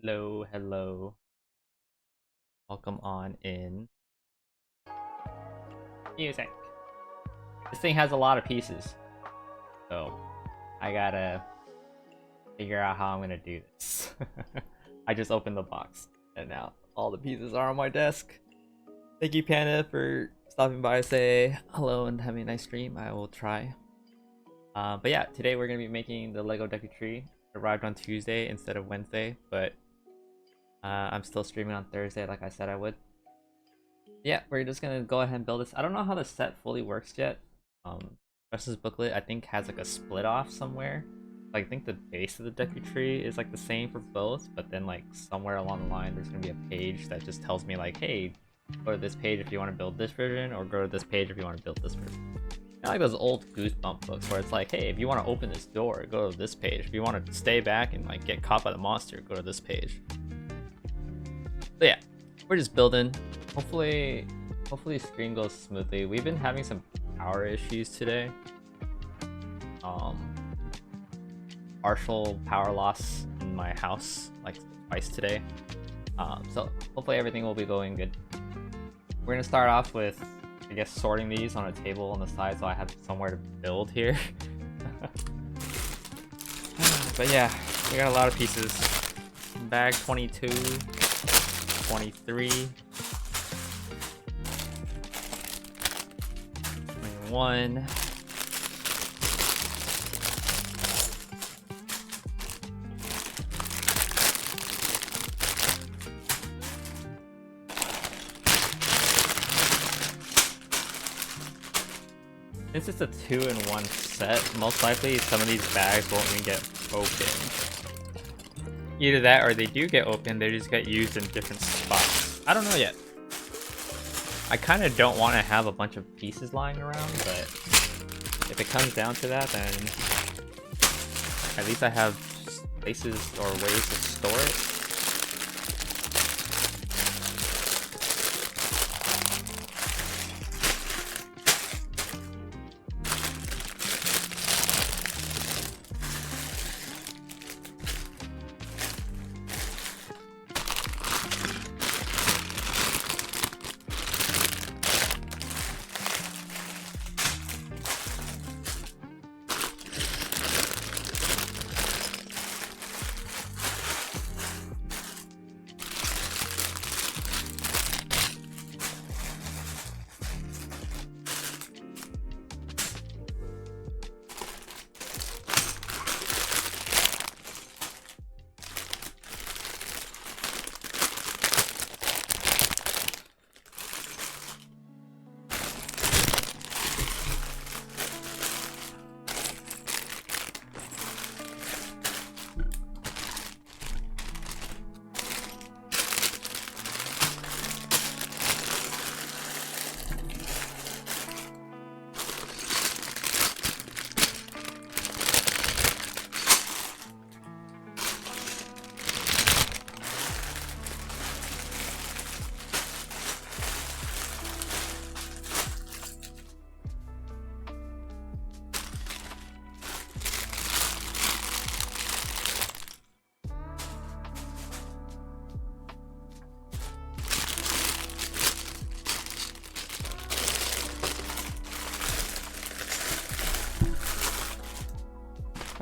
Hello, hello. Welcome on in. Music. This thing has a lot of pieces, so I gotta figure out how I'm gonna do this. I just opened the box, and now all the pieces are on my desk. Thank you, Panda, for stopping by to say hello and having a nice stream. I will try. But yeah, today we're gonna be making the Lego Deku tree. It arrived on Tuesday instead of Wednesday, but I'm still streaming on Thursday like I said I would. Yeah, we're just gonna go ahead and build this. I don't know how the set fully works yet. Russ's booklet I think has like a split off somewhere. Like, I think the base of the Deku tree is like the same for both, but then like somewhere along the line there's gonna be a page that just tells me like, hey, go to this page if you want to build this version, or go to this page if you want to build this version. I like those old Goosebump books where it's like, hey, if you want to open this door, go to this page. If you want to stay back and like get caught by the monster, go to this page. So yeah, we're just building. Hopefully stream goes smoothly. We've been having some power issues today. Partial power loss in my house like twice today. So hopefully everything will be going good. We're gonna start off with, I guess, sorting these on a table on the side so I have somewhere to build here. But yeah, we got a lot of pieces. Bag 22, 23, 21. Since it's a 2-in-1 set, most likely some of these bags won't even get opened. Either that or they do get opened, they just get used in different spots. I don't know yet. I kind of don't want to have a bunch of pieces lying around, but if it comes down to that, then at least I have places or ways to store it.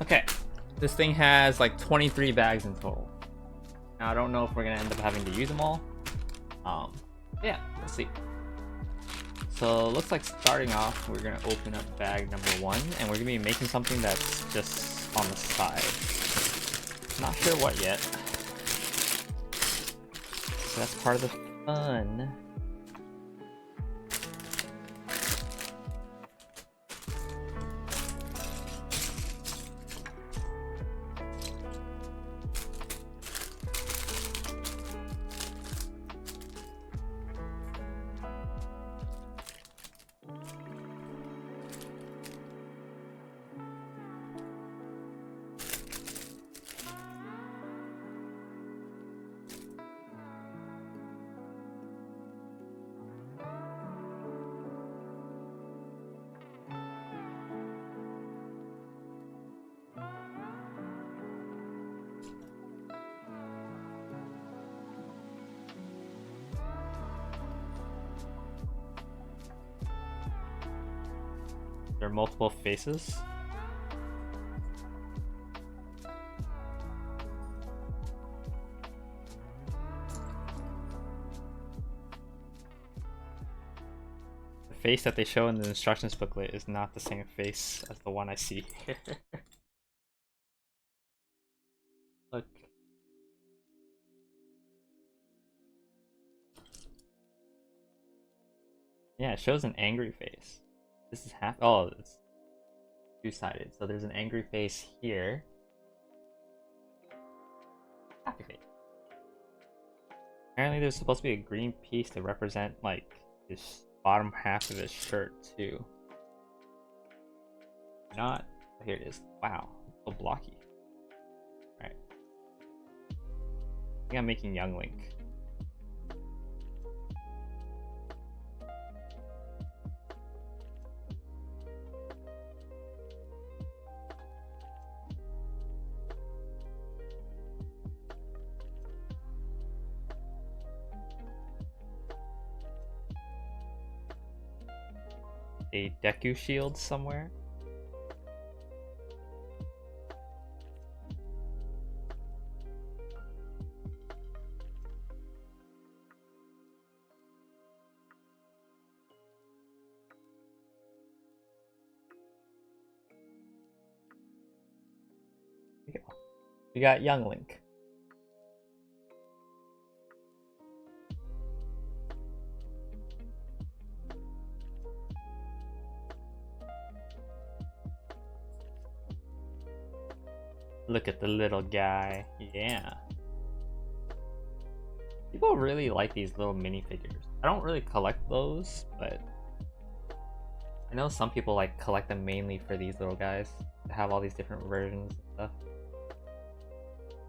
Okay, this thing has like 23 bags in total. Now I don't know if we're gonna end up having to use them all. Yeah, let's see. So looks like starting off, we're gonna open up bag number 1, and we're gonna be making something that's just on the side. Not sure what yet. So that's part of the fun. There are multiple faces. The face that they show in the instructions booklet is not the same face as the one I see here. Look. Yeah, it shows an angry face. This is half. Oh, it's two-sided. So there's an angry face here. Happy face. Apparently, there's supposed to be a green piece to represent like his bottom half of his shirt too. Not. Oh, here it is. Wow, it's so blocky. All right. I think I'm making Young Link. A Deku shield somewhere. There we go. We got Young Link. Look at the little guy. Yeah. People really like these little minifigures. I don't really collect those, but I know some people like collect them mainly for these little guys to have all these different versions and stuff.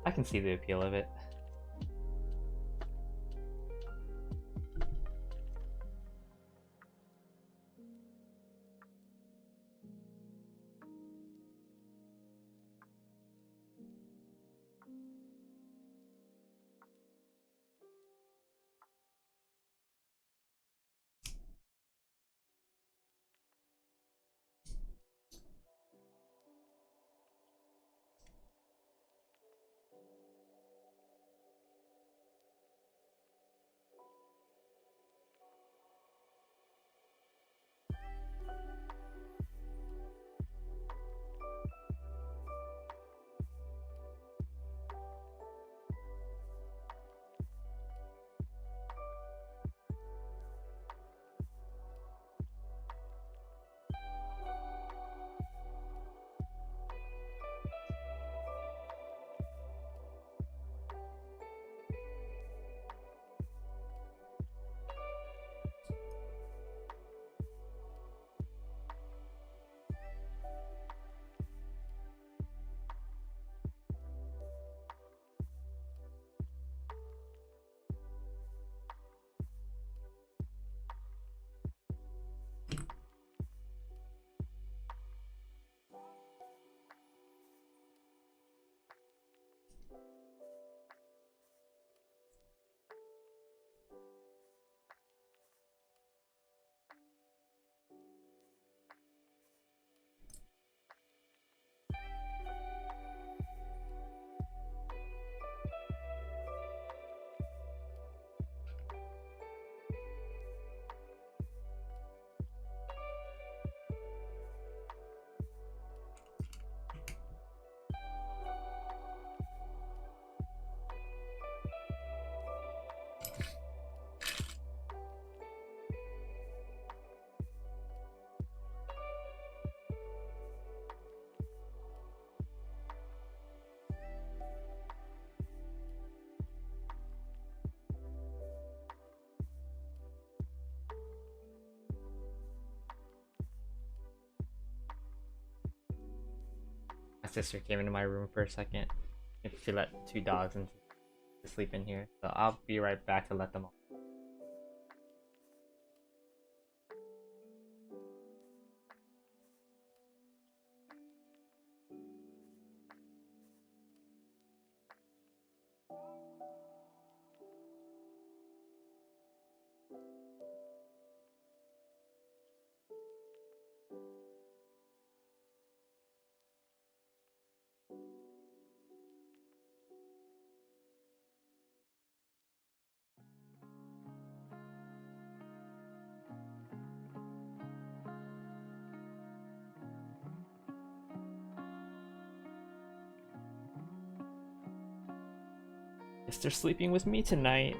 I can see the appeal of it. My sister came into my room for a second. She let two dogs in to sleep in here, so I'll be right back to let them all. Guess they're sleeping with me tonight.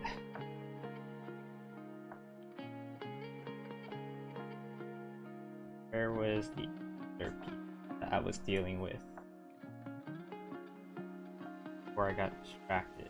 Where was the other people that I was dealing with before I got distracted?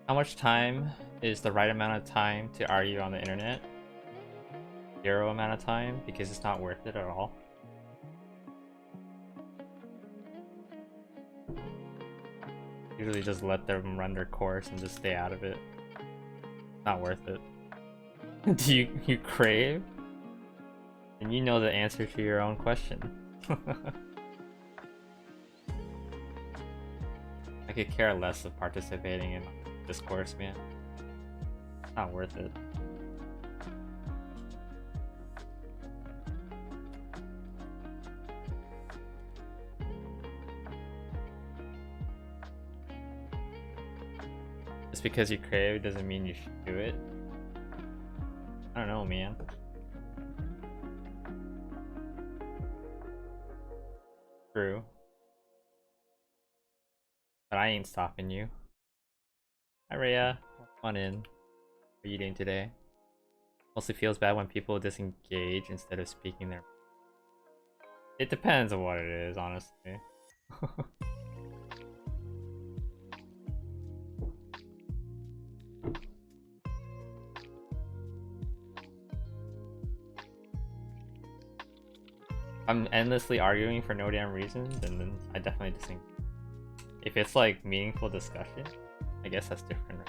How much time is the right amount of time to argue on the internet? 0 amount of time, because it's not worth it at all. Usually just let them run their course and just stay out of it. Not worth it. Do you crave? And you know the answer to your own question. I could care less of participating in discourse, man. Not worth it. Just because you crave doesn't mean you should do it. I don't know, man. True. But I ain't stopping you. Hi Rhea, come on in. What are you doing today? Mostly feels bad when people disengage instead of speaking their... It depends on what it is, honestly. I'm endlessly arguing for no damn reason, then I definitely disengage. If it's like meaningful discussion, I guess that's different.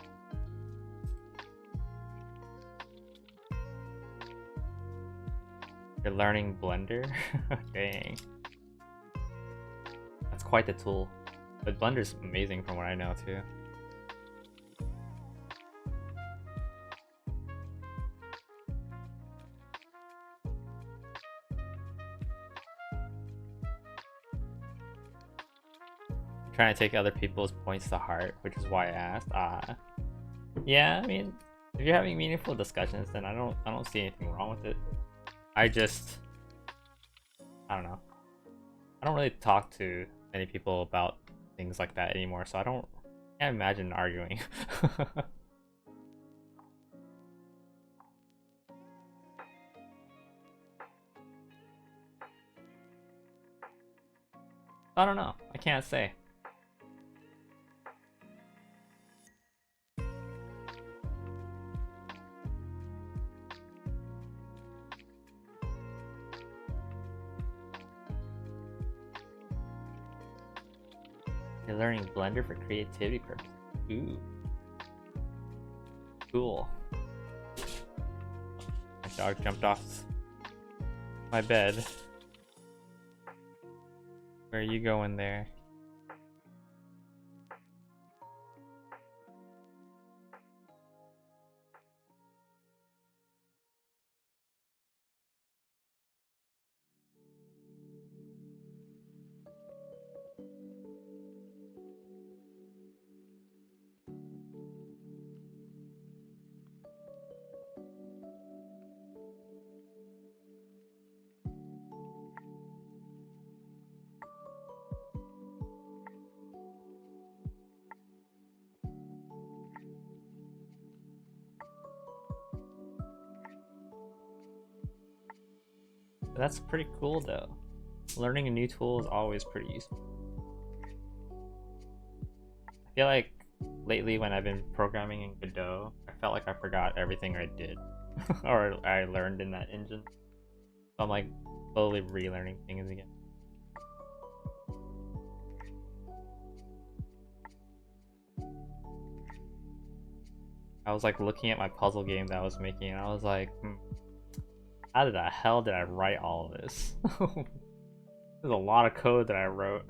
You're learning Blender? Dang. That's quite the tool. But Blender's amazing from what I know too. Trying to take other people's points to heart, which is why I asked. Yeah, I mean, if you're having meaningful discussions, then I don't see anything wrong with it. I don't know. I don't really talk to many people about things like that anymore, so I can't imagine arguing. I don't know. I can't say. You're learning Blender for creativity purposes. Ooh. Cool. My dog jumped off my bed. Where are you going there? That's pretty cool though. Learning a new tool is always pretty useful. I feel like lately when I've been programming in Godot, I felt like I forgot everything I did or I learned in that engine. So I'm like slowly relearning things again. I was like looking at my puzzle game that I was making and I was like, how the hell did I write all of this? There's a lot of code that I wrote.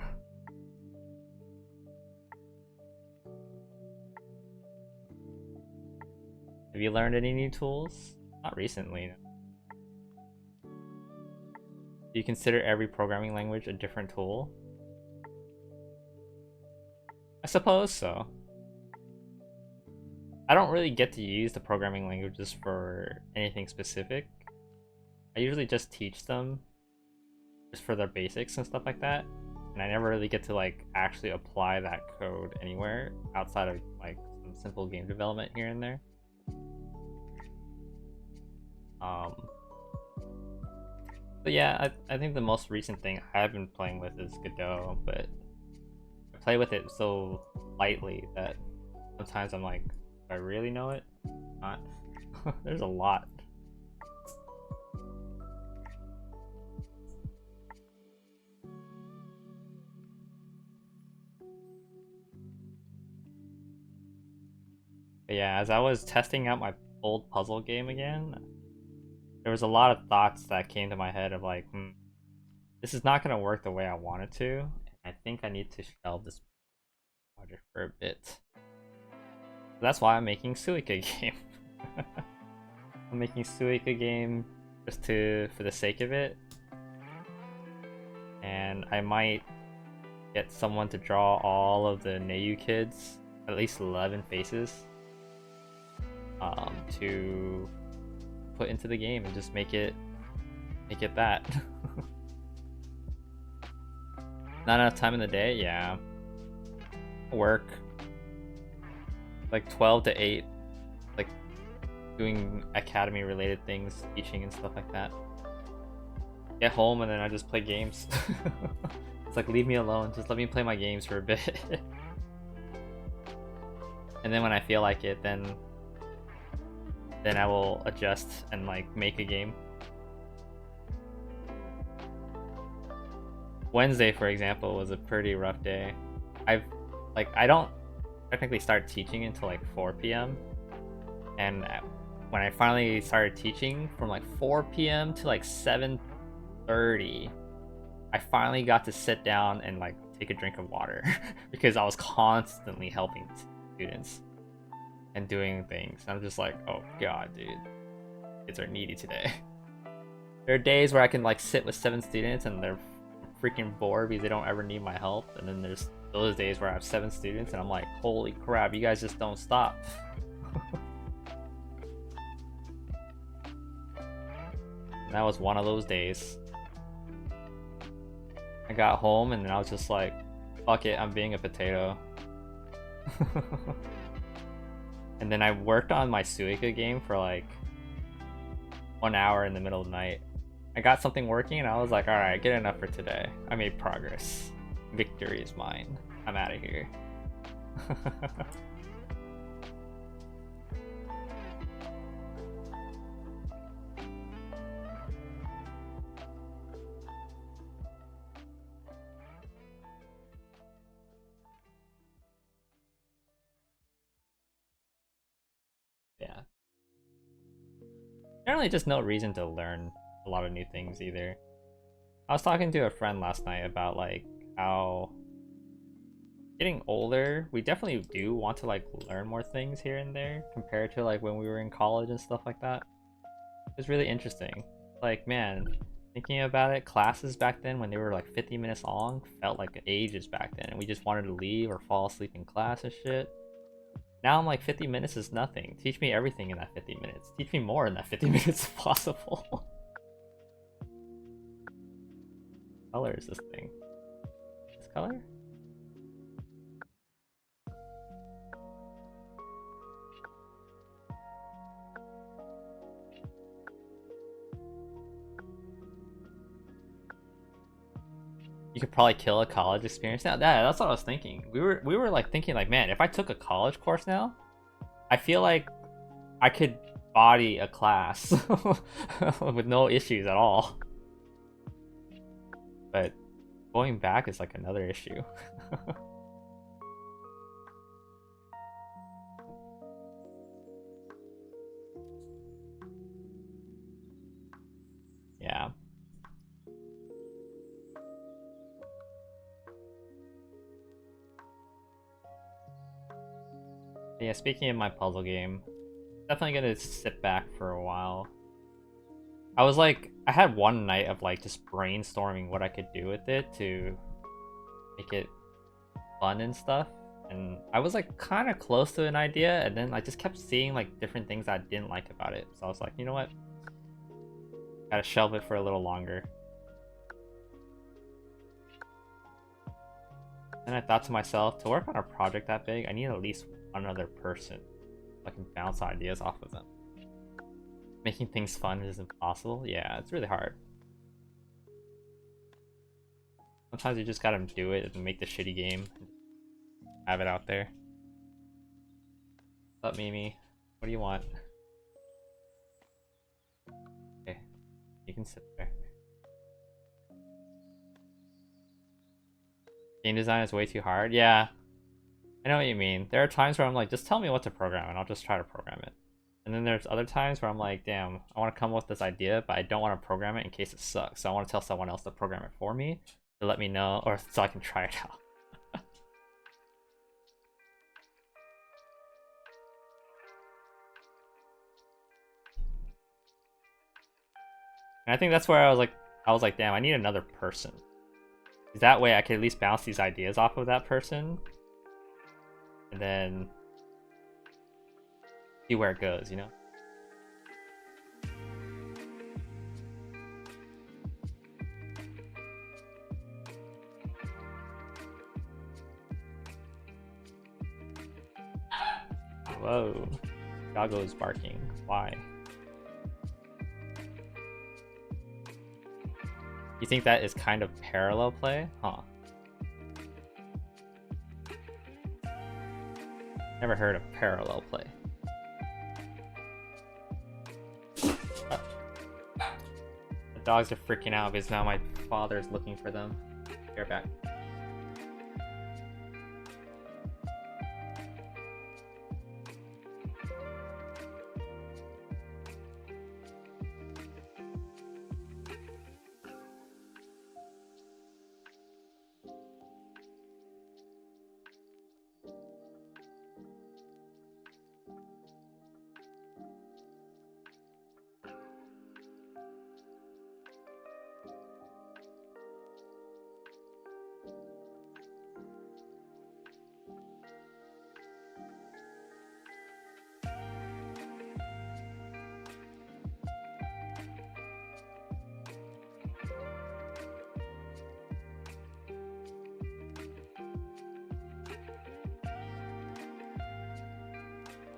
Have you learned any new tools? Not recently. Do you consider every programming language a different tool? I suppose so. I don't really get to use the programming languages for anything specific. I usually just teach them just for their basics and stuff like that. And I never really get to like actually apply that code anywhere outside of like some simple game development here and there. But yeah, I think the most recent thing I've been playing with is Godot, but I play with it so lightly that sometimes I'm like, do I really know it? Not. There's a lot. But yeah, as I was testing out my old puzzle game again, there was a lot of thoughts that came to my head of like, this is not gonna work the way I want it to. I think I need to shelve this project for a bit. So that's why I'm making Suika game. I'm making Suika game just for the sake of it. And I might get someone to draw all of the Neiyu kids, at least 11 faces, to put into the game and just make it that. Not enough time in the day? Yeah. Work. Like 12 to 8. Like doing academy related things, teaching and stuff like that. Get home and then I just play games. It's like, leave me alone, just let me play my games for a bit. And then when I feel like it, then I will adjust and like make a game. Wednesday, for example, was a pretty rough day. I don't technically start teaching until like 4 p.m. And when I finally started teaching from like 4 p.m. to like 7:30, I finally got to sit down and like take a drink of water because I was constantly helping students and doing things. I'm just like, oh god, dude, kids are needy today. There are days where I can like sit with 7 students and they're freaking bored because they don't ever need my help, and then there's those days where I have 7 students and I'm like, holy crap, you guys just don't stop. That was one of those days. I got home and then I was just like, fuck it, I'm being a potato. And then I worked on my Suika game for like 1 hour in the middle of the night. I got something working and I was like, alright, get enough for today. I made progress. Victory is mine. I'm out of here. Yeah. Generally just no reason to learn a lot of new things either. I was talking to a friend last night about like how getting older, we definitely do want to like learn more things here and there compared to like when we were in college and stuff like that. It's really interesting. Like, man, thinking about it, classes back then when they were like 50 minutes long felt like ages back then, and we just wanted to leave or fall asleep in class and shit. Now I'm like, 50 minutes is nothing. Teach me everything in that 50 minutes. Teach me more in that 50 minutes if possible. What color is this thing? This color? You You could probably kill a college experience. Now, that's what I was thinking. We were like thinking like, man, if I took a college course now, I feel like I could body a class with no issues at all. But going back is like another issue. Yeah. Yeah, speaking of my puzzle game, definitely gonna sit back for a while. I was like, I had one night of like just brainstorming what I could do with it to make it fun and stuff. And I was like kind of close to an idea, and then I just kept seeing like different things I didn't like about it. So I was like, you know what? Gotta shelve it for a little longer. And I thought to myself, to work on a project that big, I need at least one other person so I can bounce ideas off of them. Making things fun is impossible. Yeah, it's really hard. Sometimes you just gotta do it and make the shitty game. Have it out there. What's up, Mimi? What do you want? Okay, you can sit there. Game design is way too hard. Yeah, I know what you mean. There are times where I'm like, just tell me what to program and I'll just try to program it. And then there's other times where I'm like, damn, I want to come up with this idea, but I don't want to program it in case it sucks. So I want to tell someone else to program it for me to let me know, or so I can try it out. And I think that's where I was like, damn, I need another person. That way I can at least bounce these ideas off of that person. And then see where it goes, you know? Whoa. Doggo's barking. Why? You think that is kind of parallel play? Huh. Never heard of parallel play. The dogs are freaking out because now my father's looking for them. They're back.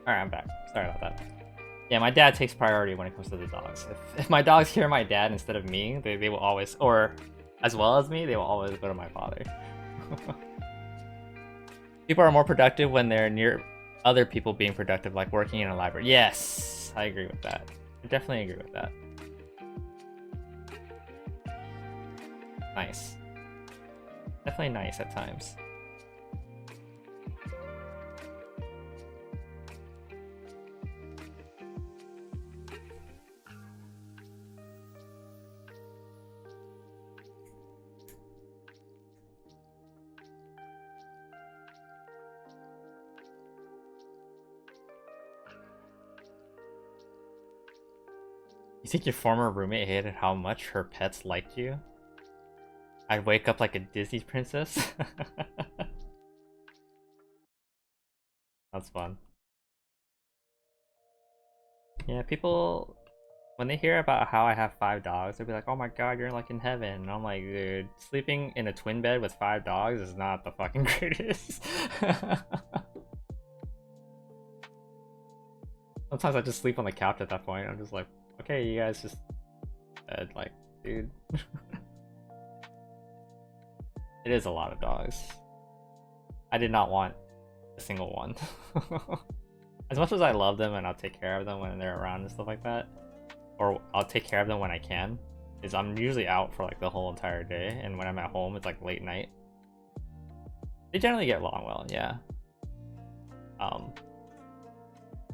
Alright, I'm back. Sorry about that. Yeah, my dad takes priority when it comes to the dogs. If my dogs hear my dad instead of me, they will always, or as well as me, they will always go to my father. People are more productive when they're near other people being productive, like working in a library. Yes, I agree with that. I definitely agree with that. Nice. Definitely nice at times. You think your former roommate hated how much her pets liked you? I'd wake up like a Disney princess? That's fun. Yeah, people, when they hear about how I have 5 dogs, they'll be like, oh my god, you're like in heaven. And I'm like, dude, sleeping in a twin bed with 5 dogs is not the fucking greatest. Sometimes I just sleep on the couch at that point. I'm just like, okay, you guys just bed, like, dude. It is a lot of dogs. I did not want a single one. As much as I love them and I'll take care of them when they're around and stuff like that, or I'll take care of them when I can, is I'm usually out for like the whole entire day, and when I'm at home it's like late night. They generally get along well, yeah.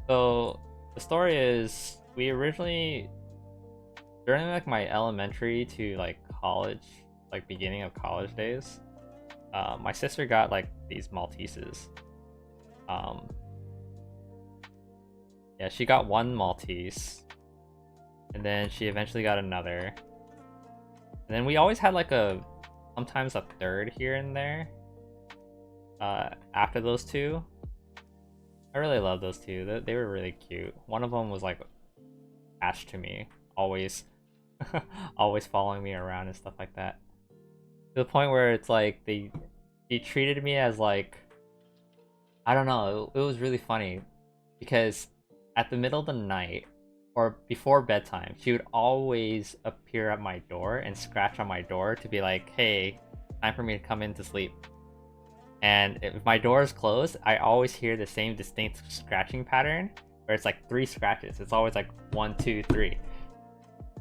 So the story is, we originally, during like my elementary to like college, like beginning of college days, my sister got like these Malteses. Yeah, she got one Maltese, and then she eventually got another, and then we always had like sometimes a third here and there after those two. I really love those two. They were really cute. One of them was like attached to me, always always following me around and stuff like that, to the point where it's like she treated me as like, I don't know, it was really funny, because at the middle of the night or before bedtime, she would always appear at my door and scratch on my door to be like, hey, time for me to come in to sleep. And if my door is closed, I always hear the same distinct scratching pattern where it's like 3 scratches. It's always like 1, 2, 3.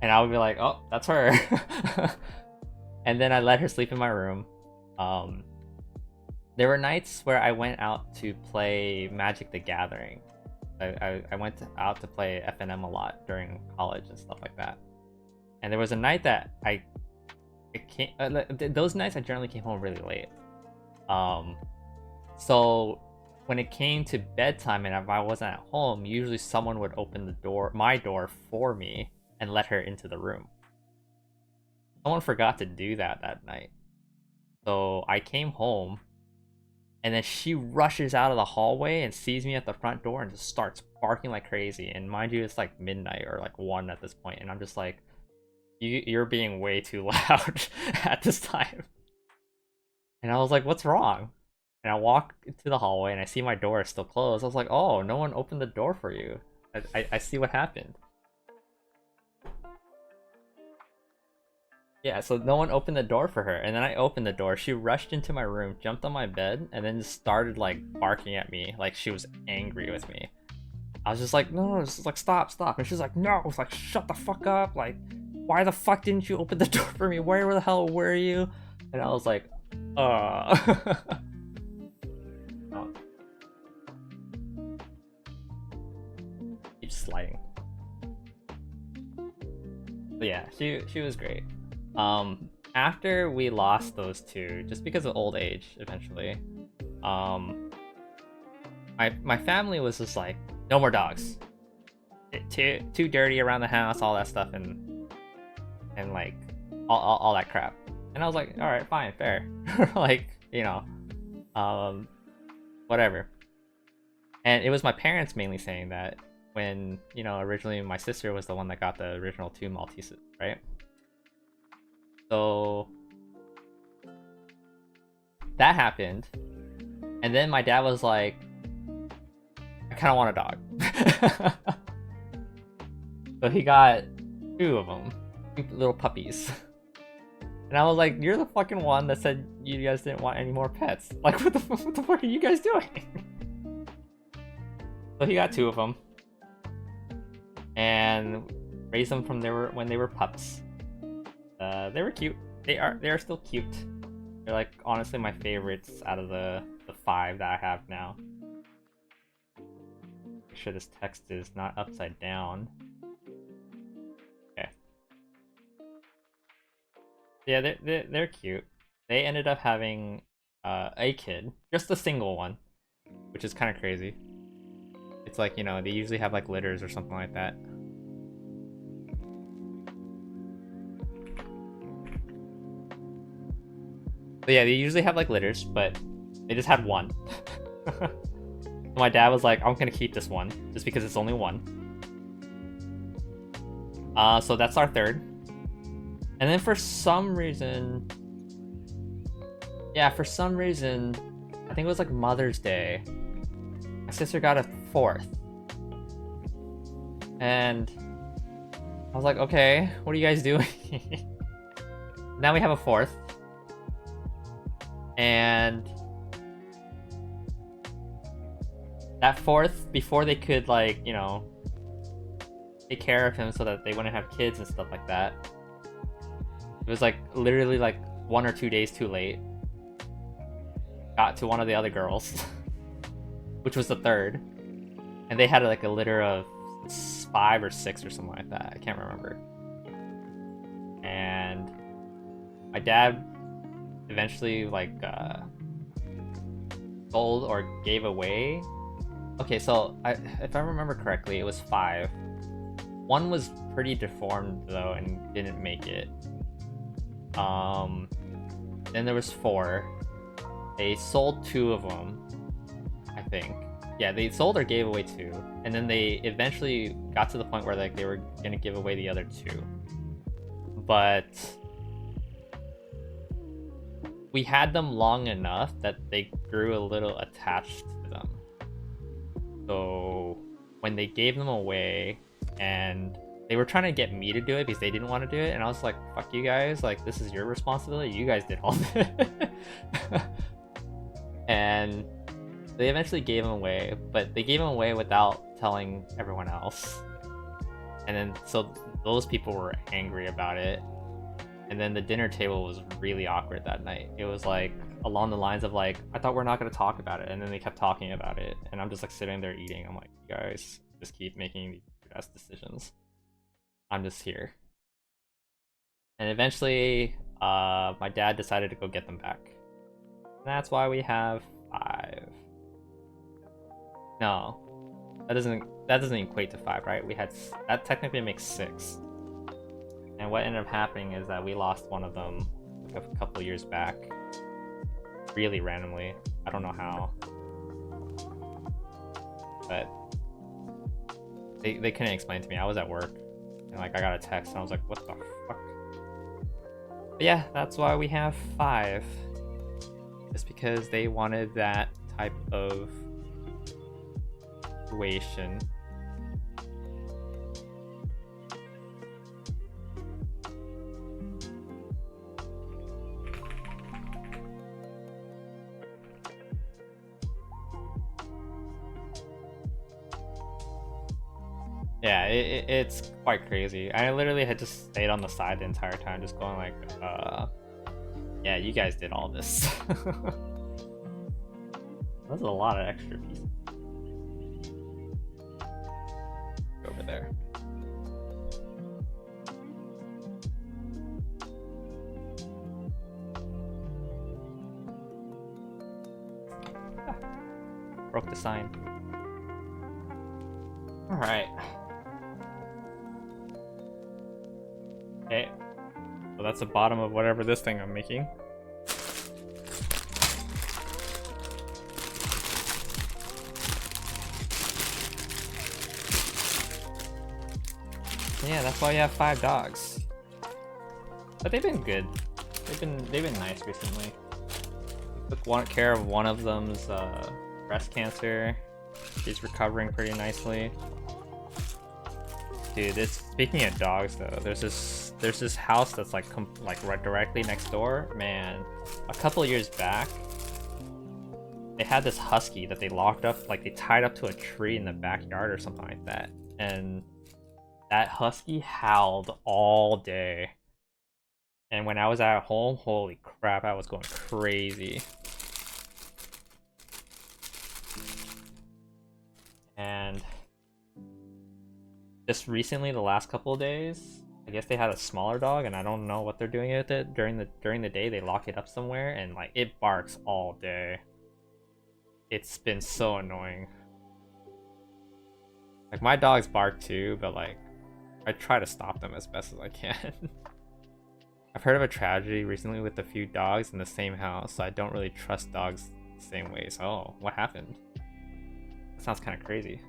And I would be like, oh, that's her. And then I let her sleep in my room. There were nights where I went out to play Magic the Gathering. I went out to play FNM a lot during college and stuff like that. And there was a night that I came, those nights I generally came home really late. So when it came to bedtime and if I wasn't at home, usually someone would open the door, my door, for me and let her into the room. Someone forgot to do that night. So I came home, and then she rushes out of the hallway and sees me at the front door and just starts barking like crazy. And mind you, it's like midnight or like 1 at this point, and I'm just like, you're being way too loud at this time. And I was like, what's wrong? And I walk into the hallway and I see my door is still closed. I was like, oh, no one opened the door for you. I see what happened. Yeah, so no one opened the door for her. And then I opened the door. She rushed into my room, jumped on my bed, and then just started like barking at me like she was angry with me. I was just like, no, just like, stop. And she's like, no. I was like, shut the fuck up. Like, why the fuck didn't you open the door for me? Where the hell were you? And I was like, Keep sliding. But yeah, she was great. After we lost those two, just because of old age, eventually, my family was just like, no more dogs. Too dirty around the house, all that stuff, and like all that crap. And I was like, all right, fine, fair. Like, you know, whatever. And it was my parents mainly saying that when, you know, originally my sister was the one that got the original 2 Malteses, right? So that happened. And then my dad was like, I kind of want a dog. So he got 2 of them, 2 little puppies. And I was like, you're the fucking one that said you guys didn't want any more pets. Like, what the fuck are you guys doing? So he got 2 of them. And raised them from when they were pups. They were cute. They are still cute. They're like honestly my favorites out of the 5 that I have now. Make sure this text is not upside down. Okay. Yeah, they're cute. They ended up having a kid, just a single one, which is kind of crazy. It's like, you know, they usually have like litters or something like that. So yeah, they usually have like litters, but they just had one. My dad was like, I'm gonna keep this one, just because it's only one. So that's our 3rd. And then for some reason, I think it was like Mother's Day, my sister got a 4th. And I was like, okay, what are you guys doing? Now we have a 4th. And that fourth, before they could, like, you know, take care of him so that they wouldn't have kids and stuff like that, it was like literally like 1 or 2 days too late. Got to one of the other girls, which was the third, and they had like a litter of 5 or 6 or something like that. I can't remember. And my dad eventually like sold or gave away. Okay, so if I remember correctly, it was 5. One was pretty deformed though and didn't make it. Then there was 4. They sold 2 of them, I think. Yeah, they sold or gave away 2, and then they eventually got to the point where like they were gonna give away the other 2. But we had them long enough that they grew a little attached to them. So when they gave them away, and they were trying to get me to do it because they didn't want to do it, and I was like, fuck you guys, like this is your responsibility, you guys did all this. And they eventually gave them away, but they gave them away without telling everyone else. And then so those people were angry about it. And then the dinner table was really awkward that night. It was like along the lines of like, I thought we're not going to talk about it, and then they kept talking about it, and I'm just like sitting there eating. I'm like, you guys just keep making these best decisions. I'm just here. And eventually my dad decided to go get them back. And that's why we have 5. No, that doesn't equate to 5, right? We had, that technically makes 6. And what ended up happening is that we lost one of them like a couple years back, really randomly. I don't know how, but they couldn't explain to me. I was at work, and like I got a text, and I was like, "What the fuck?" But yeah, that's why we have 5. Just because they wanted that type of situation. Yeah, it's quite crazy. I literally had just stayed on the side the entire time, just going like, yeah, you guys did all this. That's a lot of extra pieces. Over there. Ah, broke the sign. Alright. Okay. So that's the bottom of whatever this thing I'm making. Yeah, that's why you have 5 dogs. But they've been good. They've been nice recently. Took care of one of them's breast cancer. She's recovering pretty nicely. Dude, speaking of dogs though, there's this house that's like right directly next door. Man, a couple years back, they had this husky that they locked up, like they tied up to a tree in the backyard or something like that, and that husky howled all day. And when I was at home, holy crap, I was going crazy. And just recently, the last couple of days, I guess they had a smaller dog, and I don't know what they're doing with it. During the day, they lock it up somewhere, and like it barks all day. It's been so annoying. Like my dogs bark too, but like I try to stop them as best as I can. I've heard of a tragedy recently with a few dogs in the same house, so I don't really trust dogs the same way. So, oh, what happened? That sounds kind of crazy.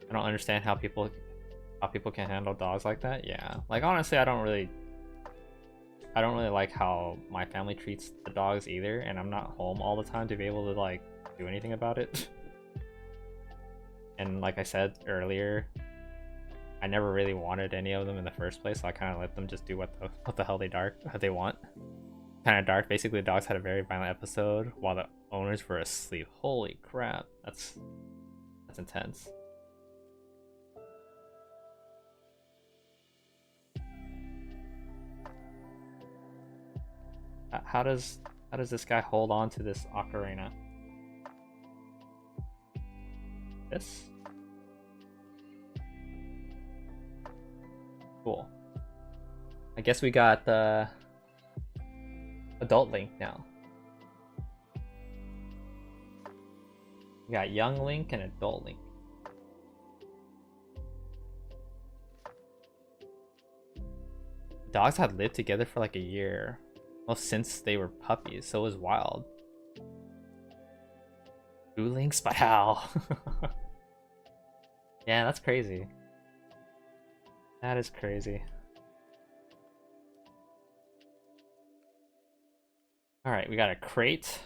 I don't understand how people can handle dogs like that. Yeah, like honestly, I don't really like how my family treats the dogs either, and I'm not home all the time to be able to like do anything about it. And like I said earlier, I never really wanted any of them in the first place, so I kind of let them just do what the hell they want. Kind of dark. Basically, the dogs had a very violent episode while the owners were asleep. Holy crap, that's intense. How does this guy hold on to this ocarina? This? Cool. I guess we got the adult Link now. We got young Link and adult Link. Dogs had lived together for like a year. Well, since they were puppies, so it was wild. Two Links, but how? Yeah, that's crazy. That is crazy. Alright, we got a crate.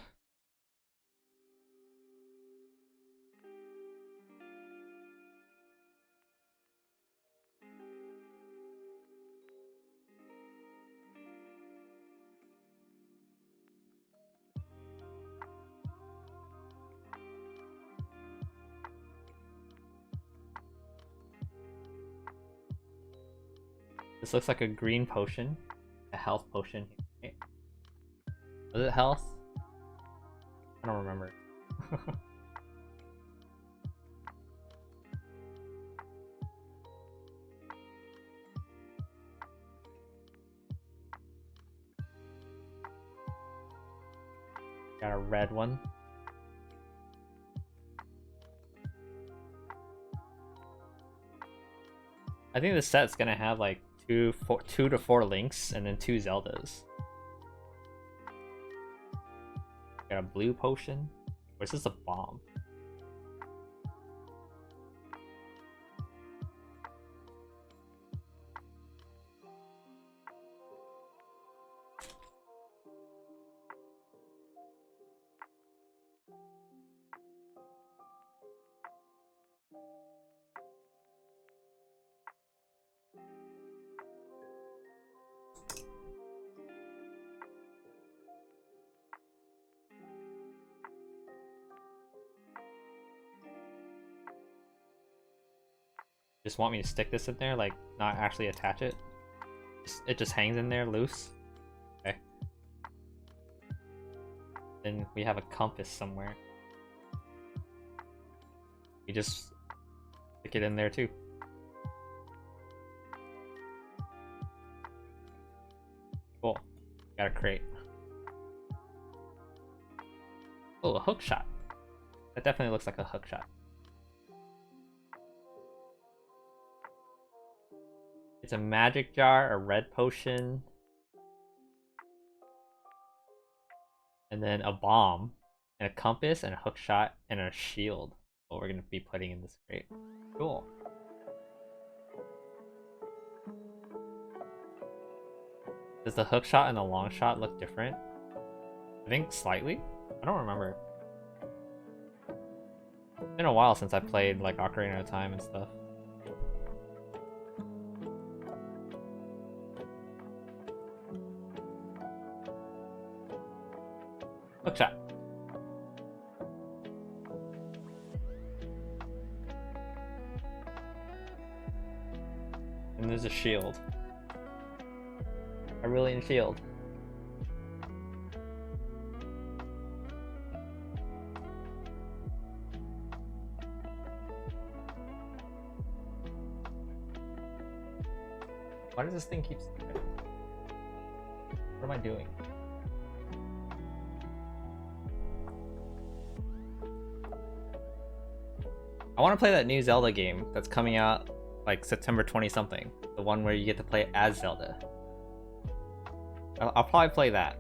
This looks like a green potion. A health potion. Okay. Was it health? I don't remember. Got a red one. I think this set's gonna have like two to four Links and then 2 Zeldas. Got a blue potion. Or is this a bomb? Just want me to stick this in there, like not actually attach it? It just hangs in there loose? Okay. Then we have a compass somewhere. We just stick it in there too. Cool. Got a crate. Oh, a hook shot. That definitely looks like a hook shot. It's a magic jar, a red potion, and then a bomb, and a compass, and a hook shot, and a shield. What we're gonna be putting in this crate. Cool. Does the hook shot and the long shot look different? I think slightly. I don't remember. It's been a while since I played like Ocarina of Time and stuff. Hook shot. And there's a shield. A Aurelian shield. Why does this thing keep skipping? What am I doing? I want to play that new Zelda game that's coming out like September 20 something. The one where you get to play as Zelda. I'll probably play that.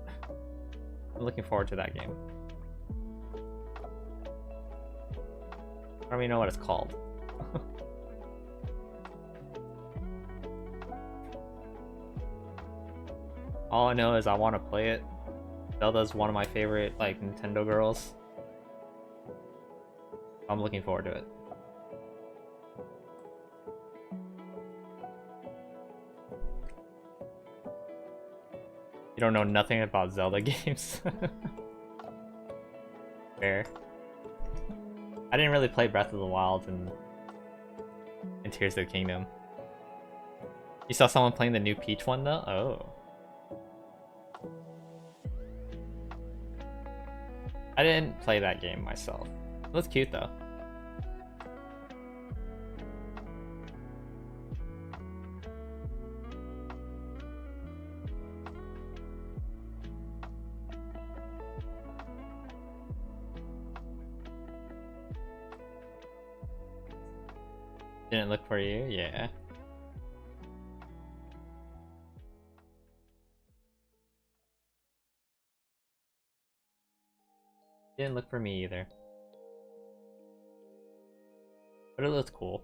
I'm looking forward to that game. I don't even know what it's called. All I know is I want to play it. Zelda's one of my favorite like Nintendo girls. I'm looking forward to it. You don't know nothing about Zelda games. Fair. I didn't really play Breath of the Wild and Tears of the Kingdom. You saw someone playing the new Peach one though? Oh. I didn't play that game myself. It was cute though. Didn't look for you? Yeah. Didn't look for me either. But it looks cool.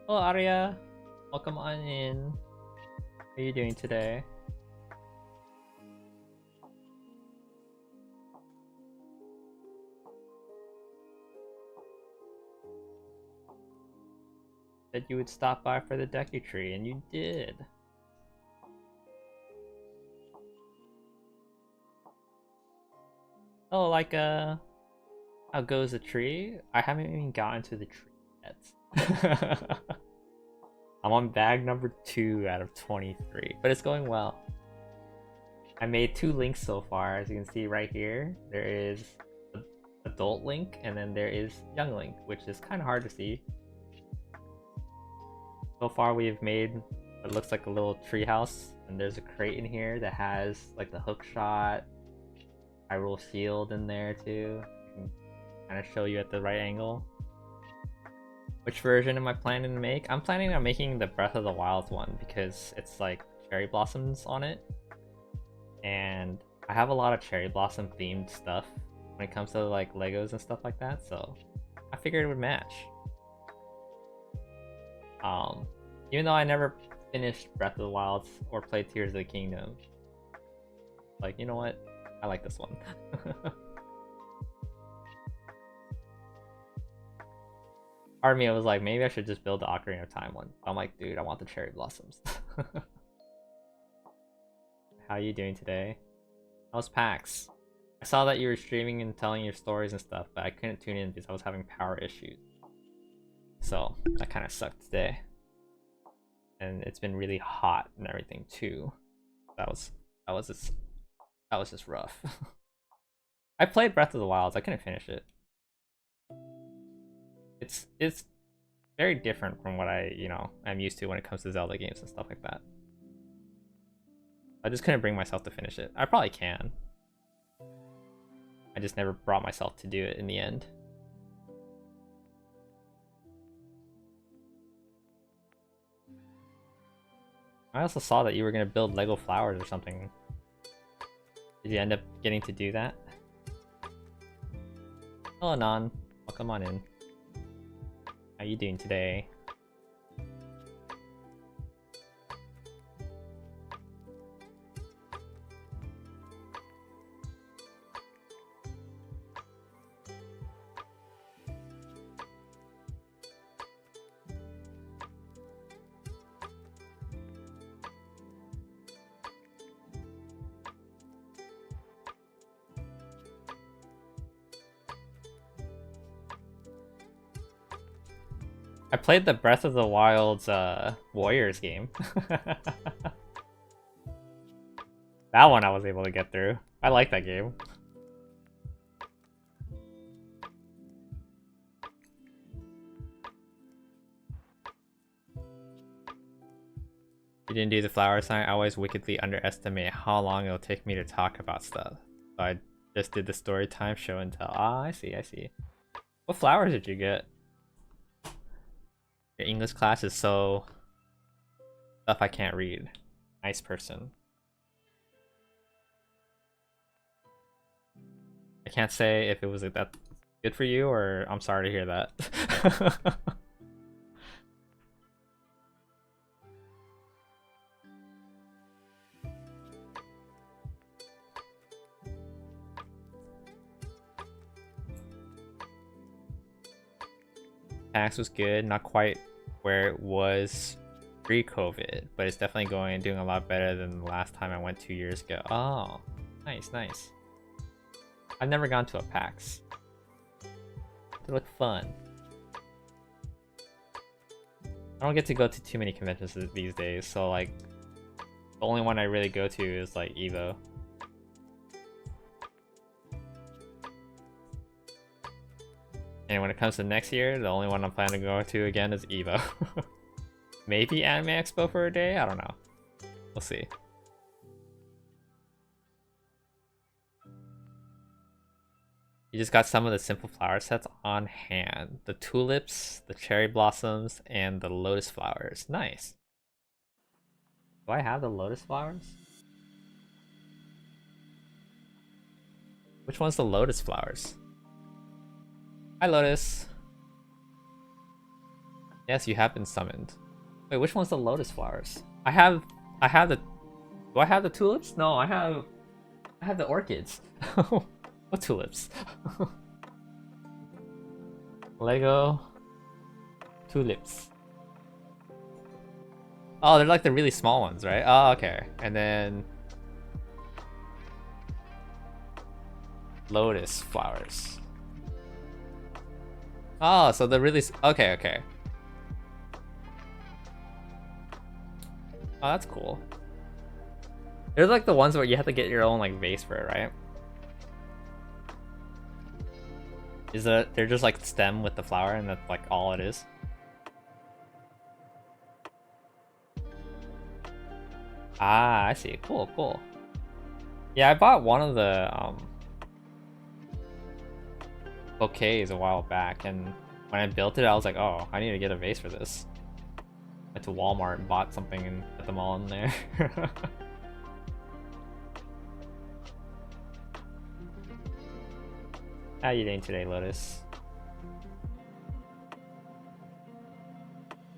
Hello Arya, welcome on in. How are you doing today? Said you would stop by for the Deku tree, and you did. Oh, like how goes the tree? I haven't even gotten to the tree yet. I'm on bag number 2 out of 23, but it's going well. I made 2 links so far, as you can see right here. There is adult Link, and then there is young Link, which is kind of hard to see. So far we've made what looks like a little treehouse, and there's a crate in here that has like the hook shot, Hyrule Shield in there too. I can kind of show you at the right angle. Which version am I planning to make? I'm planning on making the Breath of the Wild one because it's like cherry blossoms on it. And I have a lot of cherry blossom themed stuff when it comes to like Legos and stuff like that, so I figured it would match. Even though I never finished Breath of the Wild or played Tears of the Kingdom, like, you know what? I like this one. Part of me was like, maybe I should just build the Ocarina of Time one. I'm like, dude, I want the cherry blossoms. How you doing today? How's PAX? I saw that you were streaming and telling your stories and stuff, but I couldn't tune in because I was having power issues. So that kind of sucked today. And it's been really hot and everything too. That was just rough. I played Breath of the Wild. I couldn't finish it. It's very different from what I'm used to when it comes to Zelda games and stuff like that. I just couldn't bring myself to finish it. I probably can. I just never brought myself to do it in the end. I also saw that you were gonna build Lego flowers or something. Did you end up getting to do that? Hello, Nan. Welcome on in. How you doing today? I played the Breath of the Wild's Warriors game. That one I was able to get through. I like that game. You didn't do the flower sign. I always wickedly underestimate how long it'll take me to talk about stuff. So I just did the story time show and tell. Ah, I see, I see. What flowers did you get? Your English class is so... stuff I can't read. Nice person. I can't say if it was that good for you or I'm sorry to hear that. Tax was good, not quite where it was pre-COVID, but it's definitely going and doing a lot better than the last time I went 2 years ago. Oh, nice, nice. I've never gone to a PAX. They look fun. I don't get to go to too many conventions these days, so like, the only one I really go to is like EVO. And when it comes to next year, the only one I'm planning to go to again is EVO. Maybe Anime Expo for a day? I don't know. We'll see. You just got some of the simple flower sets on hand. The tulips, the cherry blossoms, and the lotus flowers. Nice. Do I have the lotus flowers? Which one's the lotus flowers? Hi, Lotus. Yes, you have been summoned. Wait, which one's the lotus flowers? I have the... Do I have the tulips? No, I have the orchids. What tulips? Lego tulips. Oh, they're like the really small ones, right? Oh, okay. And then lotus flowers. Oh, so the really... Okay, okay. Oh, that's cool. They're like the ones where you have to get your own like vase for it, right? Is that they're just like stem with the flower and that's like all it is? Ah, I see. Cool, cool. Yeah, I bought one of the bouquets a while back, and when I built it, I was like, oh, I need to get a vase for this. Went to Walmart and bought something and put them all in there. How you doing today, Lotus?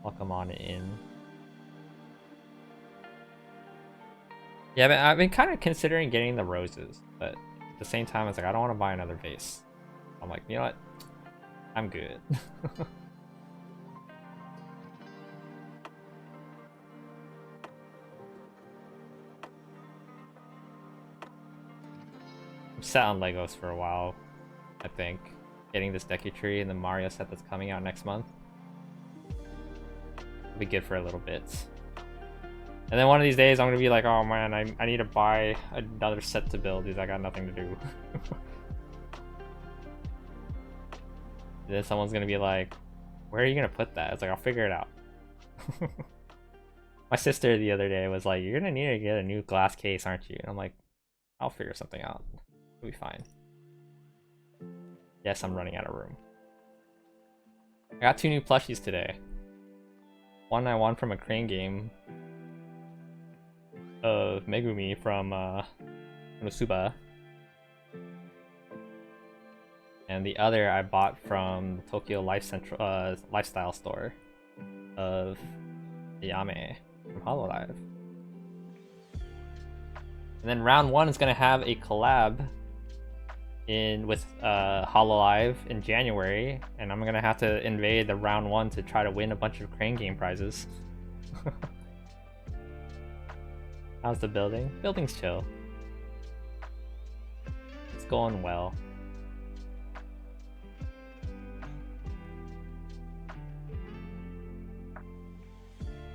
Welcome on in. Yeah, but I've been kind of considering getting the roses, but at the same time, it's like I don't want to buy another vase. I'm like, you know what? I'm good. I'm set on Legos for a while, I think. Getting this Deku tree and the Mario set that's coming out next month. It'll be good for a little bit. And then one of these days I'm gonna be like, oh man, I need to buy another set to build because I got nothing to do. Then someone's gonna be like, where are you gonna put that? It's like, I'll figure it out. My sister the other day was like, you're gonna need to get a new glass case, aren't you? And I'm like, I'll figure something out. It'll be fine. Yes, I'm running out of room. I got 2 new plushies today. One I won from a crane game of Megumi from Konosuba. And the other I bought from the Tokyo Lifestyle store of Yame from Hololive. And then round 1 is gonna have a collab with Hololive in January, and I'm gonna have to invade the round 1 to try to win a bunch of crane game prizes. How's the building? Building's chill. It's going well.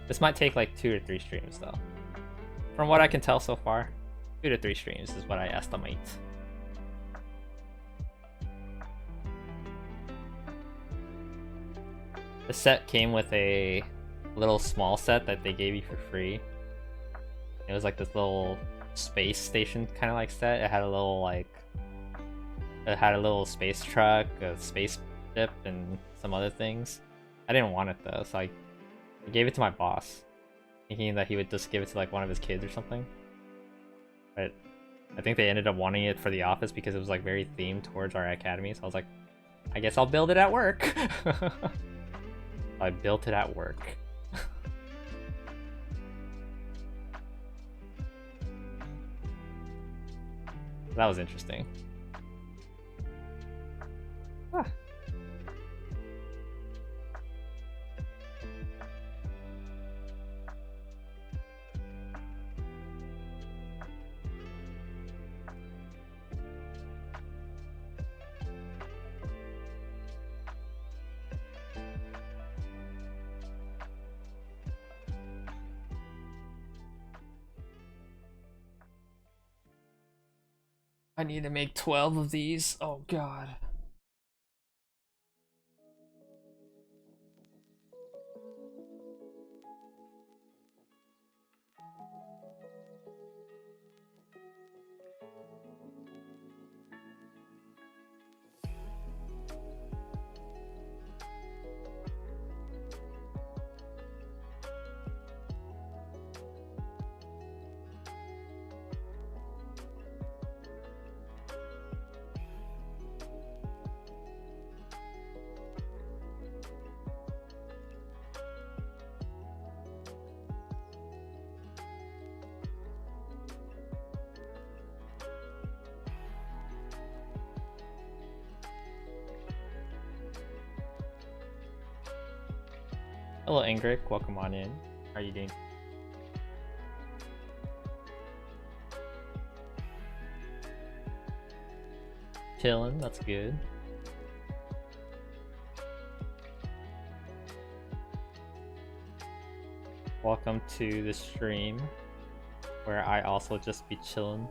This might take like 2 or 3 streams though. From what I can tell so far, 2 to 3 streams is what I estimate. The set came with a little small set that they gave you for free. It was like this little space station kind of like set. It had a little space truck, a space ship, and some other things. I didn't want it though, so I gave it to my boss, thinking that he would just give it to like one of his kids or something. But I think they ended up wanting it for the office because it was like very themed towards our academy. So I was like, I guess I'll build it at work. I built it at work. That was interesting. Ah. I need to make 12 of these. Oh god. Hello Ingrid, welcome on in. How are you doing? Chillin', that's good. Welcome to the stream where I also just be chillin'.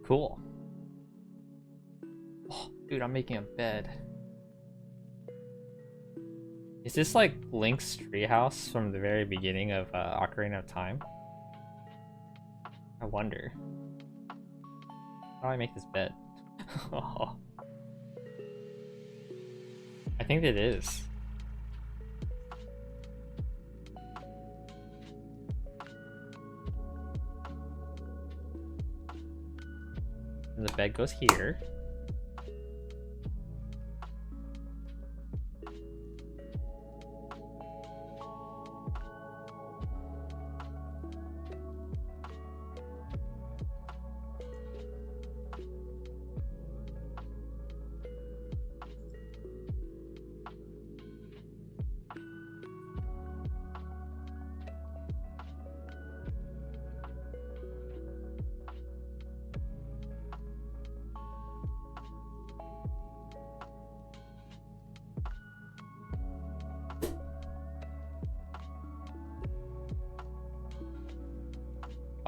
Cool. Oh, dude, I'm making a bed. Is this like Link's treehouse from the very beginning of Ocarina of Time? I wonder. How do I make this bed? Oh. I think it is. And the bed goes here.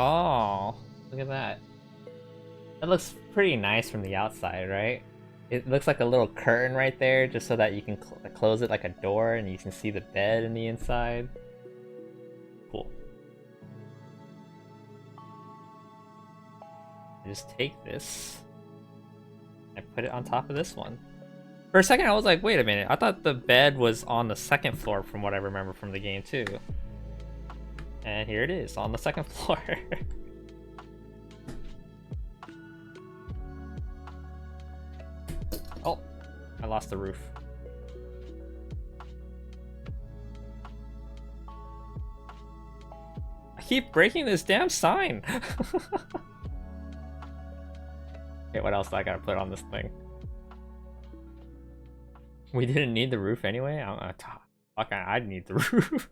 Oh, look at that. That looks pretty nice from the outside, right? It looks like a little curtain right there, just so that you can close it like a door and you can see the bed in the inside. Cool. I just take this and put it on top of this one. For a second I was like, wait a minute, I thought the bed was on the second floor from what I remember from the game too. And here it is, on the second floor. Oh, I lost the roof. I keep breaking this damn sign. Okay, what else do I gotta put on this thing? We didn't need the roof anyway? I'm gonna talk. Fuck, I'd need the roof.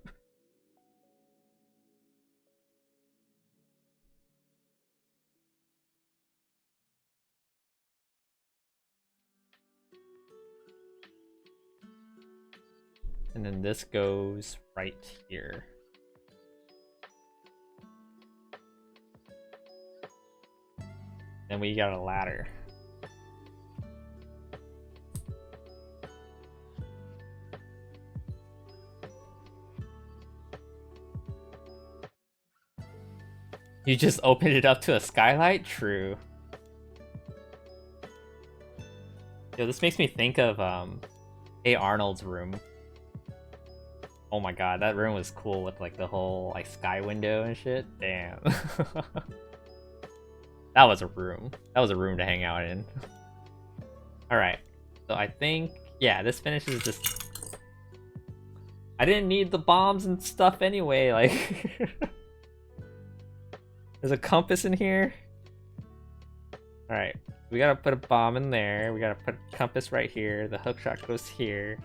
And then this goes right here. Then we got a ladder. You just opened it up to a skylight? True. Yo, this makes me think of A. Arnold's room. Oh my god, that room was cool with like the whole like sky window and shit. Damn. That was a room. That was a room to hang out in. Alright. So I think, yeah, this finishes this. I didn't need the bombs and stuff anyway, like. There's a compass in here. Alright. We gotta put a bomb in there. We gotta put a compass right here. The hookshot goes here.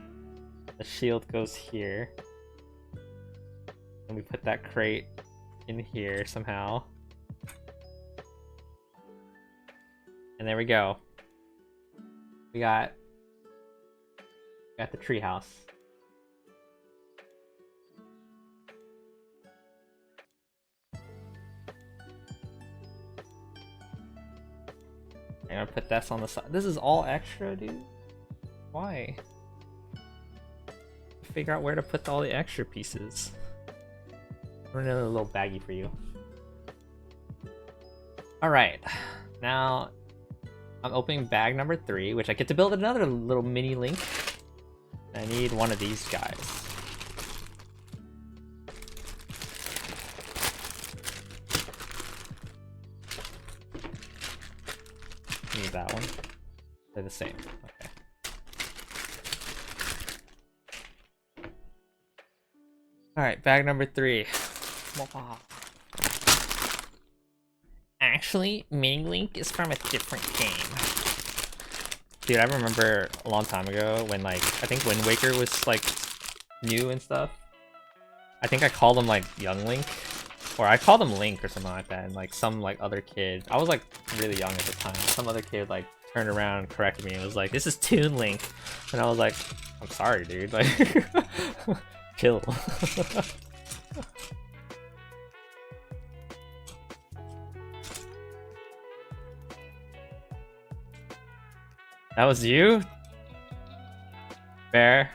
The shield goes here. And we put that crate in here somehow. And there we go. We got the treehouse. I'm gonna put this on the side. This is all extra, dude. Why? Figure out where to put all the extra pieces. Another little baggie for you. Alright, now I'm opening bag number 3, which I get to build another little mini Link. I need one of these guys. Need that one. They're the same. Okay. Alright, bag number 3. Actually, Mini Link is from a different game. Dude, I remember a long time ago when, like, I think Wind Waker was, like, new and stuff. I think I called him, like, Young Link. Or I called him Link or something like that, and, like, some, like, other kid... I was, like, really young at the time. Some other kid, like, turned around and corrected me and was like, this is Toon Link. And I was like, I'm sorry, dude. Like, chill. That was you? Fair.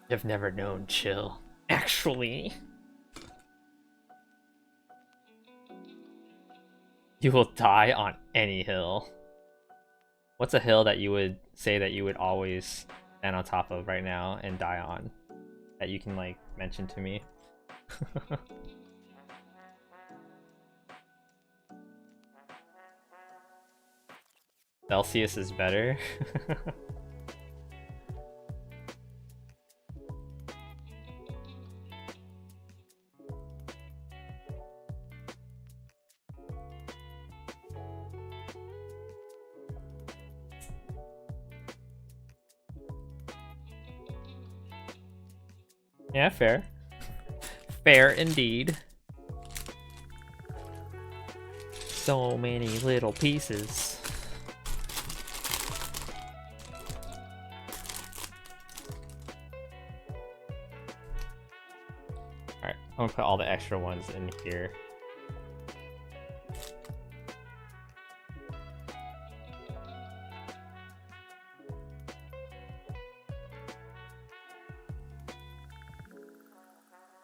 I've never known chill. Actually. You will die on any hill. What's a hill that you would say that you would always stand on top of right now and die on? That you can, like, mention to me? Celsius is better. Yeah, fair. Fair indeed. So many little pieces. I'm gonna put all the extra ones in here.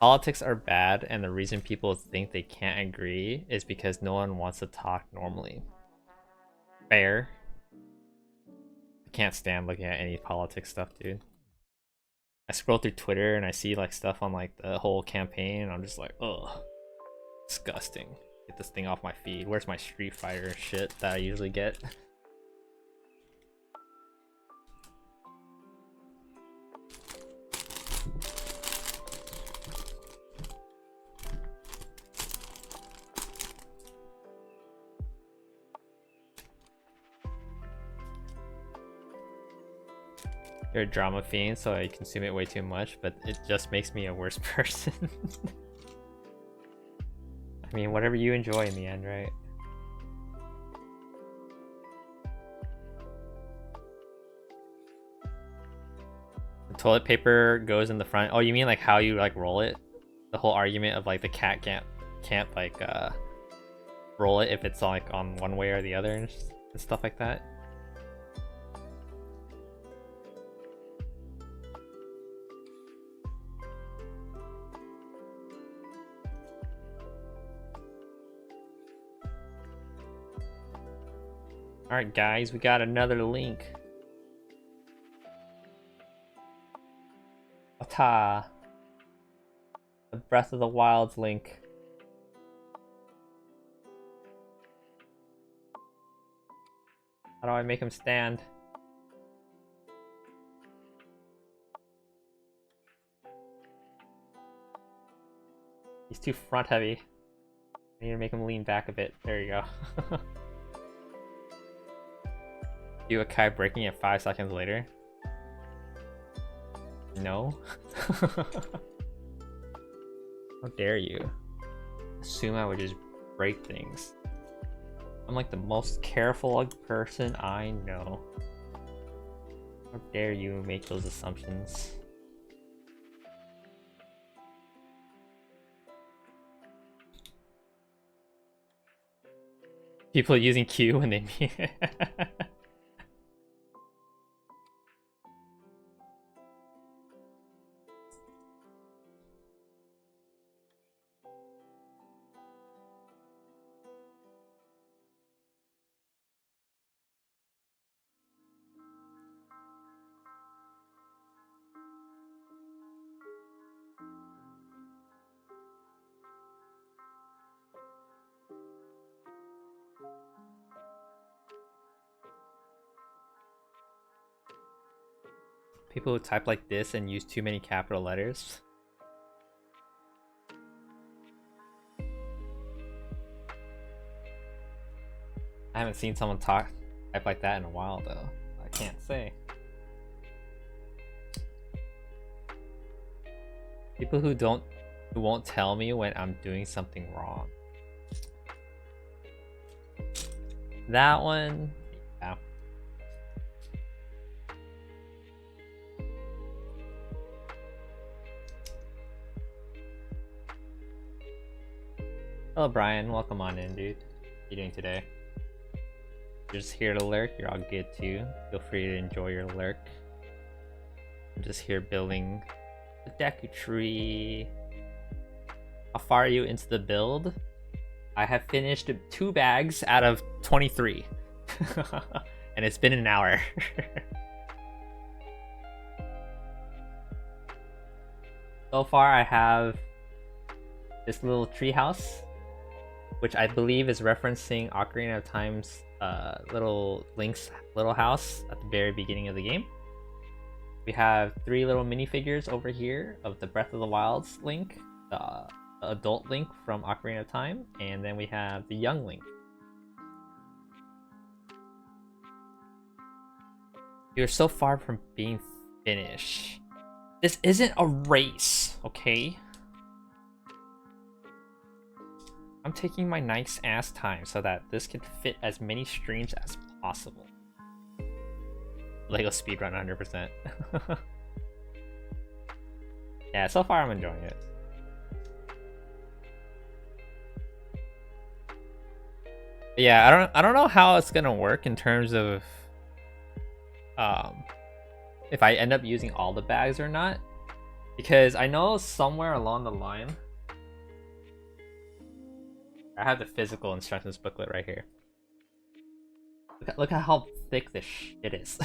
Politics are bad, and the reason people think they can't agree is because no one wants to talk normally. Fair. I can't stand looking at any politics stuff, dude. I scroll through Twitter and I see like stuff on like the whole campaign, and I'm just like, ugh, disgusting. Get this thing off my feed. Where's my Street Fighter shit that I usually get? You're a drama fiend, so I consume it way too much, but it just makes me a worse person. I mean, whatever you enjoy in the end, right? The toilet paper goes in the front. Oh, you mean like how you like roll it? The whole argument of like the cat can't like roll it if it's like on one way or the other and stuff like that. Alright guys, we got another link. Ta! The Breath of the Wild's link. How do I make him stand? He's too front heavy. I need to make him lean back a bit. There you go. Do a Kai breaking it 5 seconds later? No? How dare you? Assume I would just break things. I'm like the most careful person I know. How dare you make those assumptions? People using Q when they mean people who type like this and use too many capital letters. I haven't seen someone type like that in a while though. I can't say. People who won't tell me when I'm doing something wrong. That one, yeah. Hello Brian, welcome on in, dude. How you doing today? You're just here to lurk, you're all good too. Feel free to enjoy your lurk. I'm just here building the Deku tree. How far are you into the build? I have finished 2 bags out of 23. And it's been an hour. So far I have this little treehouse, which I believe is referencing Ocarina of Time's Link's little house at the very beginning of the game. We have 3 little minifigures over here of the Breath of the Wild's Link, the adult Link from Ocarina of Time, and then we have the young Link. You're so far from being finished. This isn't a race, okay? I'm taking my nice ass time so that this can fit as many streams as possible. Lego speedrun 100%. Yeah, so far I'm enjoying it. Yeah, I don't know how it's gonna work in terms of um if I end up using all the bags or not, because I know somewhere along the line I have the physical instructions booklet right here. Look at how thick this shit is.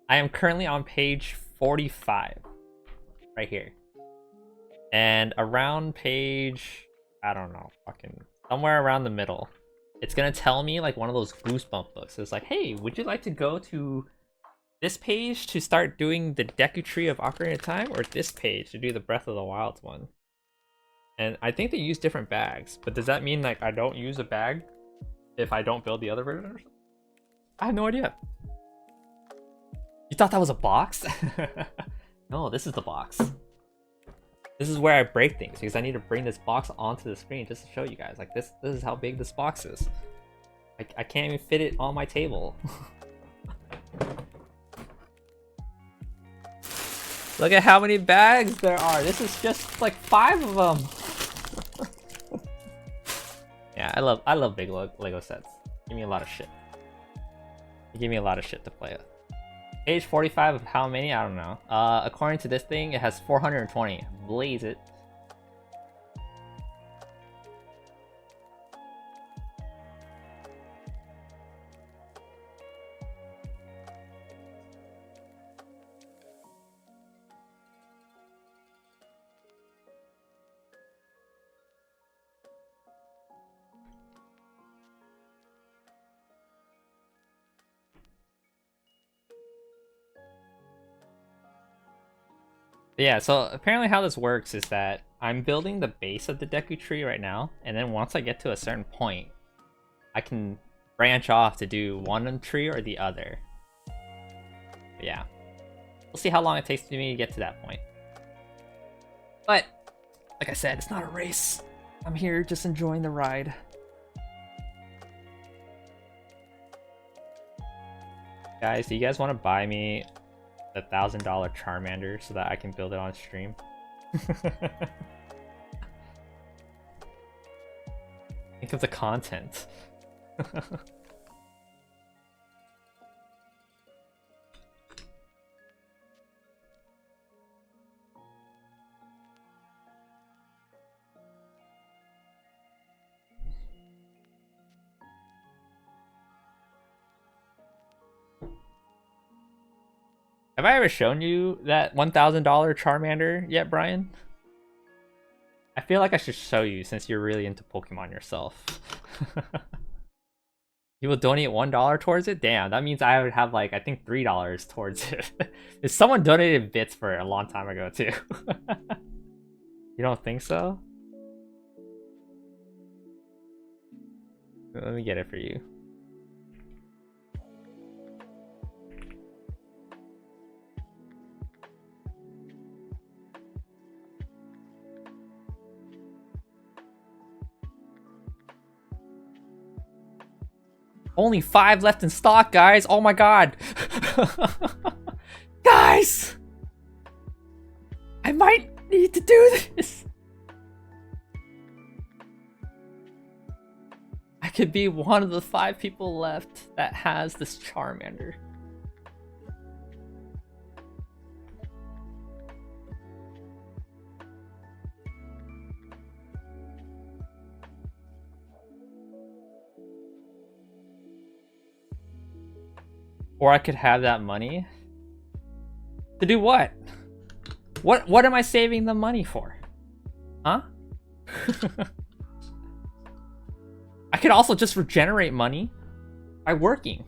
I am currently on page 45 right here, and around page, I don't know, fucking somewhere around the middle, it's gonna tell me like one of those goosebump books. It's like, hey, would you like to go to this page to start doing the Deku Tree of Ocarina of Time, or this page to do the Breath of the Wild one? And I think they use different bags, but does that mean like I don't use a bag if I don't build the other version or something? I have no idea. You thought that was a box? No, this is the box. This is where I break things, because I need to bring this box onto the screen just to show you guys. Like this is how big this box is. I can't even fit it on my table. Look at how many bags there are. This is just like 5 of them. Yeah, I love big Lego sets. Give me a lot of shit. You give me a lot of shit to play with. Page 45 of how many? I don't know. According to this thing, it has 420. Blaze it. Yeah, so apparently how this works is that I'm building the base of the Deku Tree right now, and then once I get to a certain point, I can branch off to do one tree or the other. But yeah. We'll see how long it takes me to get to that point. But, like I said, it's not a race. I'm here just enjoying the ride. Guys, do you guys want to buy me the $1,000 Charmander so that I can build it on stream? Think of the content. Have I ever shown you that $1,000 Charmander yet, Brian? I feel like I should show you since you're really into Pokemon yourself. You will donate $1 towards it? Damn, that means I would have like, I think $3 towards it. If someone donated bits for it a long time ago too. You don't think so? Let me get it for you. Only 5 left in stock, guys. Oh my god. Guys! I might need to do this. I could be one of the 5 people left that has this Charmander. Or I could have that money to do what? What am I saving the money for? Huh? I could also just regenerate money by working.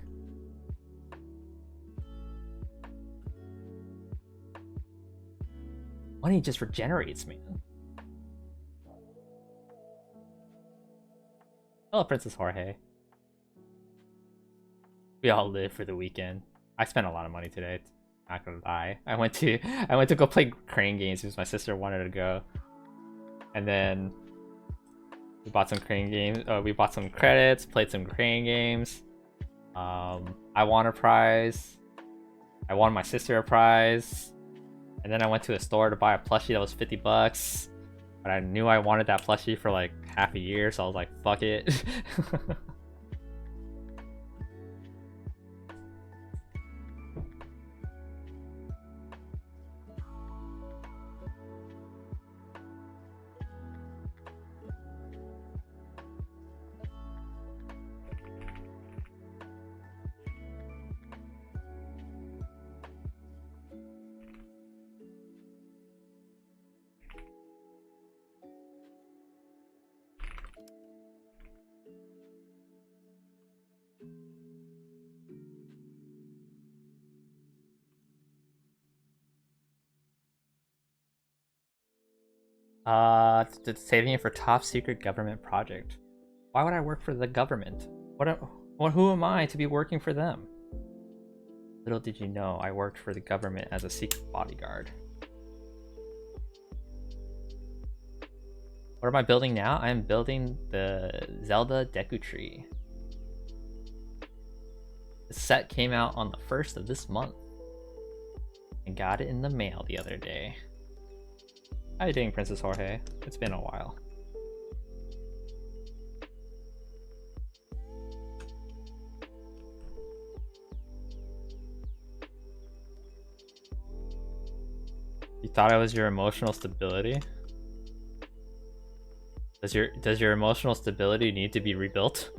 Money just regenerates, man. Hello, Princess Jorge. We all live for the weekend. I spent a lot of money today. Not gonna lie. I went to go play crane games because my sister wanted to go, and then we bought some crane games. We bought some credits, played some crane games. I won a prize. I won my sister a prize, and then I went to a store to buy a plushie that was $50. But I knew I wanted that plushie for like half a year, so I was like, fuck it. Saving it for top secret government project. Why would I work for the government? Who am I to be working for them? Little did you know, I worked for the government as a secret bodyguard. What am I building now? I'm building the Zelda Deku tree. The set came out on the 1st of this month. And got it in the mail the other day. How you doing, Princess Jorge? It's been a while. You thought I was your emotional stability? Does your emotional stability need to be rebuilt?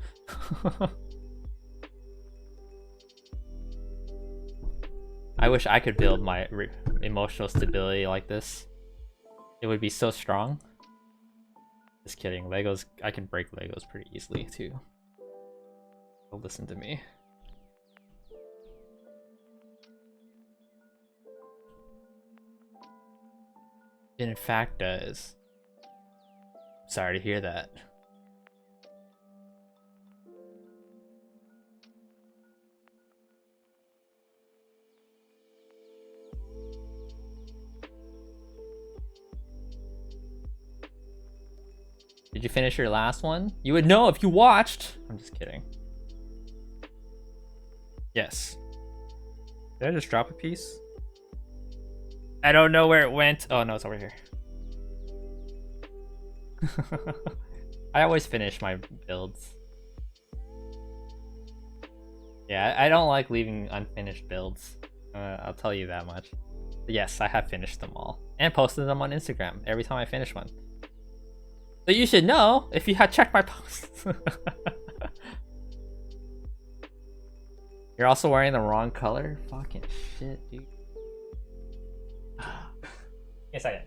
I wish I could build my emotional stability like this. It would be so strong. Just kidding. Legos, I can break Legos pretty easily too. So listen to me. It in fact does. Sorry to hear that. Did you finish your last one? You would know if you watched. I'm just kidding. Yes. Did I just drop a piece? I don't know where it went. Oh no, it's over here. I always finish my builds. Yeah, I don't like leaving unfinished builds. I'll tell you that much. But yes, I have finished them all. And posted them on Instagram every time I finish one. So you should know if you had checked my posts. You're also wearing the wrong color? Fucking shit, dude. Yes, I did.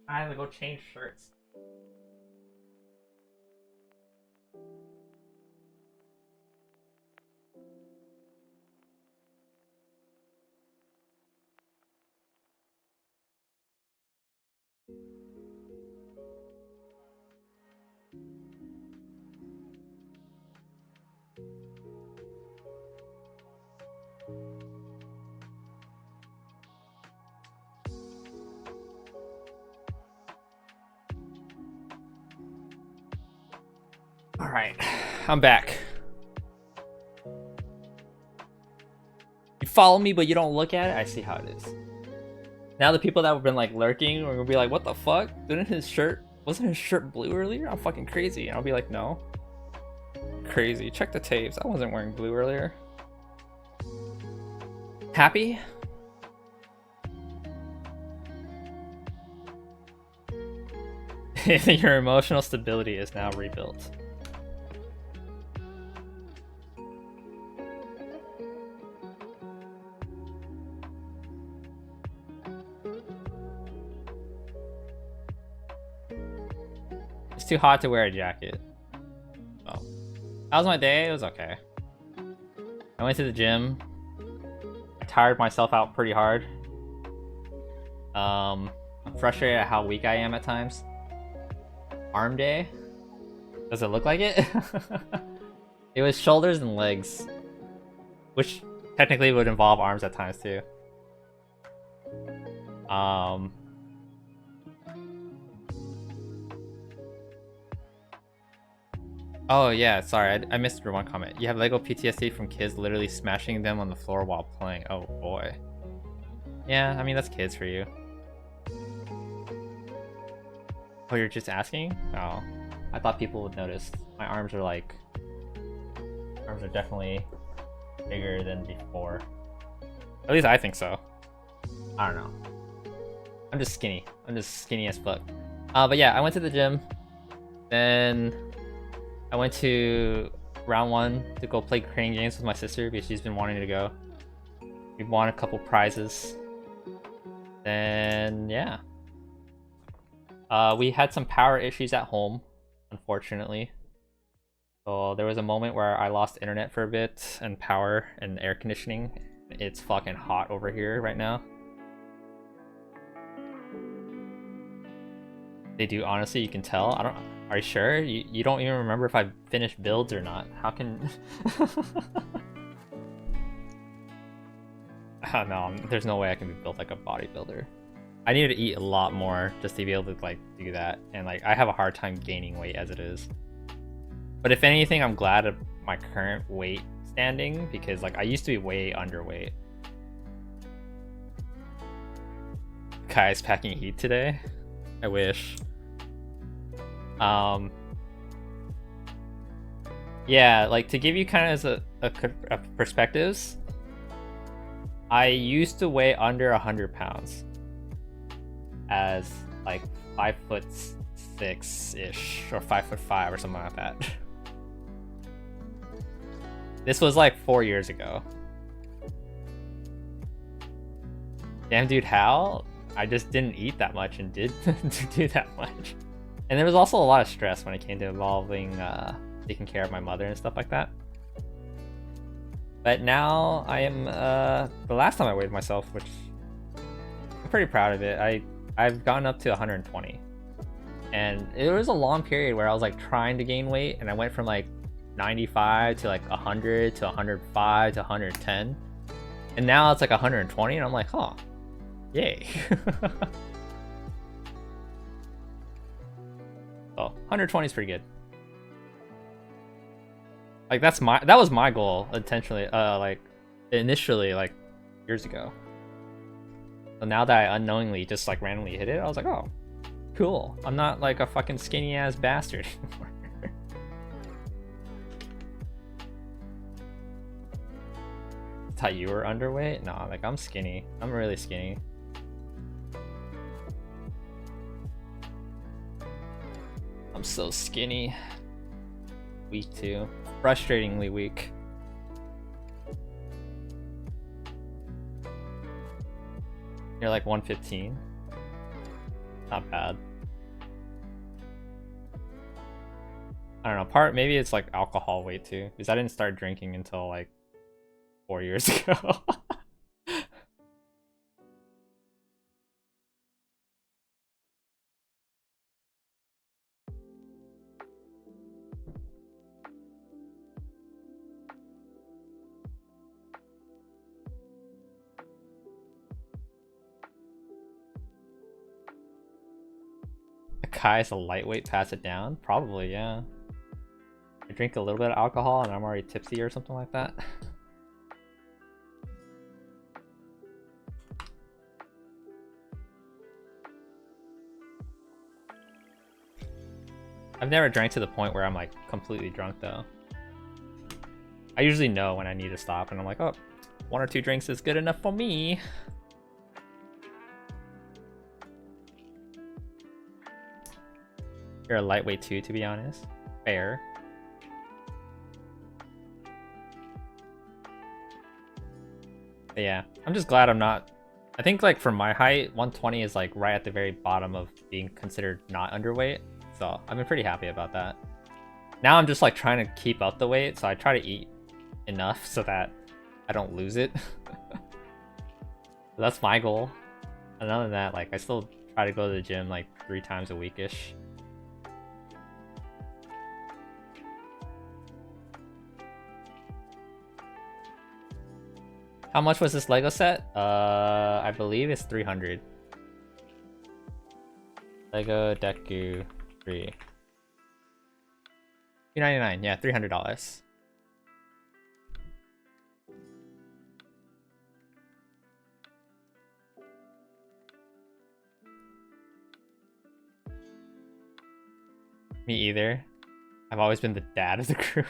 I have to go change shirts. Alright, I'm back. You follow me, but you don't look at it? I see how it is. Now the people that have been like lurking are gonna be like, what the fuck? Wasn't his shirt blue earlier? I'm fucking crazy. And I'll be like, no. Crazy. Check the tapes. I wasn't wearing blue earlier. Happy? Your emotional stability is now rebuilt. It's too hot to wear a jacket. Oh. How was my day? It was okay. I went to the gym. I tired myself out pretty hard. I'm frustrated at how weak I am at times. Arm day? Does it look like it? It was shoulders and legs. Which technically would involve arms at times too. Oh yeah, sorry, I missed your one comment. You have Lego PTSD from kids literally smashing them on the floor while playing. Oh boy. Yeah, I mean, that's kids for you. Oh, you're just asking? Oh, I thought people would notice. My arms are like, arms are definitely bigger than before. At least I think so. I don't know. I'm just skinny. I'm just skinny as fuck. But yeah, I went to the gym. Then I went to round one to go play crane games with my sister because she's been wanting to go. We won a couple prizes. Then yeah. We had some power issues at home, unfortunately. So there was a moment where I lost internet for a bit and power and air conditioning. It's fucking hot over here right now. They do, honestly, you can tell. I don't. Are you sure? You don't even remember if I finished builds or not? How can? Oh, no, there's no way I can be built like a bodybuilder. I need to eat a lot more just to be able to like do that, and like I have a hard time gaining weight as it is. But if anything, I'm glad of my current weight standing because like I used to be way underweight. Kai's packing heat today. I wish. Yeah, like to give you kind of a perspectives, I used to weigh under 100 pounds as like 5'6" or 5'5" or something like that. This was like 4 years ago. Damn, dude, how? I just didn't eat that much and did do that much. And there was also a lot of stress when it came to involving taking care of my mother and stuff like that. But now I am, the last time I weighed myself, which I'm pretty proud of it, I've gotten up to 120. And it was a long period where I was like trying to gain weight and I went from like 95 to like 100 to 105 to 110. And now it's like 120 and I'm like, huh, yay. Oh, 120 is pretty good. Like that was my goal intentionally, like initially, like years ago. So now that I unknowingly just like randomly hit it, I was like, oh, cool. I'm not like a fucking skinny ass bastard anymore. Thought you were underweight? Nah, like I'm skinny. I'm really skinny. I'm so skinny. Weak too. Frustratingly weak. You're like 115. Not bad. I don't know, maybe it's like alcohol weight too, because I didn't start drinking until like 4 years ago. Kai's a lightweight, pass it down? Probably, yeah. I drink a little bit of alcohol and I'm already tipsy or something like that. I've never drank to the point where I'm like completely drunk though. I usually know when I need to stop and I'm like, oh, 1 or 2 drinks is good enough for me. You're a lightweight too, to be honest. Fair. But yeah, I'm just glad I'm not... I think like for my height, 120 is like right at the very bottom of being considered not underweight. So I've been pretty happy about that. Now I'm just like trying to keep up the weight, so I try to eat enough so that I don't lose it. So that's my goal. And other than that, like I still try to go to the gym like 3 times a week-ish. How much was this Lego set? I believe it's 300. Lego Deku 3. $299, yeah, $300. Me either. I've always been the dad of the group.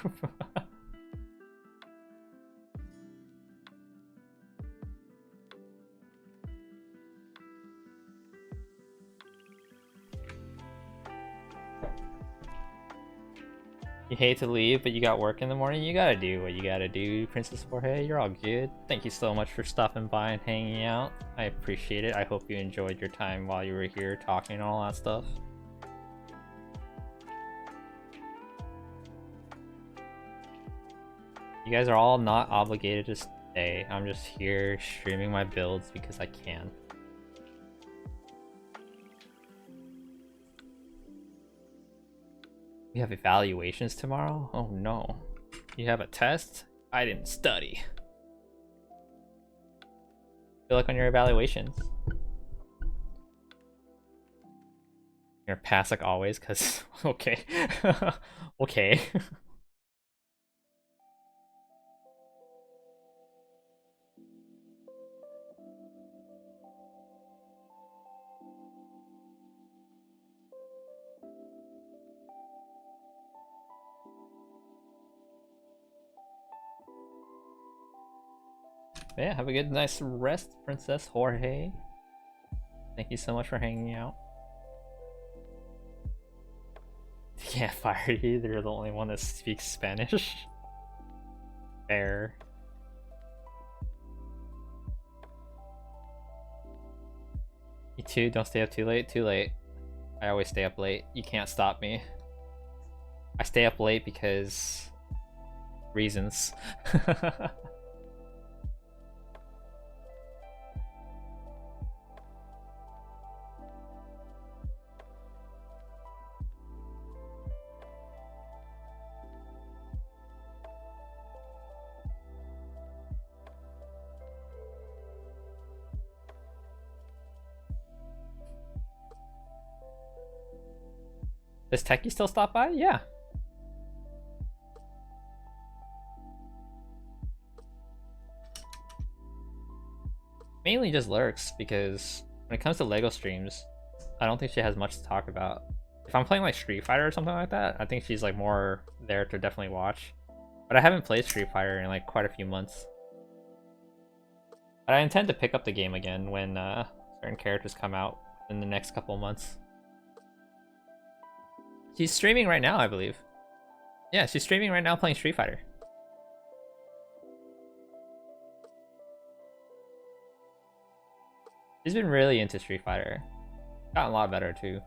You hate to leave, but you got work in the morning. You gotta do what you gotta do, Princess Jorge. You're all good. Thank you so much for stopping by and hanging out. I appreciate it. I hope you enjoyed your time while you were here talking and all that stuff. You guys are all not obligated to stay. I'm just here streaming my builds because I can. We have evaluations tomorrow? Oh no. You have a test? I didn't study. Good luck on your evaluations. You're gonna pass like always, cause okay. Okay. Yeah, have a good, nice rest, Princess Jorge. Thank you so much for hanging out. Yeah, fire you. They're the only one that speaks Spanish. Fair. You too, don't stay up too late. Too late. I always stay up late. You can't stop me. I stay up late because... reasons. Does Techie still stop by? Yeah. Mainly just lurks, because when it comes to LEGO streams, I don't think she has much to talk about. If I'm playing like Street Fighter or something like that, I think she's like more there to definitely watch. But I haven't played Street Fighter in like quite a few months. But I intend to pick up the game again when certain characters come out in the next couple of months. She's streaming right now, I believe. Yeah, she's streaming right now playing Street Fighter. She's been really into Street Fighter. Gotten a lot better too.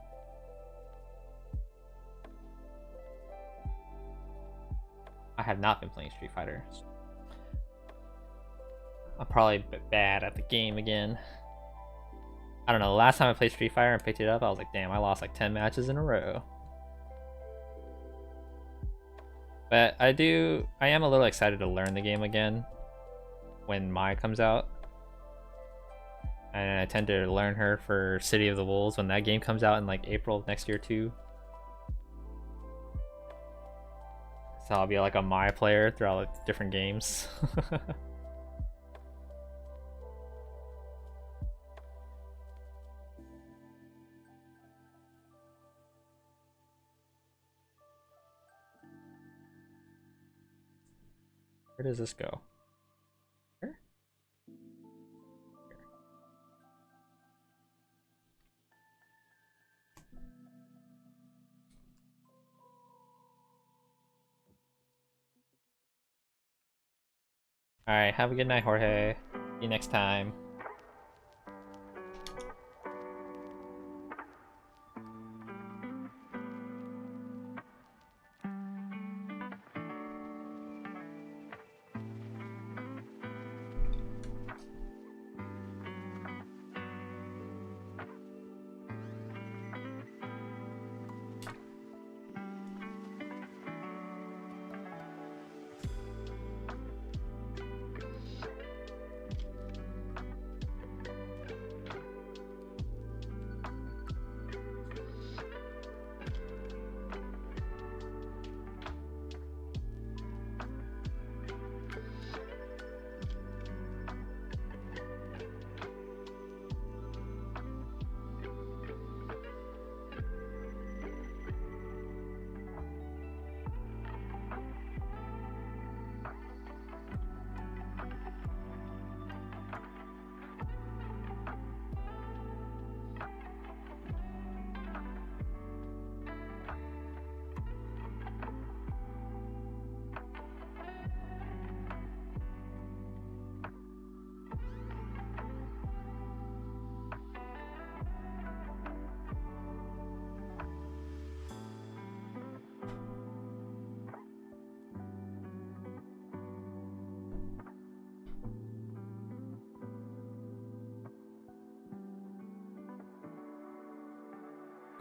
I have not been playing Street Fighter. I'm probably bad at the game again. I don't know, the last time I played Street Fighter and picked it up, I was like, damn, I lost like 10 matches in a row. But I am a little excited to learn the game again when Mai comes out. And I tend to learn her for City of the Wolves when that game comes out in like April of next year too. So I'll be like a Mai player throughout the different games. Where does this go? Here? Alright, have a good night, Jorge. See you next time.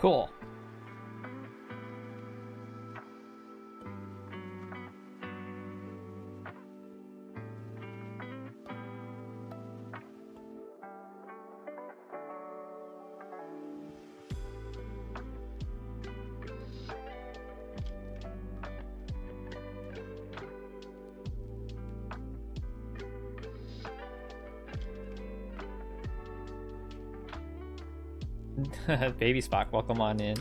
Cool. Baby Spock, welcome on in.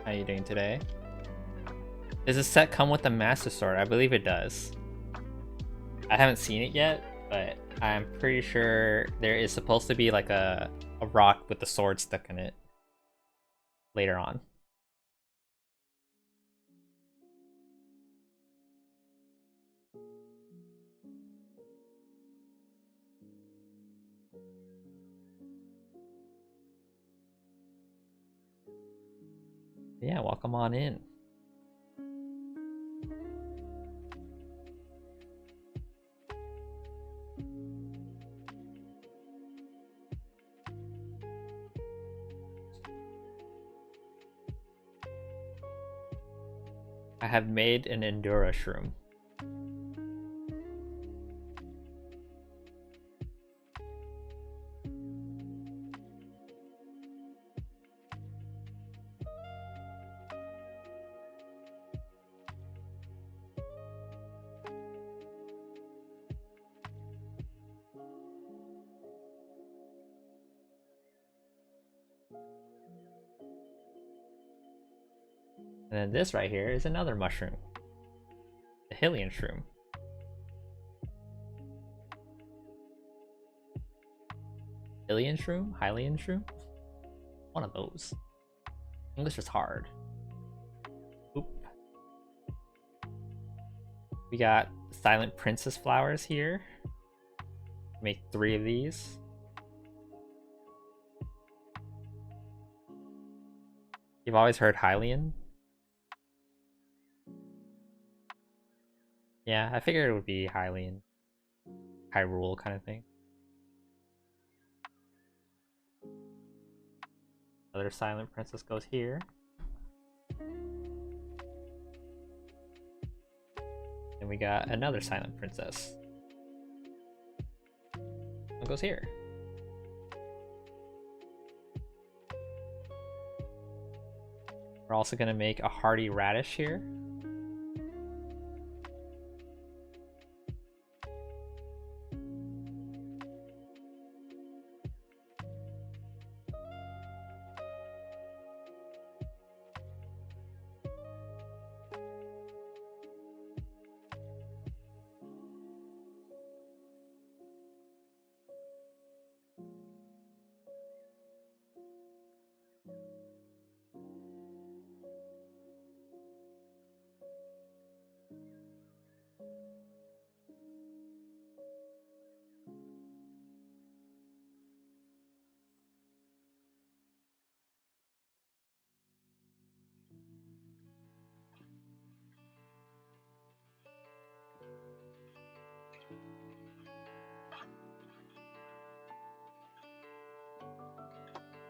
How you doing today? Does this set come with the Master Sword? I believe it does. I haven't seen it yet, but I'm pretty sure there is supposed to be like a rock with the sword stuck in it later on. Yeah, welcome on in. I have made an Endura shroom. And then this right here is another mushroom. The Hylian shroom. Hylian shroom? Hylian shroom? One of those. English is hard. Oop. We got Silent Princess flowers here. Make 3 of these. You've always heard Hylian? Yeah, I figured it would be Hylian. Hyrule kind of thing. Another Silent Princess goes here. And we got another Silent Princess. It goes here. We're also gonna make a Hardy Radish here.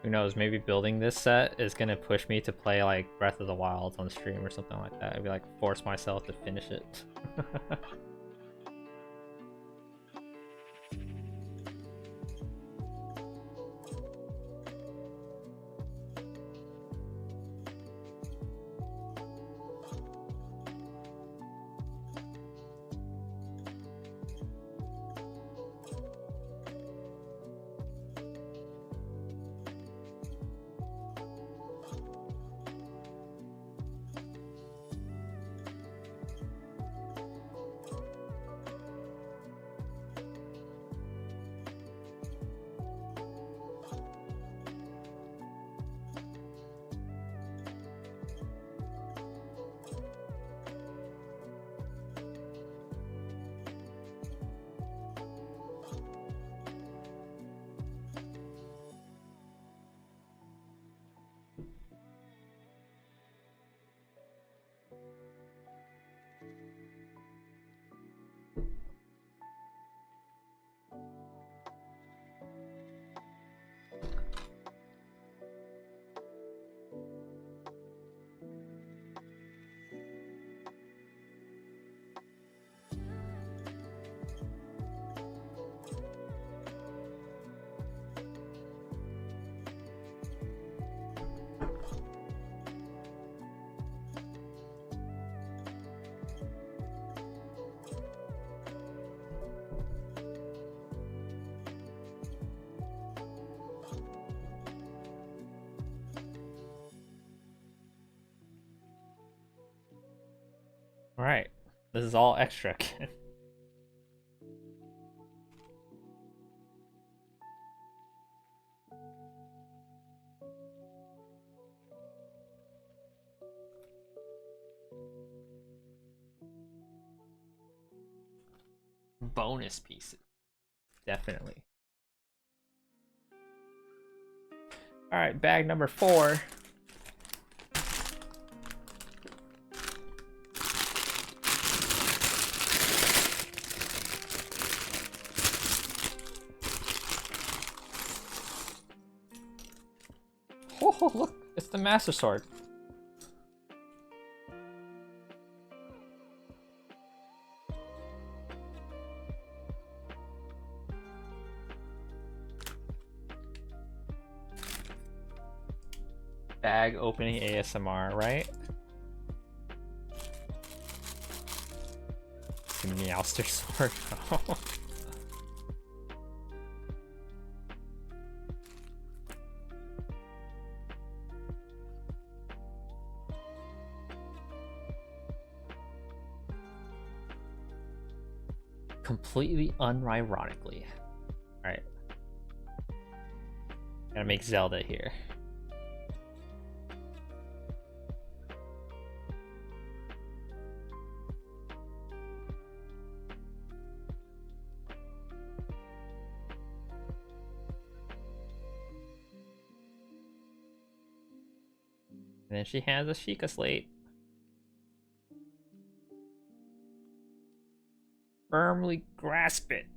Who knows, maybe building this set is gonna push me to play like Breath of the Wild on stream or something like that. I'd be like force myself to finish it. Alright. This is all extra again. Bonus pieces. Definitely. Alright, bag number 4. Oh, look, it's the Master Sword. Bag opening ASMR, right? The Meowster Sword. Completely unironically. Alright. Gotta make Zelda here. And then she has a Sheikah slate. Firmly grasp it.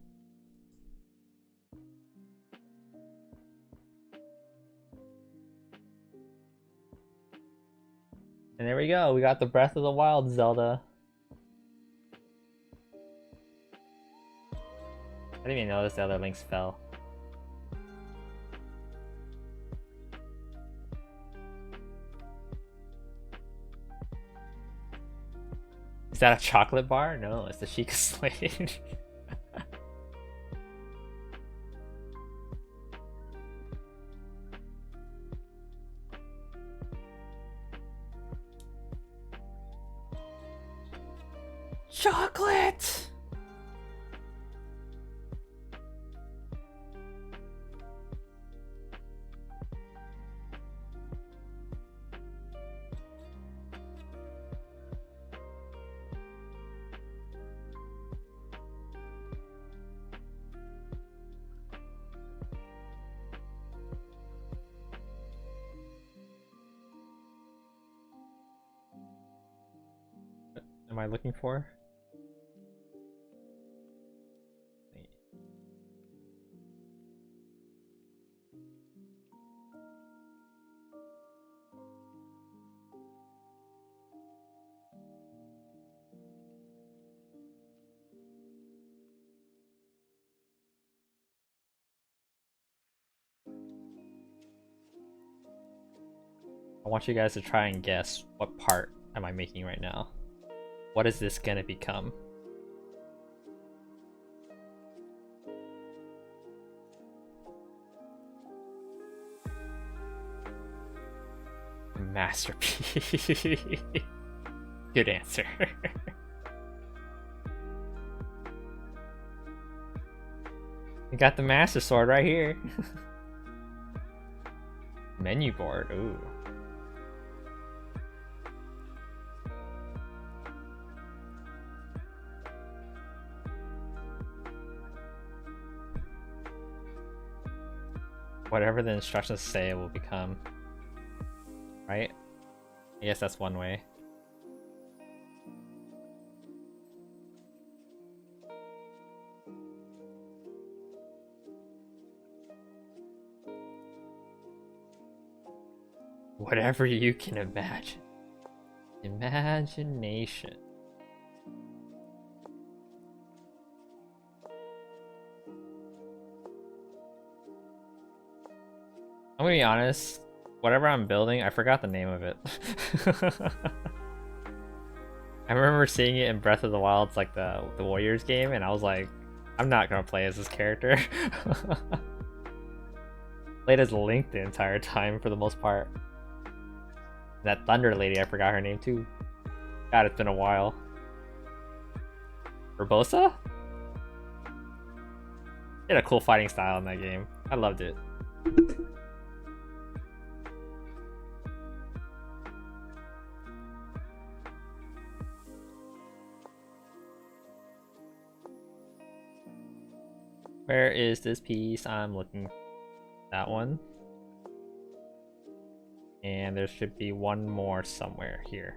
And there we go. We got the Breath of the Wild Zelda. I didn't even notice the other links fell. Is that a chocolate bar? No, it's the Sheikah slate. Chocolate! Am I looking for? I want you guys to try and guess what part am I making right now. What is this gonna become? Masterpiece. Good answer. You got the Master Sword right here. Menu board, ooh. Whatever the instructions say it will become. Right? I guess that's one way. Whatever you can imagine. Imagination. I'm gonna be honest, whatever I'm building, I forgot the name of it. I remember seeing it in Breath of the Wild, like the Warriors game, and I was like, I'm not gonna play as this character. Played as Link the entire time for the most part. That Thunder lady, I forgot her name too. God, it's been a while. Urbosa? He had a cool fighting style in that game. I loved it. Where is this piece? I'm looking. That one. And there should be one more somewhere here.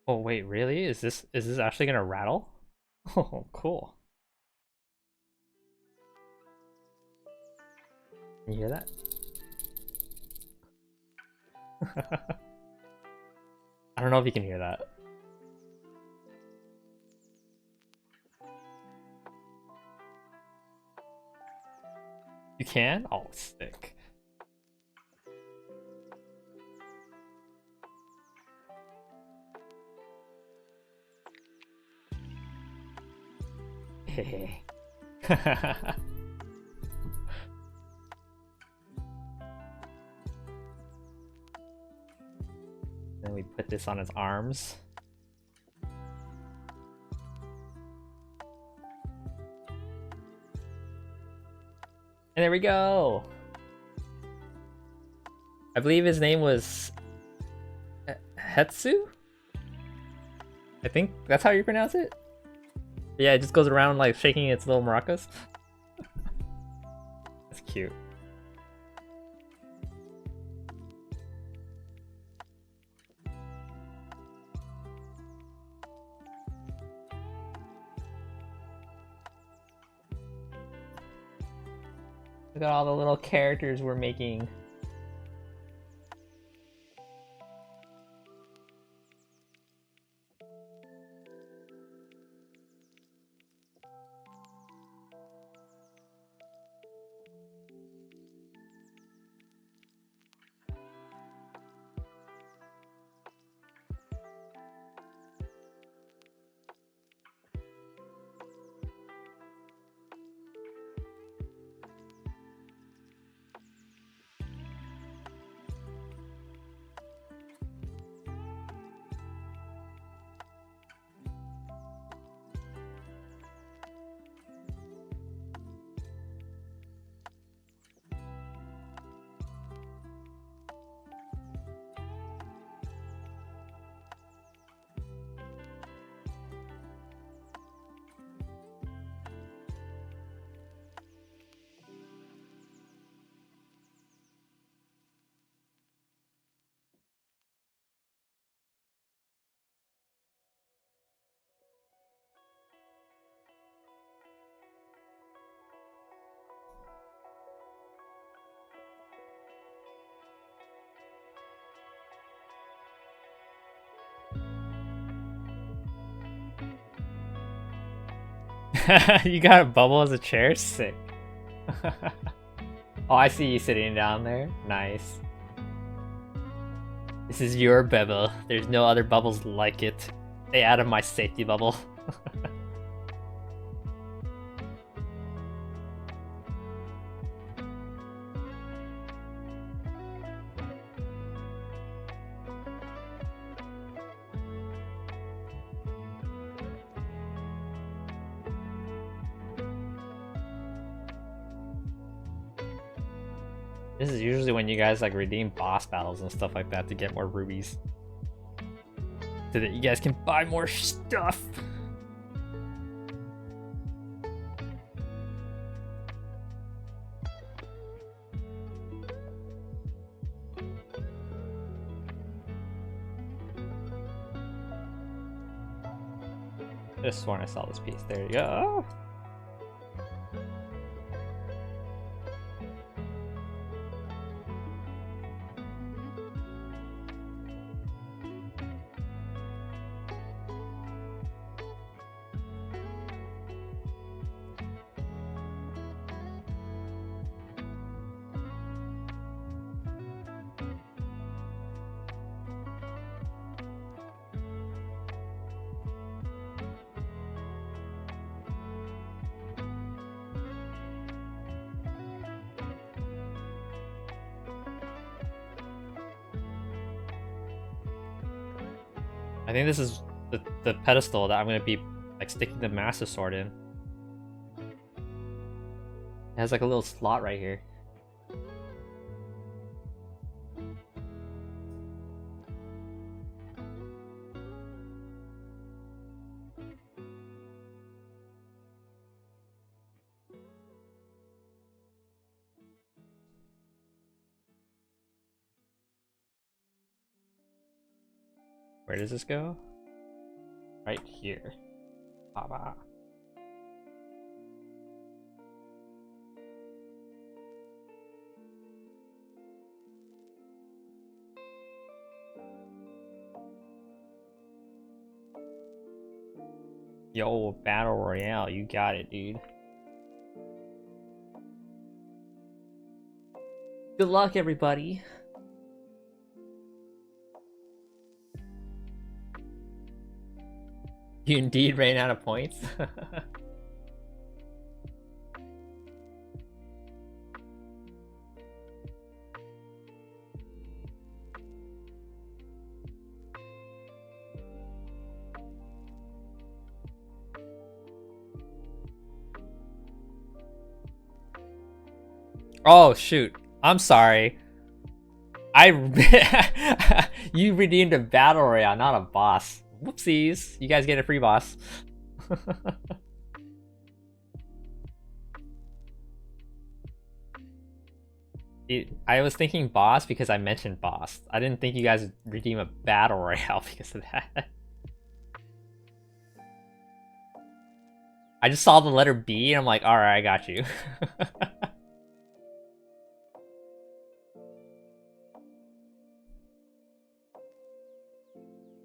Oh wait, really? Is this actually gonna rattle? Oh, cool. Can you hear that? I don't know if you can hear that. You can? Oh, sick. Hey. Then we put this on his arms. And there we go! I believe his name was Hetsu? I think that's how you pronounce it? Yeah, it just goes around like shaking its little maracas. That's cute. Look at all the little characters we're making. You got a bubble as a chair? Sick. Oh, I see you sitting down there. Nice. This is your bubble. There's no other bubbles like it. Stay out of my safety bubble. This is usually when you guys like redeem boss battles and stuff like that to get more rubies. So that you guys can buy more stuff. I just sworn I saw this piece. There you go. I think this is the pedestal that I'm gonna be like sticking the Master Sword in. It has like a little slot right here. Where does this go? Right here. Baba. Yo, Battle Royale, you got it, dude. Good luck, everybody. You indeed ran out of points. Oh shoot. I'm sorry. You redeemed a battle royale, not a boss. Whoopsies. You guys get a free boss. I was thinking boss because I mentioned boss. I didn't think you guys would redeem a battle royale because of that. I just saw the letter B and I'm like, alright, I got you.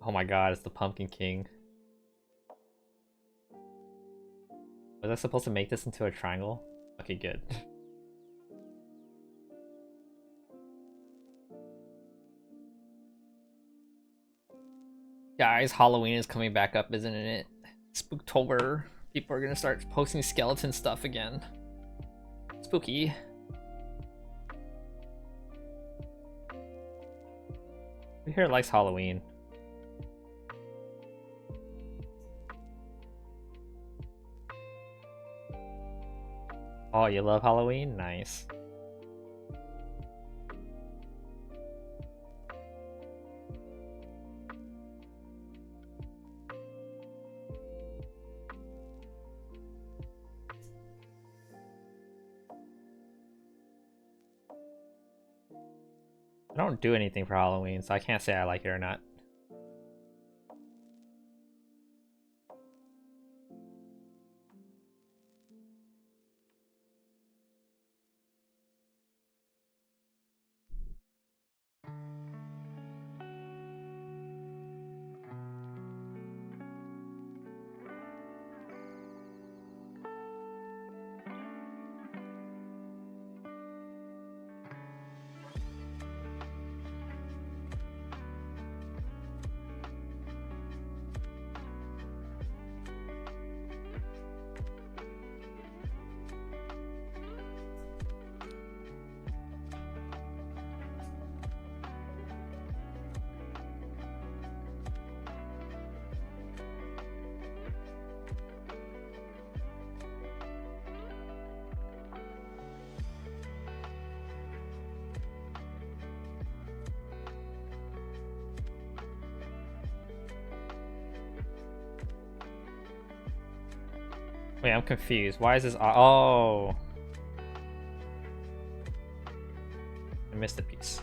Oh my god, it's the Pumpkin King. Was I supposed to make this into a triangle? Okay, good. Guys, Halloween is coming back up, isn't it? Spooktober. People are gonna start posting skeleton stuff again. Spooky. Who here likes Halloween? Oh, you love Halloween? Nice. I don't do anything for Halloween, so I can't say I like it or not. Wait, I'm confused. Why is this? Oh, I missed a piece.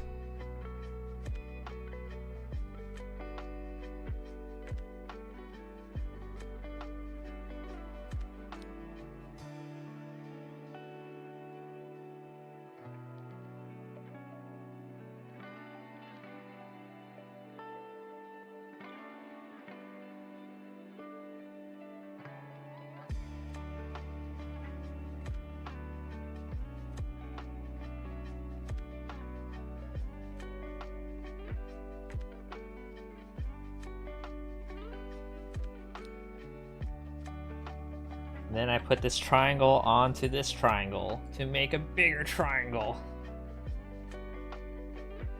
And then I put this triangle onto this triangle to make a bigger triangle.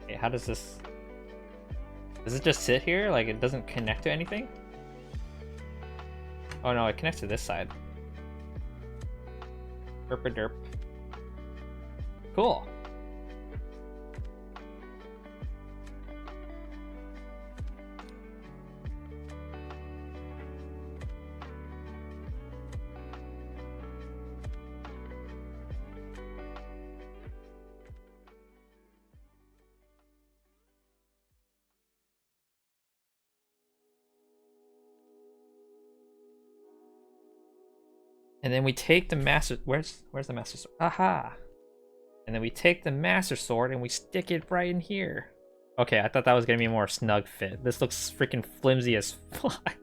Okay, how does this... Does it just sit here? Like it doesn't connect to anything? Oh no, it connects to this side. Derp-a-derp. Cool. And then we take the master. Where's the master sword? Aha! And then we take the master sword and we stick it right in here. Okay, I thought that was gonna be a more snug fit. This looks freaking flimsy as fuck.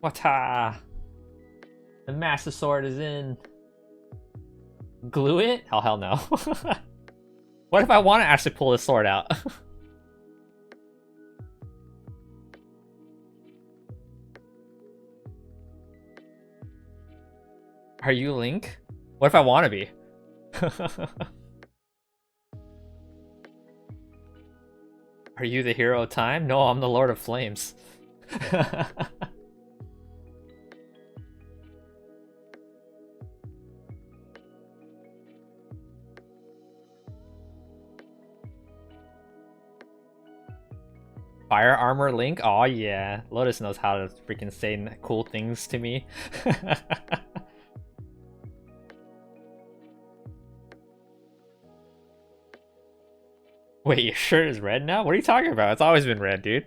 Wata! The master sword is in. Glue it? Oh hell no. What if I want to actually pull this sword out? Are you Link? What if I want to be? Are you the hero of time? No, I'm the Lord of Flames. Fire armor Link? Oh yeah. Lotus knows how to freaking say cool things to me. Wait, your shirt is red now? What are you talking about? It's always been red, dude.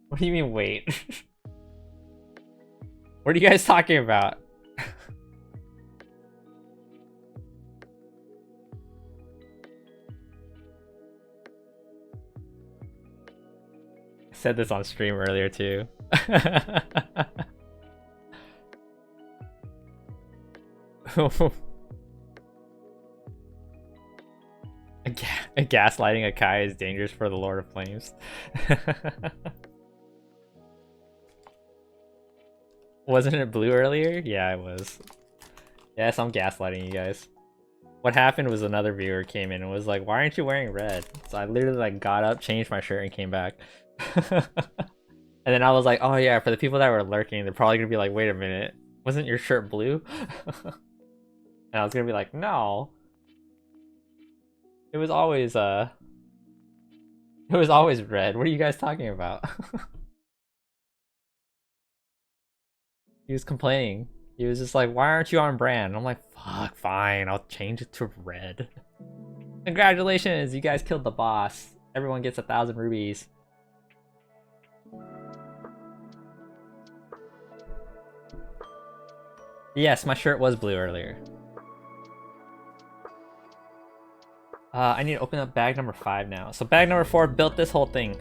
What do you mean, wait? What are you guys talking about? I said this on stream earlier too. Gaslighting a Kai is dangerous for the Lord of Flames. Wasn't it blue earlier? Yeah, it was. Yes, I'm gaslighting you guys. What happened was another viewer came in and was like, why aren't you wearing red? So I literally like got up, changed my shirt, and came back. And then I was like, oh yeah, for the people that were lurking, they're probably gonna be like, wait a minute, wasn't your shirt blue? And I was gonna be like, no. It was always red. What are you guys talking about? He was complaining. He was just like, why aren't you on brand? And I'm like, fuck, fine, I'll change it to red. Congratulations, you guys killed the boss. Everyone gets 1,000 rubies. Yes, my shirt was blue earlier. I need to open up bag number 5 now. So bag number 4 built this whole thing.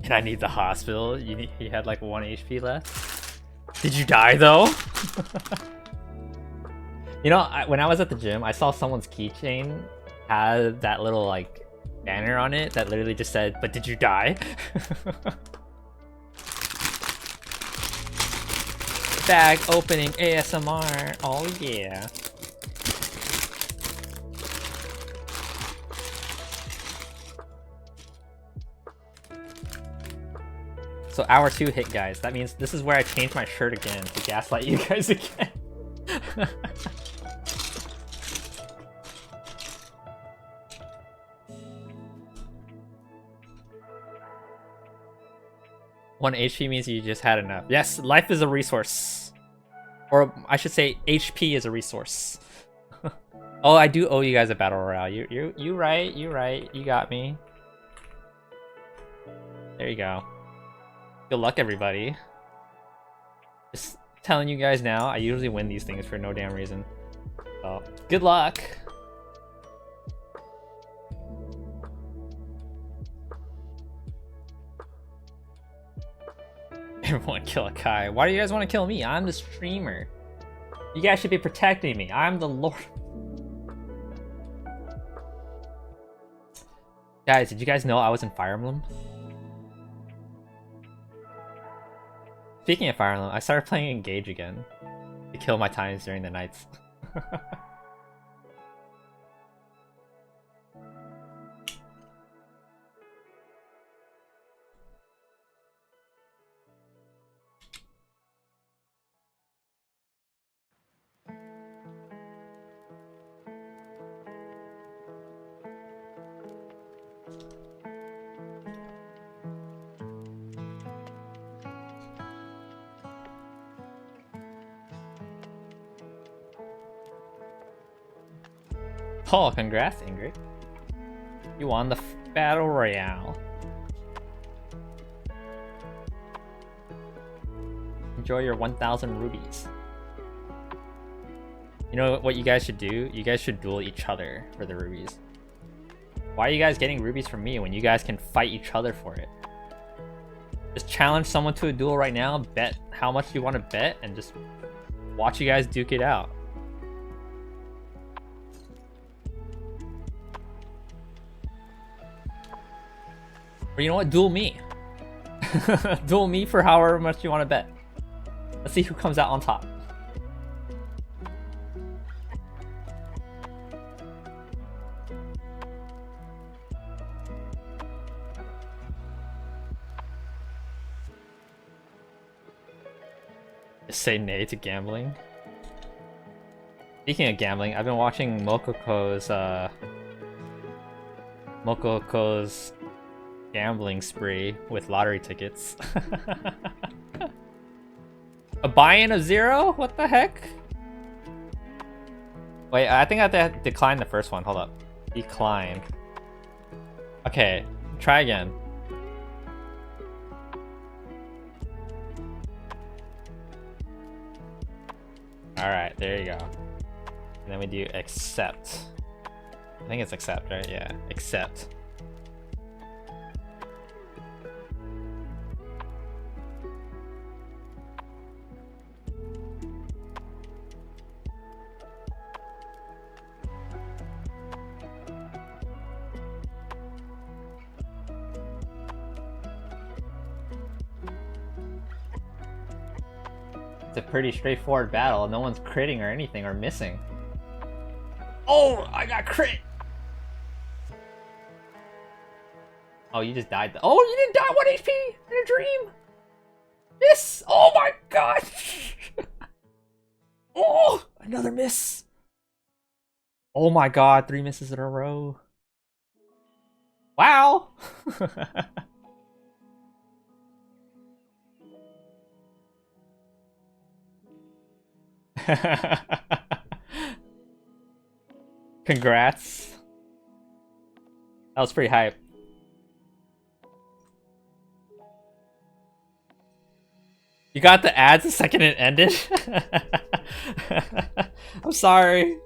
And I need the hospital. You had like 1 HP left. Did you die though? You know, when I was at the gym, I saw someone's keychain had that little like banner on it that literally just said, "But did you die?" Bag opening ASMR. Oh yeah. So hour 2 hit, guys. That means this is where I change my shirt again to gaslight you guys again. 1 HP means you just had enough. Yes, life is a resource. Or I should say HP is a resource. Oh, I do owe you guys a battle royale. You right, you got me. There you go. Good luck, everybody. Just telling you guys now, I usually win these things for no damn reason. So, good luck. Everyone kill a Kai. Why do you guys want to kill me? I'm the streamer. You guys should be protecting me. I'm the Lord. Guys, did you guys know I was in Fire Emblem? Speaking of Fire Emblem, I started playing Engage again to kill my times during the nights. Oh, congrats, Ingrid. You won the Battle Royale. Enjoy your 1,000 rubies. You know what you guys should do? You guys should duel each other for the rubies. Why are you guys getting rubies from me when you guys can fight each other for it? Just challenge someone to a duel right now, bet how much you want to bet, and just watch you guys duke it out. Or you know what? Duel me. Duel me for however much you want to bet. Let's see who comes out on top. Just say nay to gambling. Speaking of gambling, I've been watching Mokoko's gambling spree with lottery tickets. A buy-in of 0? What the heck? Wait, I think I have to decline the first one. Hold up. Decline. Okay, try again. Alright, there you go. And then we do accept. I think it's accept, right? Yeah, accept. It's a pretty straightforward battle. No one's critting or anything or missing. Oh, I got crit! Oh, you just died. Oh, you didn't die 1 HP in a dream! Miss! Oh my god! Oh, another miss! Oh my god, 3 misses in a row. Wow! Congrats. That was pretty hype. You got the ads the second it ended? I'm sorry.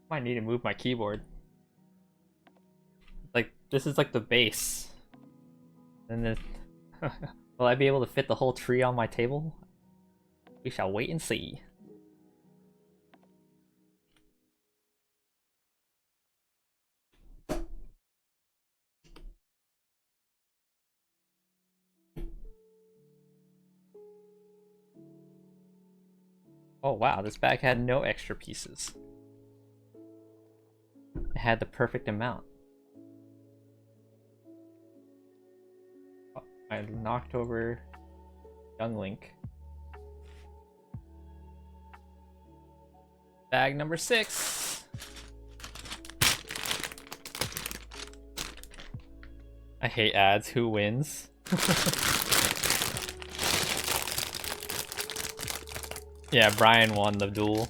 Might need to move my keyboard. Like, this is like the base. And then Will I be able to fit the whole tree on my table? We shall wait and see. Oh wow, this bag had no extra pieces. It had the perfect amount. Oh, I knocked over Young Link. Bag number 6. I hate ads. Who wins? Yeah, Brian won the duel.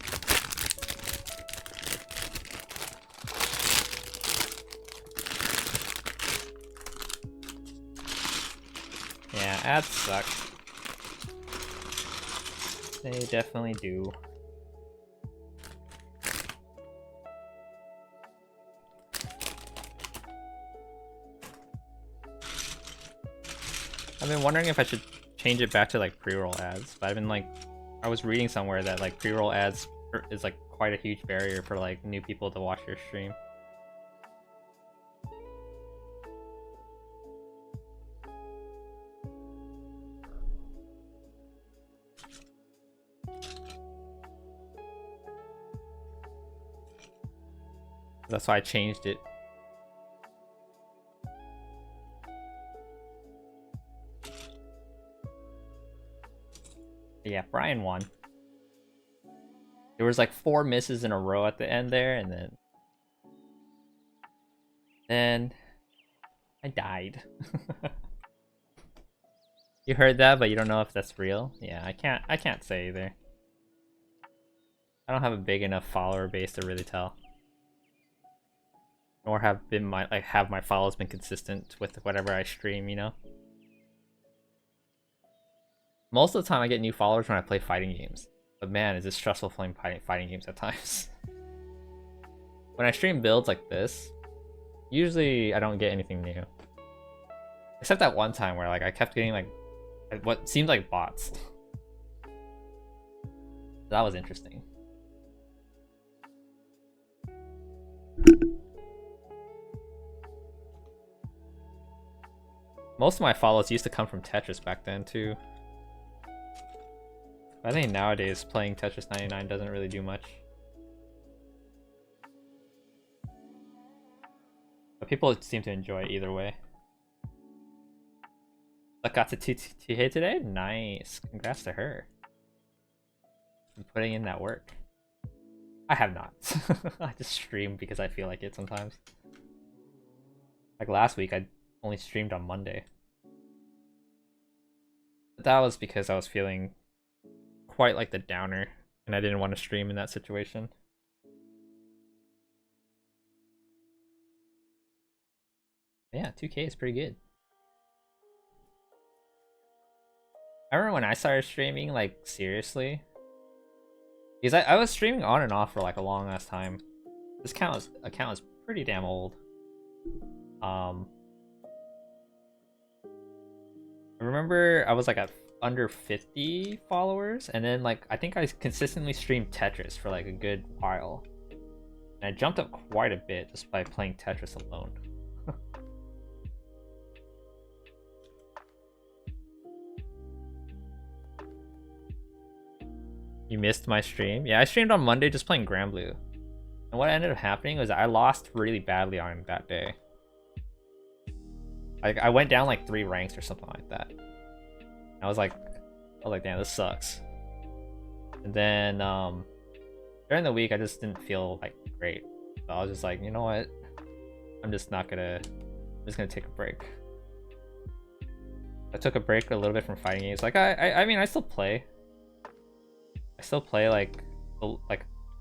Yeah, ads suck. They definitely do. I've been wondering if I should change it back to like pre-roll ads, but I've been like, I was reading somewhere that like pre-roll ads is like quite a huge barrier for like new people to watch your stream. That's why I changed it. Yeah, Brian won. There was like 4 misses in a row at the end there, and then I died. You heard that, but you don't know if that's real? Yeah, I can't say either. I don't have a big enough follower base to really tell. Nor have my follows been consistent with whatever I stream, you know? Most of the time I get new followers when I play fighting games. But man, is it stressful playing fighting games at times. When I stream builds like this, usually I don't get anything new. Except that one time where like I kept getting like what seemed like bots. That was interesting. Most of my follows used to come from Tetris back then too. I think nowadays playing Tetris 99 doesn't really do much. But people seem to enjoy it either way. Sakatsu Tihei today? Nice. Congrats to her. I'm putting in that work. I have not. I just stream because I feel like it sometimes. Like last week, I only streamed on Monday. But that was because I was feeling quite like the downer, and I didn't want to stream in that situation. Yeah, 2K is pretty good. I remember when I started streaming, like, seriously. Because I was streaming on and off for, like, a long ass time. This account was pretty damn old. I remember I was, like, at under 50 followers, and then, like, I think I consistently streamed Tetris for, like, a good while. And I jumped up quite a bit just by playing Tetris alone. You missed my stream? Yeah, I streamed on Monday just playing Granblue. And what ended up happening was I lost really badly on that day. Like, I went down like 3 ranks or something like that. I was like, damn, this sucks. And then during the week, I just didn't feel like great. So I was just like, you know what? I'm just gonna take a break. I took a break a little bit from fighting games. Like, I mean, I still play. I still play like 1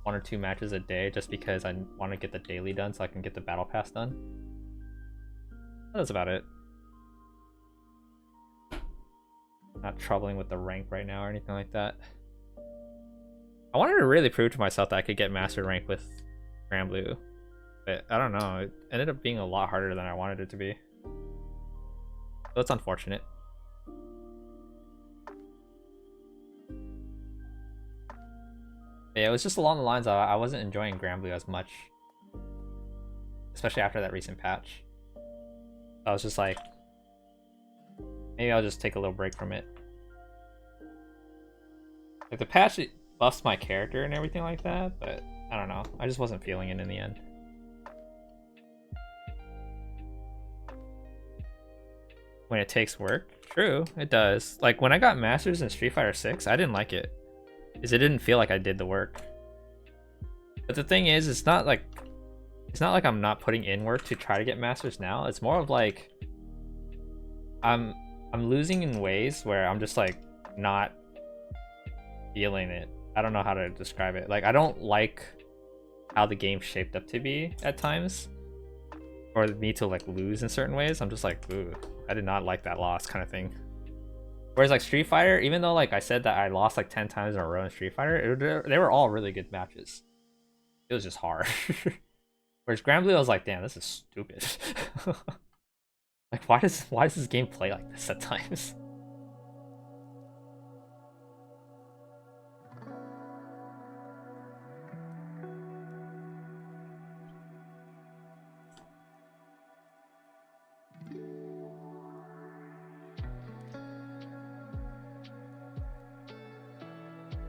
or 2 matches a day just because I want to get the daily done so I can get the battle pass done. That's about it. Not troubling with the rank right now or anything like that. I wanted to really prove to myself that I could get master rank with Granblue, but I don't know. It ended up being a lot harder than I wanted it to be. So it's unfortunate. Yeah, it was just along the lines of I wasn't enjoying Granblue as much, especially after that recent patch. I was just like, maybe I'll just take a little break from it. Like the patch, it buffs my character and everything like that, but I don't know. I just wasn't feeling it in the end. When it takes work, true, it does. Like when I got Masters in Street Fighter 6, I didn't like it, because it didn't feel like I did the work. But the thing is, it's not like I'm not putting in work to try to get Masters now. It's more of like I'm losing in ways where I'm just like not feeling it. I don't know how to describe it. Like I don't like how the game's shaped up to be at times, or me to like lose in certain ways. I'm just like, ooh, I did not like that loss kind of thing. Whereas like Street Fighter, even though like I said that I lost like 10 times in a row in Street Fighter, they were all really good matches. It was just hard. Whereas Granblue, I was like, damn, this is stupid. Like, why does this game play like this at times?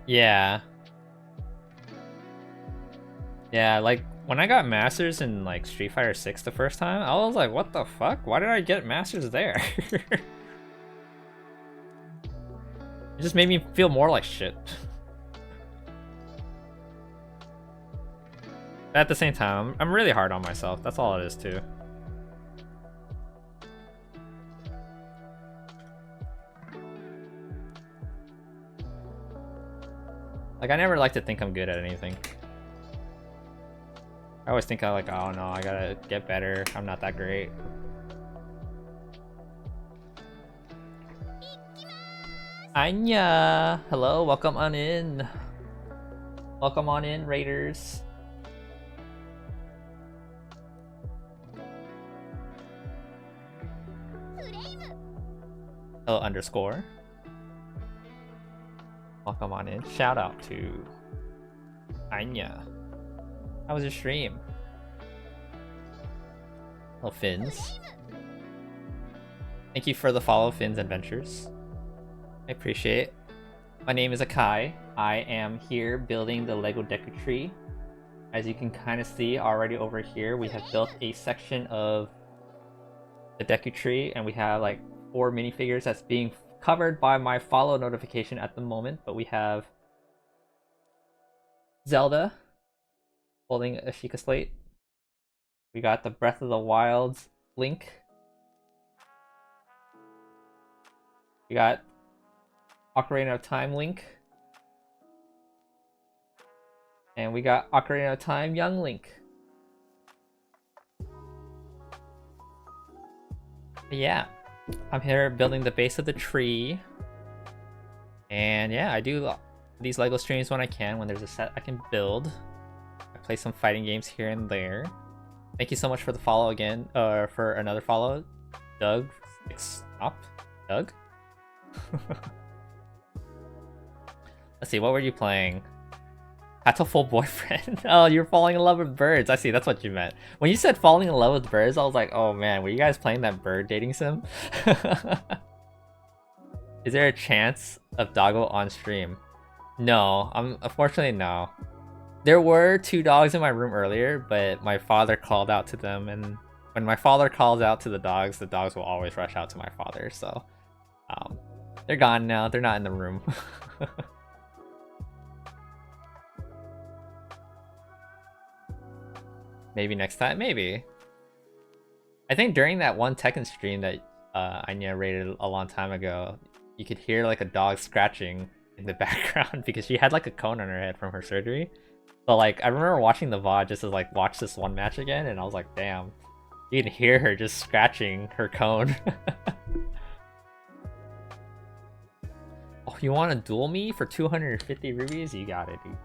Yeah. Yeah, like when I got Masters in like Street Fighter 6 the first time, I was like, what the fuck? Why did I get Masters there? It just made me feel more like shit. At the same time, I'm really hard on myself. That's all it is too. Like I never like to think I'm good at anything. I always think I like, oh no, I gotta get better. I'm not that great. Anya! Hello, welcome on in. Welcome on in, Raiders. Hello, underscore. Welcome on in. Shout out to Anya. How was your stream? Hello, Fins. Thank you for the follow, Fins Adventures. I appreciate it. My name is Akai. I am here building the Lego Deku tree. As you can kind of see already over here, we have built a section of the Deku tree, and we have like 4 minifigures that's being covered by my follow notification at the moment. But we have Zelda holding a Sheikah Slate. We got the Breath of the Wild's Link. We got Ocarina of Time Link. And we got Ocarina of Time Young Link. But yeah, I'm here building the base of the tree. And yeah, I do these LEGO streams when I can, when there's a set I can build. I play some fighting games here and there. Thank you so much for the follow again, for another follow, Doug. Stop, Doug. Let's see, what were you playing? Hatoful Boyfriend. Oh, you're falling in love with birds. I see, that's what you meant. When you said falling in love with birds, I was like, oh man, were you guys playing that bird dating sim? Is there a chance of doggo on stream? No, unfortunately no. There were 2 dogs in my room earlier, but my father called out to them, and when my father calls out to the dogs will always rush out to my father, so they're gone now. They're not in the room. Maybe next time, maybe. I think during that one Tekken stream that I narrated a long time ago, you could hear like a dog scratching in the background because she had like a cone on her head from her surgery. But like I remember watching the VOD just to like watch this one match again, and I was like, damn, you can hear her just scratching her cone. Oh, you want to duel me for 250 rubies? You got it, dude.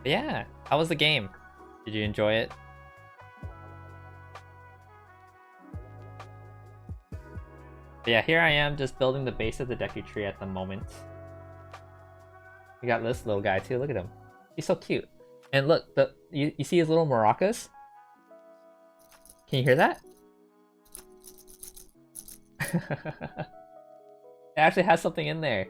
But yeah, how was the game? Did you enjoy it? But yeah, here I am just building the base of the Deku tree at the moment. We got this little guy too. Look at him. He's so cute. And look, you see his little maracas? Can you hear that? It actually has something in there.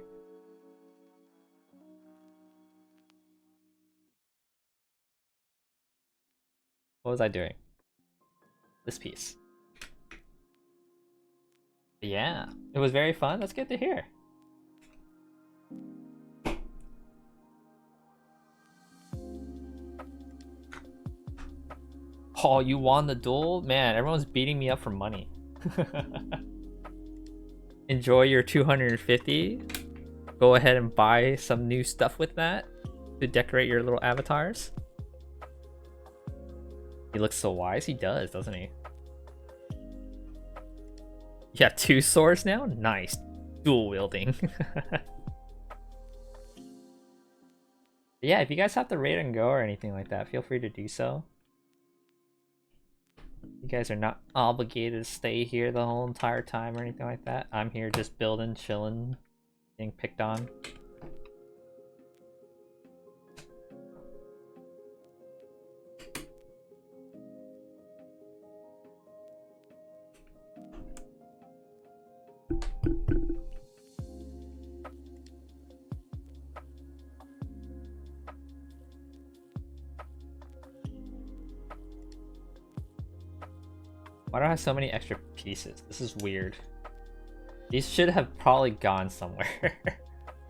What was I doing? This piece. Yeah, it was very fun. That's good to hear. Oh, you won the duel? Man, everyone's beating me up for money. Enjoy your 250. Go ahead and buy some new stuff with that to decorate your little avatars. He looks so wise. He does, doesn't he? You have 2 swords now? Nice. Dual wielding. Yeah, if you guys have to raid and go or anything like that, feel free to do so. You guys are not obligated to stay here the whole entire time or anything like that. I'm here just building, chilling, getting picked on. Why do I have so many extra pieces? This is weird. These should have probably gone somewhere.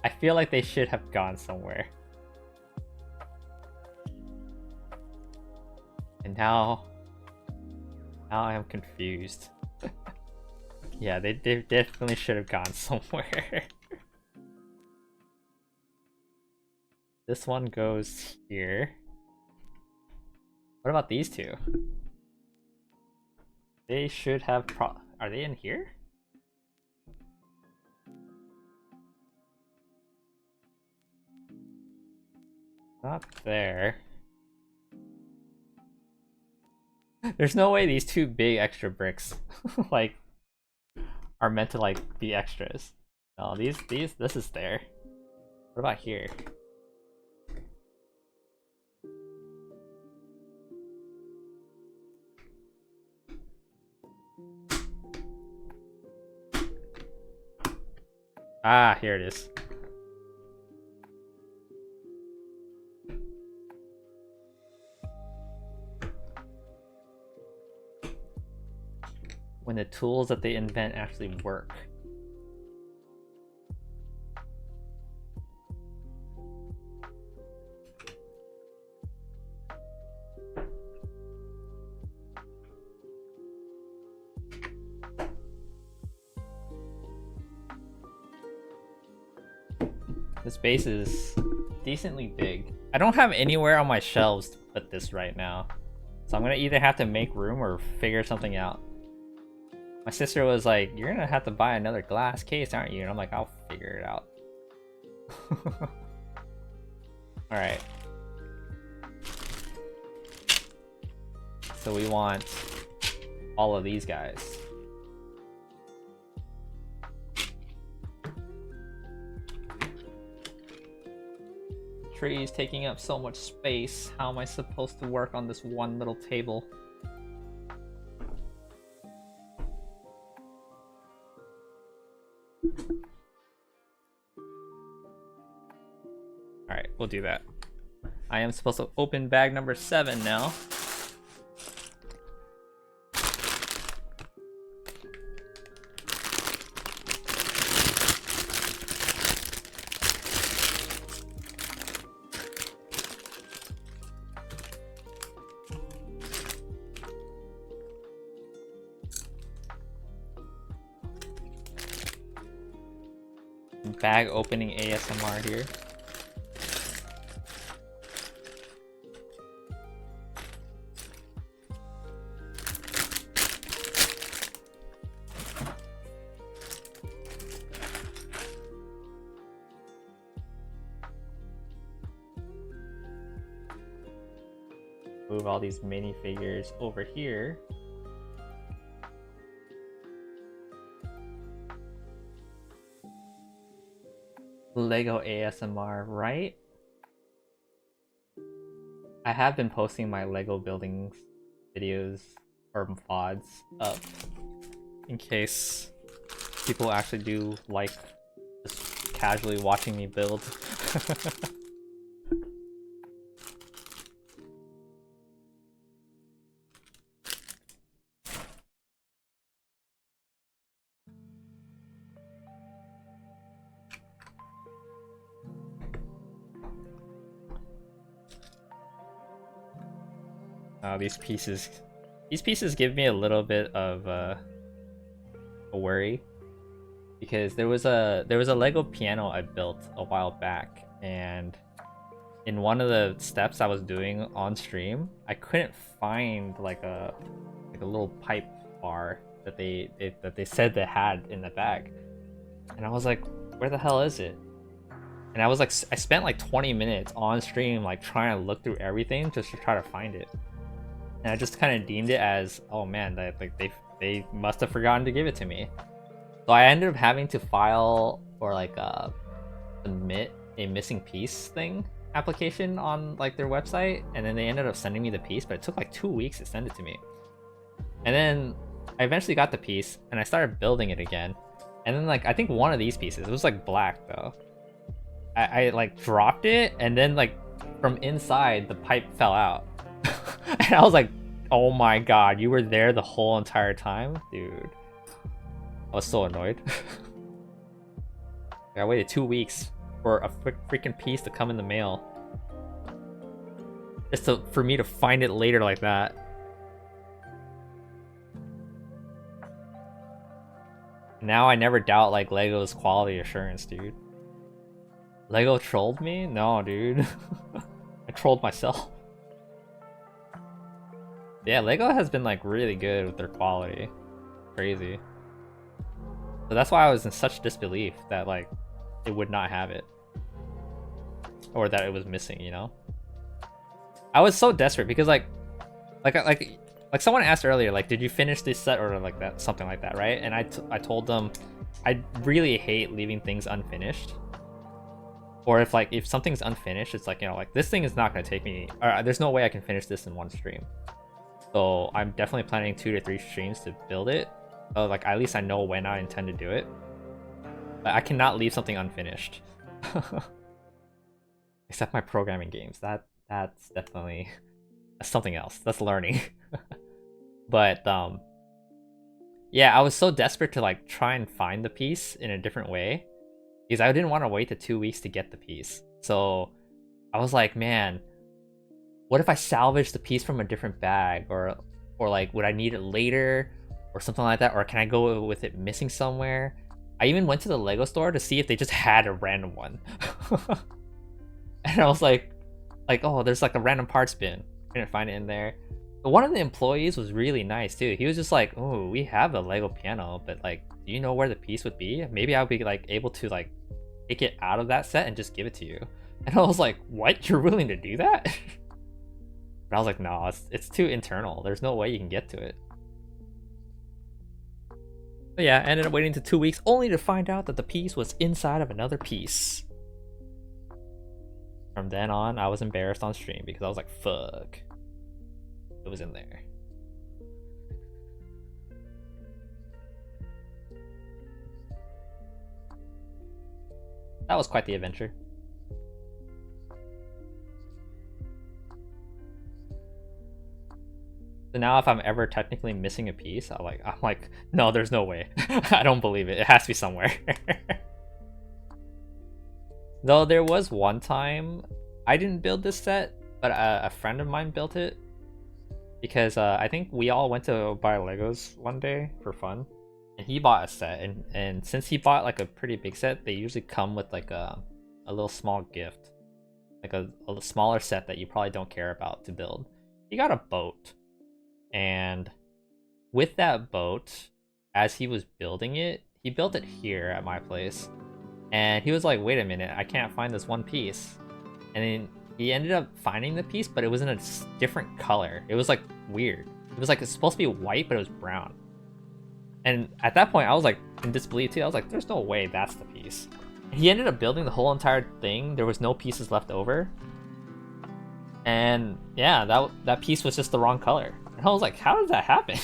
I feel like they should have gone somewhere. And now I am confused. Yeah, they definitely should have gone somewhere. This one goes here. What about these two? They should have are they in here? Not there. There's no way these 2 big extra bricks like are meant to like be extras. No, this is there. What about here? Ah, here it is. When the tools that they invent actually work. This base is decently big. I don't have anywhere on my shelves to put this right now. So I'm gonna either have to make room or figure something out. My sister was like, you're gonna have to buy another glass case, aren't you? And I'm like, I'll figure it out. Alright. So we want all of these guys. Trees taking up so much space. How am I supposed to work on this one little table? Alright, we'll do that. I am supposed to open bag number 7 now. Bag opening ASMR here. Move all these minifigures over here. Lego ASMR, right? I have been posting my Lego buildings videos or VODs up in case people actually do like just casually watching me build. These pieces give me a little bit of a worry because there was a Lego piano I built a while back, and in one of the steps I was doing on stream, I couldn't find like a little pipe bar that they said they had in the bag, and I was like, where the hell is it? And I was like, I spent like 20 minutes on stream like trying to look through everything just to try to find it. And I just kind of deemed it as, oh man, that like they must have forgotten to give it to me. So I ended up having to file or like submit a missing piece thing application on like their website, and then they ended up sending me the piece, but it took like 2 weeks to send it to me. And then I eventually got the piece and I started building it again. And then like I think one of these pieces, it was like black though. I like dropped it, and then like from inside the pipe fell out. And I was like, oh my god, you were there the whole entire time? Dude. I was so annoyed. I waited 2 weeks for a freaking piece to come in the mail. Just for me to find it later like that. Now I never doubt like Lego's quality assurance, dude. Lego trolled me? No, dude. I trolled myself. Yeah, Lego has been like really good with their quality. Crazy. So that's why I was in such disbelief that like it would not have it. Or that it was missing, you know? I was so desperate because like someone asked earlier, like, did you finish this set or like that, something like that, right? And I told them I really hate leaving things unfinished. Or if something's unfinished, it's like, you know, like this thing is not going to take me, or there's no way I can finish this in one stream. So I'm definitely planning 2 to 3 streams to build it. So like at least I know when I intend to do it. But I cannot leave something unfinished. Except my programming games. That's definitely something else. That's learning. But yeah, I was so desperate to like try and find the piece in a different way, because I didn't want to wait the 2 weeks to get the piece. So I was like, man, what if I salvage the piece from a different bag, or like would I need it later or something like that, or can I go with it missing somewhere? I even went to the Lego store to see if they just had a random one. And I was like, oh, there's like a random parts bin. Couldn't find it in there. But one of the employees was really nice too. He was just like, oh, we have a Lego piano, but like, do you know where the piece would be? Maybe I'll be like able to like take it out of that set and just give it to you. And I was like, what? You're willing to do that? But I was like, no, it's too internal. There's no way you can get to it. But yeah, I ended up waiting to 2 weeks only to find out that the piece was inside of another piece. From then on, I was embarrassed on stream because I was like, fuck. It was in there. That was quite the adventure. So now if I'm ever technically missing a piece, I'm like, no, there's no way. I don't believe it. It has to be somewhere. Though there was one time, I didn't build this set, but a friend of mine built it. Because I think we all went to buy Legos one day for fun. And he bought a set, and since he bought like a pretty big set, they usually come with like a little small gift. Like a smaller set that you probably don't care about to build. He got a boat. And with that boat, as he was building it, he built it here at my place. And he was like, wait a minute, I can't find this one piece. And then he ended up finding the piece, but it was in a different color. It was like weird. It was like, it's supposed to be white, but it was brown. And at that point, I was like in disbelief too. I was like, there's no way that's the piece. He ended up building the whole entire thing. There was no pieces left over. And yeah, that piece was just the wrong color. And I was like, how did that happen?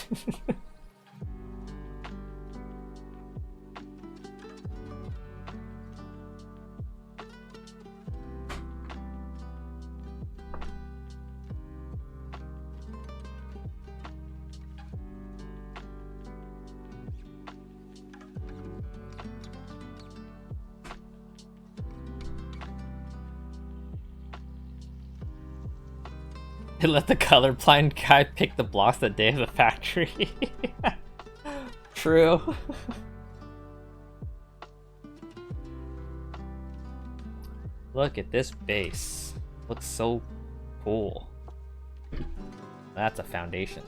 They let the colorblind guy pick the blocks the day of the factory. True. Look at this base. Looks so cool. That's a foundation.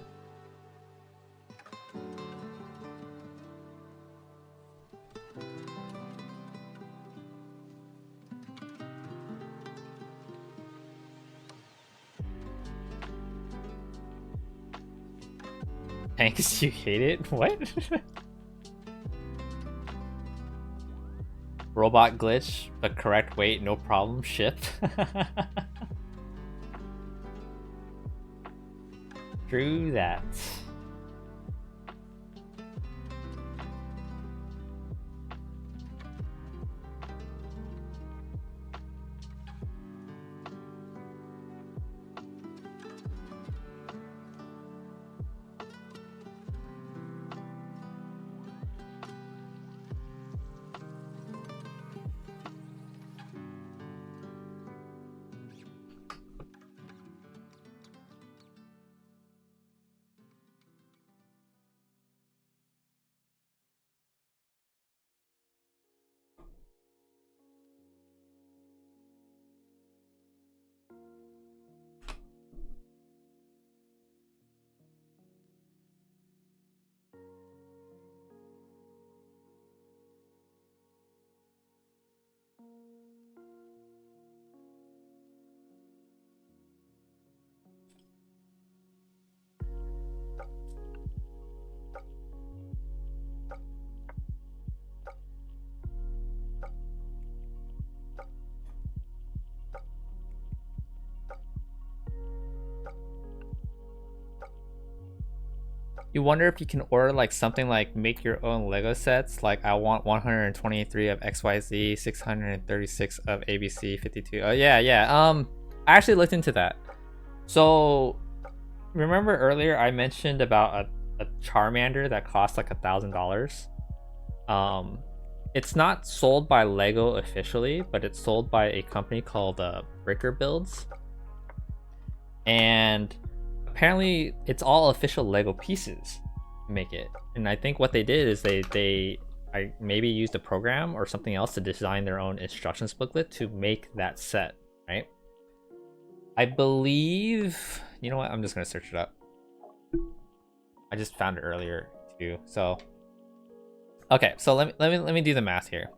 Thanks, you hate it? What? Robot glitch, the correct weight, no problem, ship. True that. You wonder if you can order like something like make your own Lego sets, like I want 123 of XYZ, 636 of ABC, 52. Oh yeah. I actually looked into that. So remember earlier I mentioned about a Charmander that costs like $1,000. It's not sold by Lego officially, but it's sold by a company called Bricker Builds, and apparently it's all official Lego pieces to make it. And I think what they did is they maybe used a program or something else to design their own instructions booklet to make that set, right? I believe, you know what, I'm just gonna search it up. I just found it earlier too. So okay, so let me do the math here.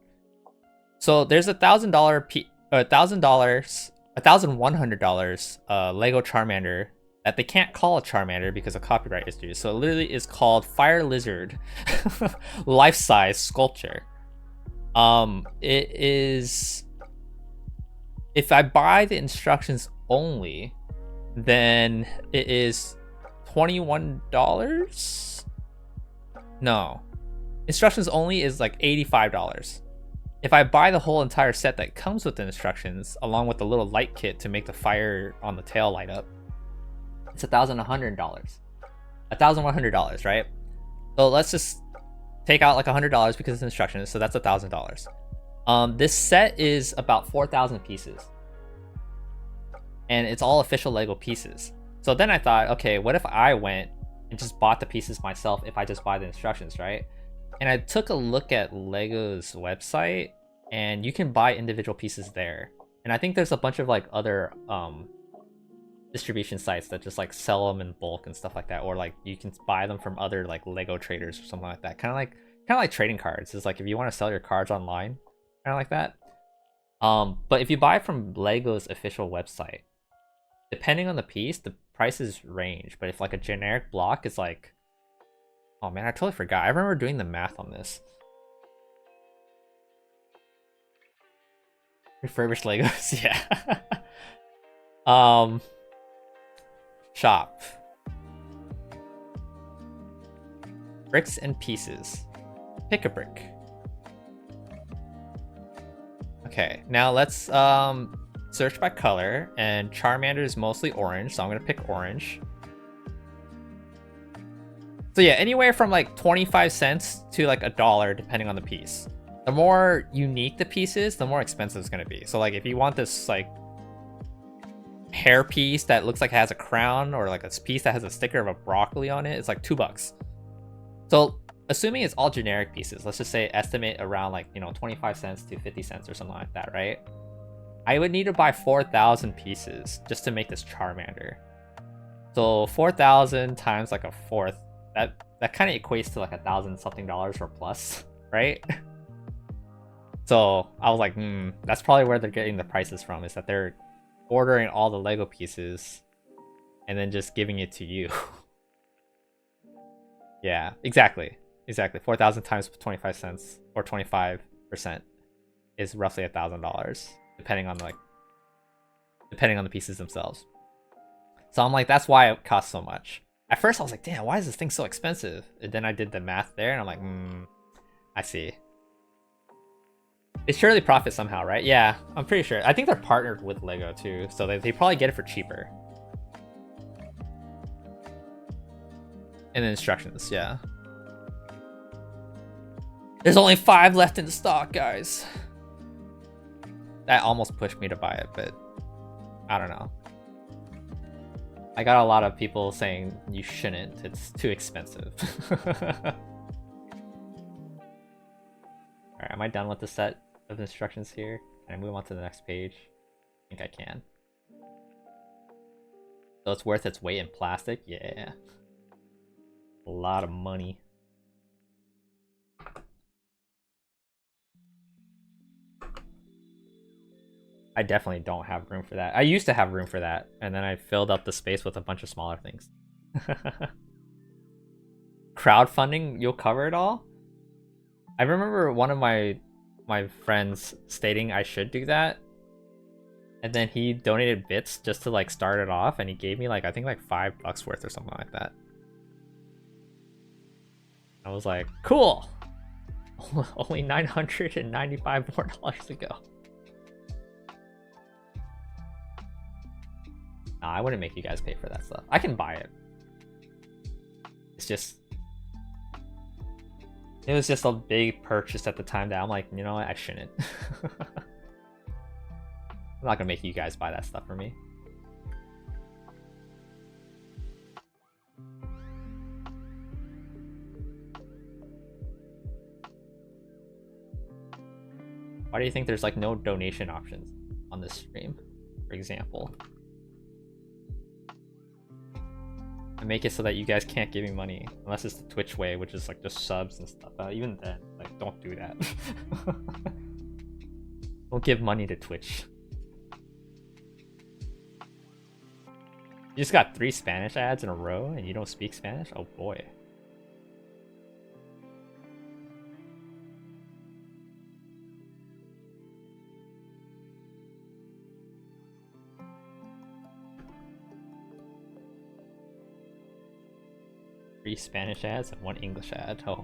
So there's $1,100 Lego Charmander that they can't call a Charmander because of copyright issues. So it literally is called Fire Lizard life-size sculpture. It is, if I buy the instructions only, then it is $21. No, instructions only is like $85. If I buy the whole entire set that comes with the instructions, along with the little light kit to make the fire on the tail light up, it's $1,100. $1,100, right? So let's just take out like $100 because it's instructions, so that's $1,000. This set is about 4,000 pieces, and it's all official Lego pieces. So then I thought, okay, what if I went and just bought the pieces myself if I just buy the instructions, right? And I took a look at Lego's website, and you can buy individual pieces there. And I think there's a bunch of like other distribution sites that just like sell them in bulk and stuff like that, or like you can buy them from other like Lego traders or something like that. Kind of like trading cards. It's like if you want to sell your cards online, kind of like that. But if you buy from Lego's official website, depending on the piece, the prices range. But if like a generic block is like, oh man, I totally forgot. I remember doing the math on this. Refurbished Legos, yeah. um, shop. Bricks and pieces. Pick a brick. Okay, now let's search by color, and Charmander is mostly orange, so I'm gonna pick orange. So yeah, anywhere from like 25 cents to like $1, depending on the piece. The more unique the piece is, the more expensive it's gonna be. So like if you want this like hair piece that looks like it has a crown, or like a piece that has a sticker of a broccoli on it, it's like $2. So assuming it's all generic pieces, let's just say estimate around like, you know, 25 cents to 50 cents or something like that, right? I would need to buy 4,000 pieces just to make this Charmander. So 4,000 times like a fourth, that kind of equates to like $1,000 something or plus, right? So I was like, that's probably where they're getting the prices from, is that they're ordering all the Lego pieces and then just giving it to you. Yeah, exactly. 4,000 times 25 cents or 25% is roughly $1,000, depending on the pieces themselves. So I'm like, that's why it costs so much. At first I was like, damn, why is this thing so expensive? And then I did the math there and I'm like, I see. They surely profit somehow, right? Yeah, I'm pretty sure. I think they're partnered with Lego too, so they probably get it for cheaper. And the instructions, yeah. There's only 5 left in stock, guys. That almost pushed me to buy it, but I don't know. I got a lot of people saying you shouldn't, it's too expensive. Alright, am I done with the set of instructions here? Can I move on to the next page? I think I can. So it's worth its weight in plastic? Yeah. A lot of money. I definitely don't have room for that. I used to have room for that, and then I filled up the space with a bunch of smaller things. Crowdfunding, you'll cover it all? I remember one of my friends stating I should do that, and then he donated bits just to like start it off, and he gave me like, I think like $5 worth or something like that. I was like, cool. Only $995 more to go. Nah, I wouldn't make you guys pay for that stuff. I can buy it. It's just... It was just a big purchase at the time that I'm like, you know what, I shouldn't. I'm not gonna make you guys buy that stuff for me. Why do you think there's like no donation options on this stream, for example? I make it so that you guys can't give me money unless it's the Twitch way, which is like just subs and stuff. Even then, like, don't do that. Don't give money to Twitch. You just got 3 Spanish ads in a row and you don't speak Spanish? Oh boy. Three Spanish ads and 1 English ad. Oh.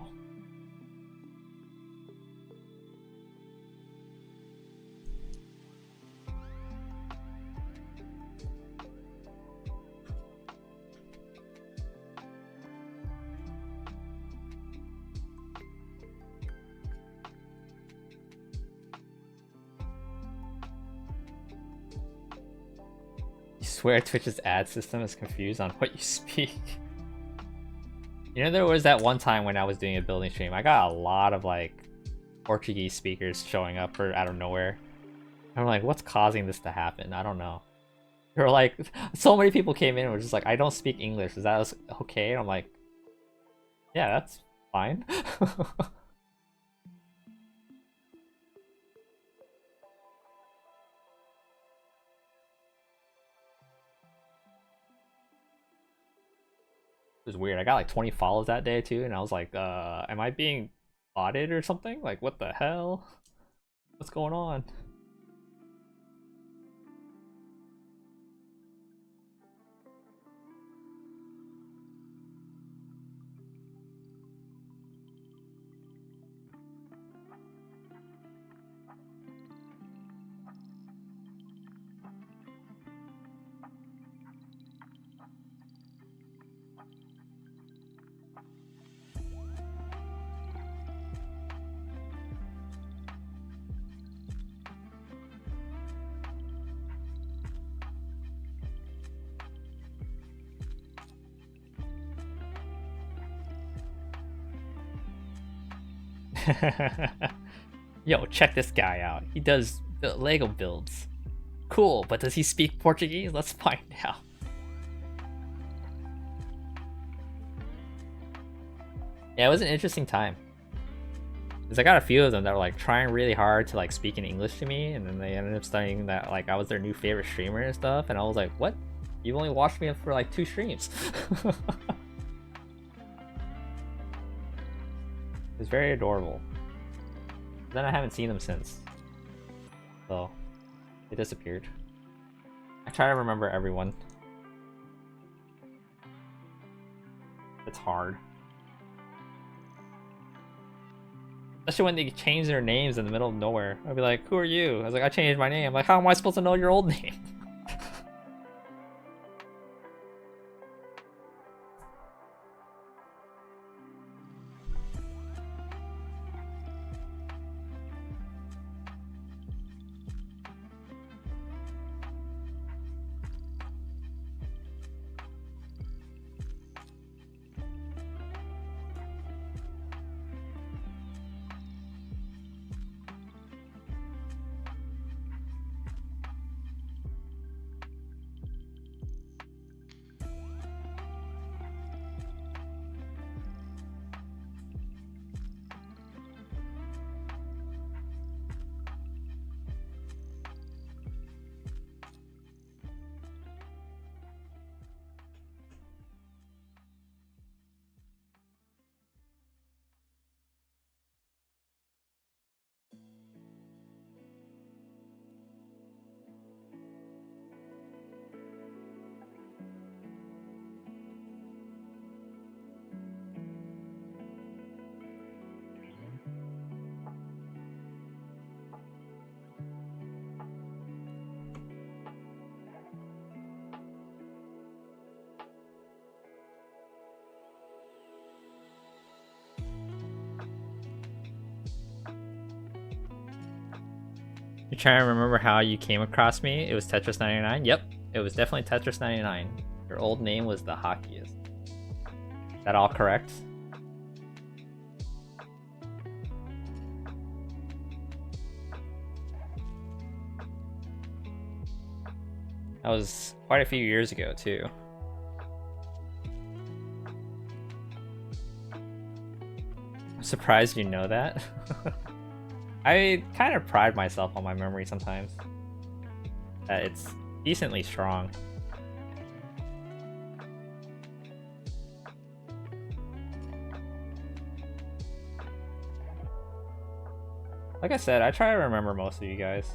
You swear Twitch's ad system is confused on what you speak. You know, there was that one time when I was doing a building stream, I got a lot of like Portuguese speakers showing up for out of nowhere. I'm like, what's causing this to happen? I don't know. There were like, so many people came in and were just like, I don't speak English. Is that okay? And I'm like, yeah, that's fine. It was weird. I got like 20 follows that day too, and I was like, am I being botted or something? Like, what the hell? What's going on? Yo, check this guy out. He does Lego builds. Cool, but does he speak Portuguese? Let's find out. Yeah, it was an interesting time. Cause I got a few of them that were like trying really hard to like speak in English to me, and then they ended up studying that like I was their new favorite streamer and stuff, and I was like, what? You've only watched me for like 2 streams. It's very adorable. Then I haven't seen them since. So, they disappeared. I try to remember everyone. It's hard. Especially when they change their names in the middle of nowhere. I'd be like, who are you? I was like, I changed my name. I'm like, how am I supposed to know your old name? You're trying to remember how you came across me? It was Tetris 99? Yep, it was definitely Tetris 99. Your old name was the hockeyist. Is that all correct? That was quite a few years ago, too. I'm surprised you know that. I kind of pride myself on my memory sometimes. That it's decently strong. Like I said, I try to remember most of you guys.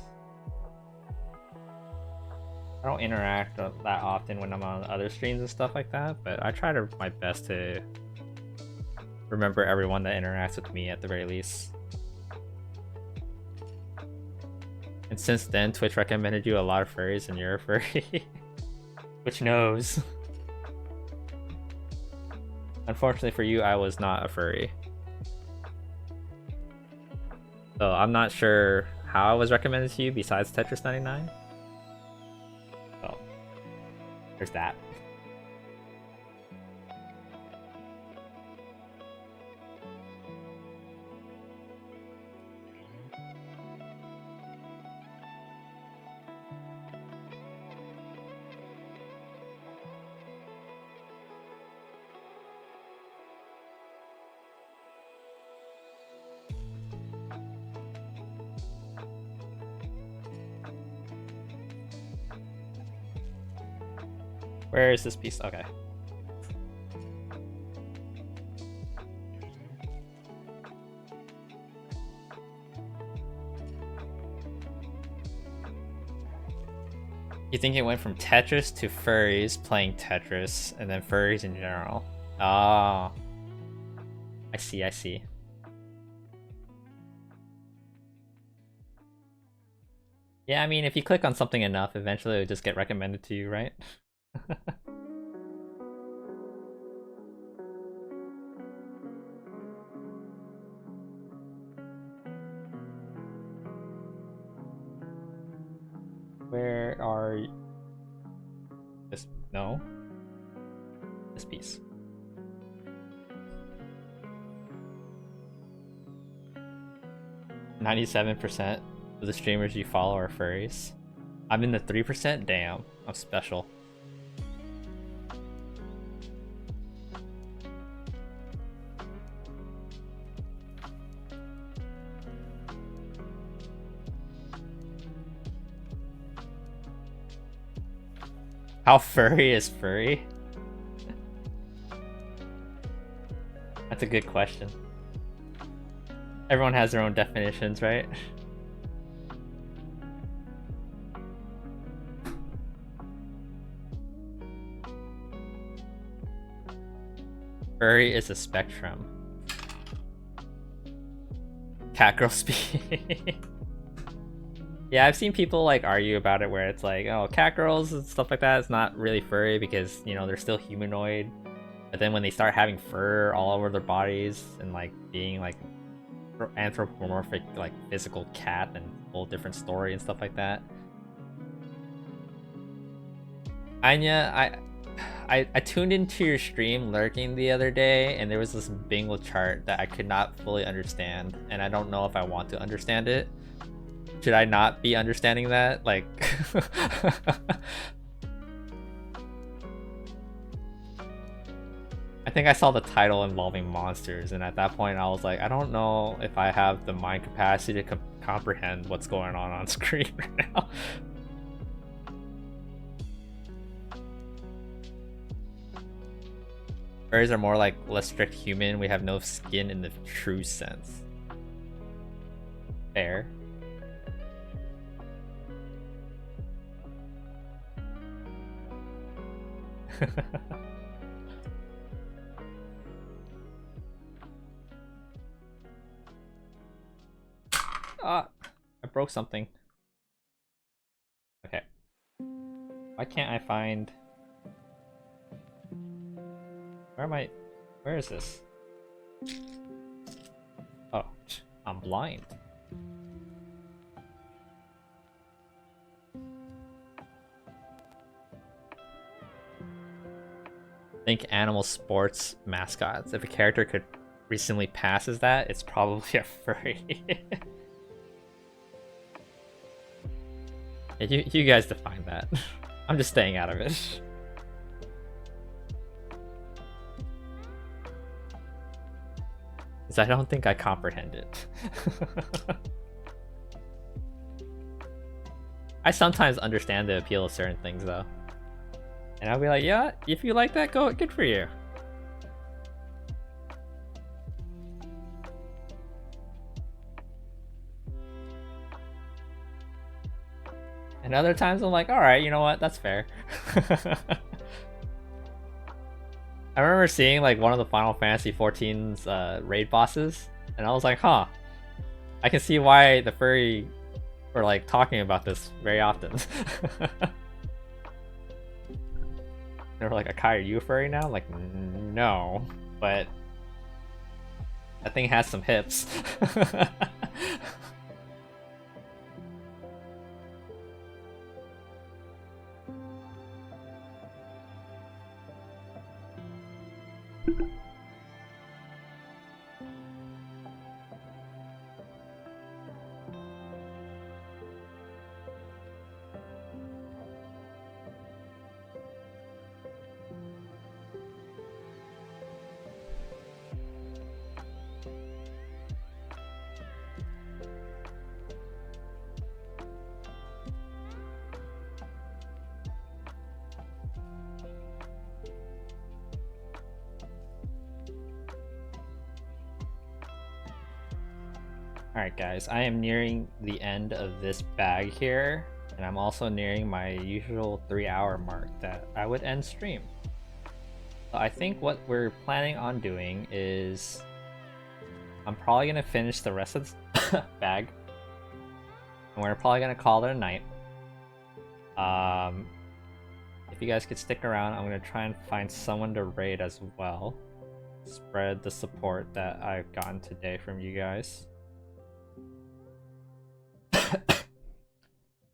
I don't interact that often when I'm on other streams and stuff like that, but I try to my best to remember everyone that interacts with me at the very least. And since then, Twitch recommended you a lot of furries and you're a furry. Which knows. Unfortunately for you, I was not a furry. So I'm not sure how I was recommended to you besides Tetris 99. So, there's that. Where is this piece? Okay. You think it went from Tetris to furries playing Tetris, and then furries in general? Ah. I see, I see. Yeah, I mean, if you click on something enough, eventually it'll just get recommended to you, right? Where are you? This, no. This piece. 97% of the streamers you follow are furries. I'm in the 3%? Damn, I'm special. How furry is furry? That's a good question. Everyone has their own definitions, right? Furry is a spectrum. Catgirl speed. Yeah, I've seen people like argue about it where it's like, oh, catgirls and stuff like that is not really furry because, you know, they're still humanoid. But then when they start having fur all over their bodies and like being like anthropomorphic, like physical cat and whole different story and stuff like that. Anya, I tuned into your stream lurking the other day and there was this bingo chart that I could not fully understand and I don't know if I want to understand it. Should I not be understanding that? Like I think I saw the title involving monsters and at that point I was like, I don't know if I have the mind capacity to comprehend what's going on screen right now. Furries are more like less strict human. We have no skin in the true sense. Fair. Ah, I broke something. Okay. Why can't I find... Where am I? Where is this? Oh, I'm blind. Think animal sports mascots. If a character could recently pass as that, it's probably a furry. Yeah, you guys define that. I'm just staying out of it. Because I don't think I comprehend it. I sometimes understand the appeal of certain things though. And I'll be like, yeah, if you like that, go, good for you. And other times I'm like, alright, you know what, that's fair. I remember seeing like one of the Final Fantasy XIV's raid bosses, and I was like, huh, I can see why the furry were like talking about this very often. They were like, Akai, are you a furry now? Like, no, but that thing has some hips. Alright guys, I am nearing the end of this bag here, and I'm also nearing my usual 3-hour mark that I would end stream. So I think what we're planning on doing is I'm probably going to finish the rest of this bag, and we're probably going to call it a night. If you guys could stick around, I'm going to try and find someone to raid as well. Spread the support that I've gotten today from you guys.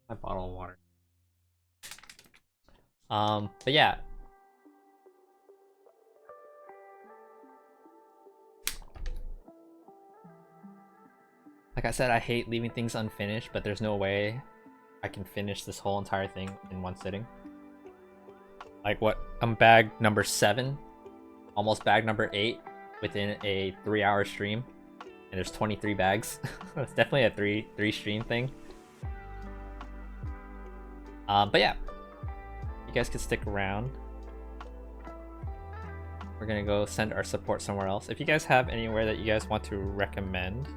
My bottle of water. But yeah. Like I said, I hate leaving things unfinished, but there's no way I can finish this whole entire thing in one sitting. Like what? I'm bag number 7, almost bag number 8 within a 3-hour stream, and there's 23 bags. It's definitely a three stream thing. But yeah, you guys can stick around. We're gonna go send our support somewhere else. If you guys have anywhere that you guys want to recommend,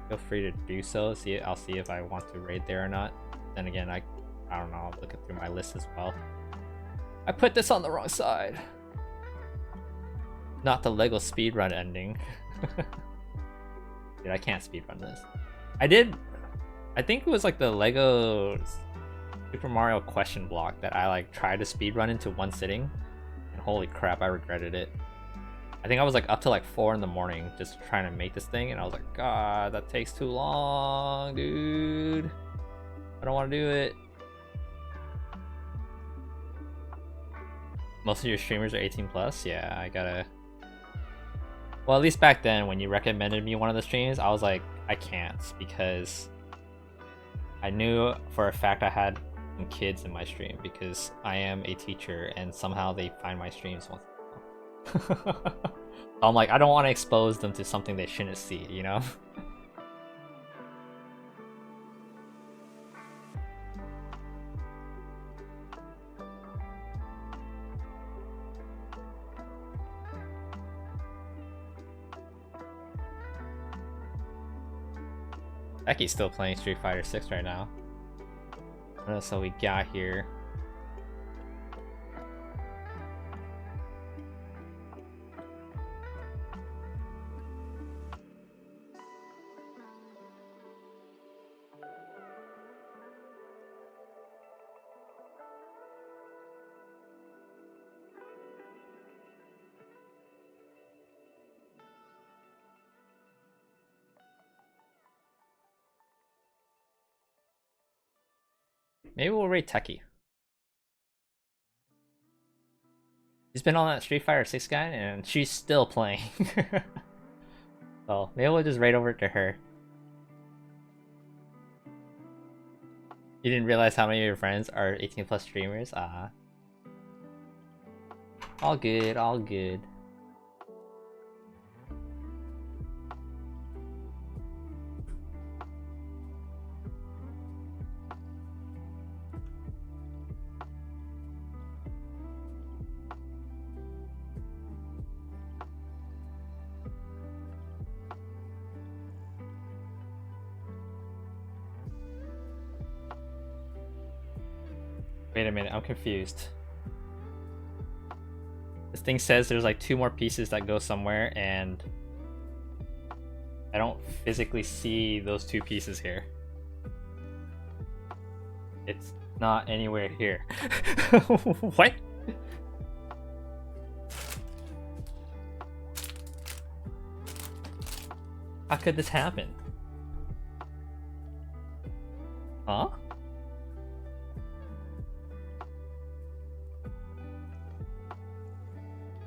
feel free to do so. I'll see if I want to raid there or not. Then again, I don't know. I'll look through my list as well. I put this on the wrong side. Not the Lego speedrun ending. Dude, I can't speedrun this. I think it was like the Lego Super Mario question block that I like tried to speedrun into one sitting. And holy crap, I regretted it. I think I was like up to like 4 in the morning just trying to make this thing, and I was like, God, that takes too long, dude. I don't want to do it. Most of your streamers are 18 plus? Yeah, I gotta... Well, at least back then when you recommended me one of the streams, I was like, I can't, because I knew for a fact I had some kids in my stream because I am a teacher and somehow they find my streams once in a while. I'm like, I don't want to expose them to something they shouldn't see, you know? Becky's still playing Street Fighter 6 right now. What else we got here? Maybe we'll raid Techie. She's been on that Street Fighter 6 guy and she's still playing. So maybe we'll just raid over to her. You didn't realize how many of your friends are 18 plus streamers? All good, all good. Wait a minute, I'm confused. This thing says there's like 2 more pieces that go somewhere, and I don't physically see those 2 pieces here. It's not anywhere here. What? How could this happen? Huh?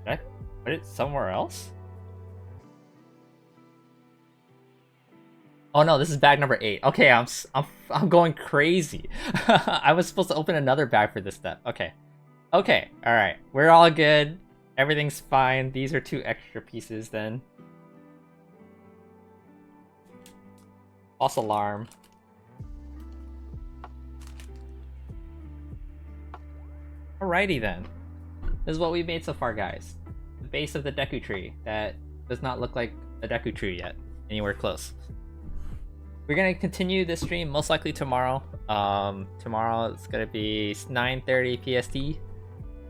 Did I put it somewhere else? Oh no, this is bag number 8. Okay, I'm going crazy. I was supposed to open another bag for this step. Okay. Okay, alright. We're all good. Everything's fine. These are 2 extra pieces then. False alarm. Alrighty then. This is what we made so far, guys. The base of the Deku tree that does not look like a Deku tree yet. Anywhere close. We're gonna continue this stream most likely tomorrow. Tomorrow it's gonna be 9:30 PST.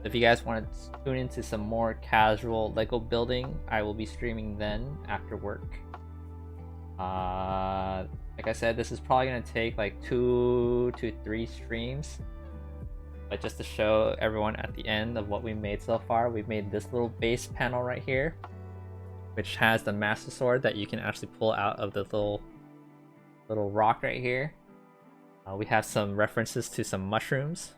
If you guys want to tune into some more casual Lego building, I will be streaming then after work. Like I said, this is probably gonna take like 2 to 3 streams. But just to show everyone at the end of what we made so far, we've made this little base panel right here, which has the Master Sword that you can actually pull out of the little rock right here. We have some references to some mushrooms.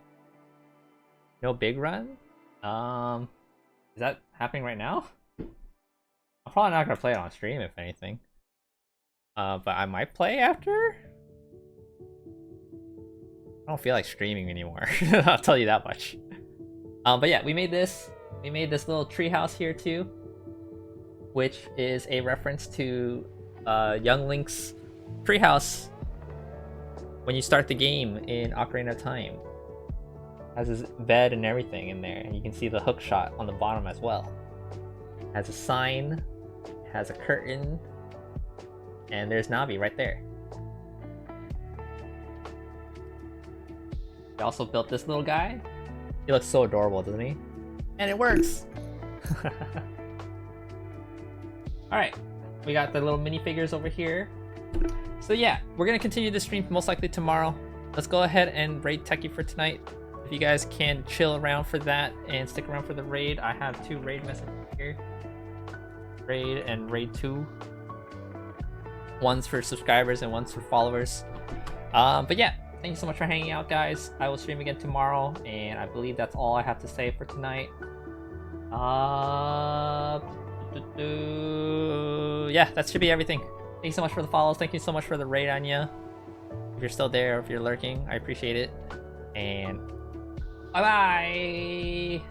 No big run? Is that happening right now? I'm probably not gonna play it on stream, if anything. But I might play after. I don't feel like streaming anymore. I'll tell you that much. But yeah, we made this. We made this little treehouse here too, which is a reference to Young Link's treehouse when you start the game in Ocarina of Time. Has his bed and everything in there, and you can see the hook shot on the bottom as well. Has a sign, has a curtain, and there's Navi right there. We also built this little guy. He looks so adorable, doesn't he? And it works! Alright, we got the little minifigures over here. So yeah, we're gonna continue this stream most likely tomorrow. Let's go ahead and raid Techie for tonight. If you guys can chill around for that and stick around for the raid, I have 2 raid messages here. Raid and raid 2. One's for subscribers and one's for followers. But yeah, thank you so much for hanging out, guys. I will stream again tomorrow, and I believe that's all I have to say for tonight. Yeah, that should be everything. Thank you so much for the follows. Thank you so much for the raid, Anya. If you're still there, if you're lurking, I appreciate it. And bye-bye!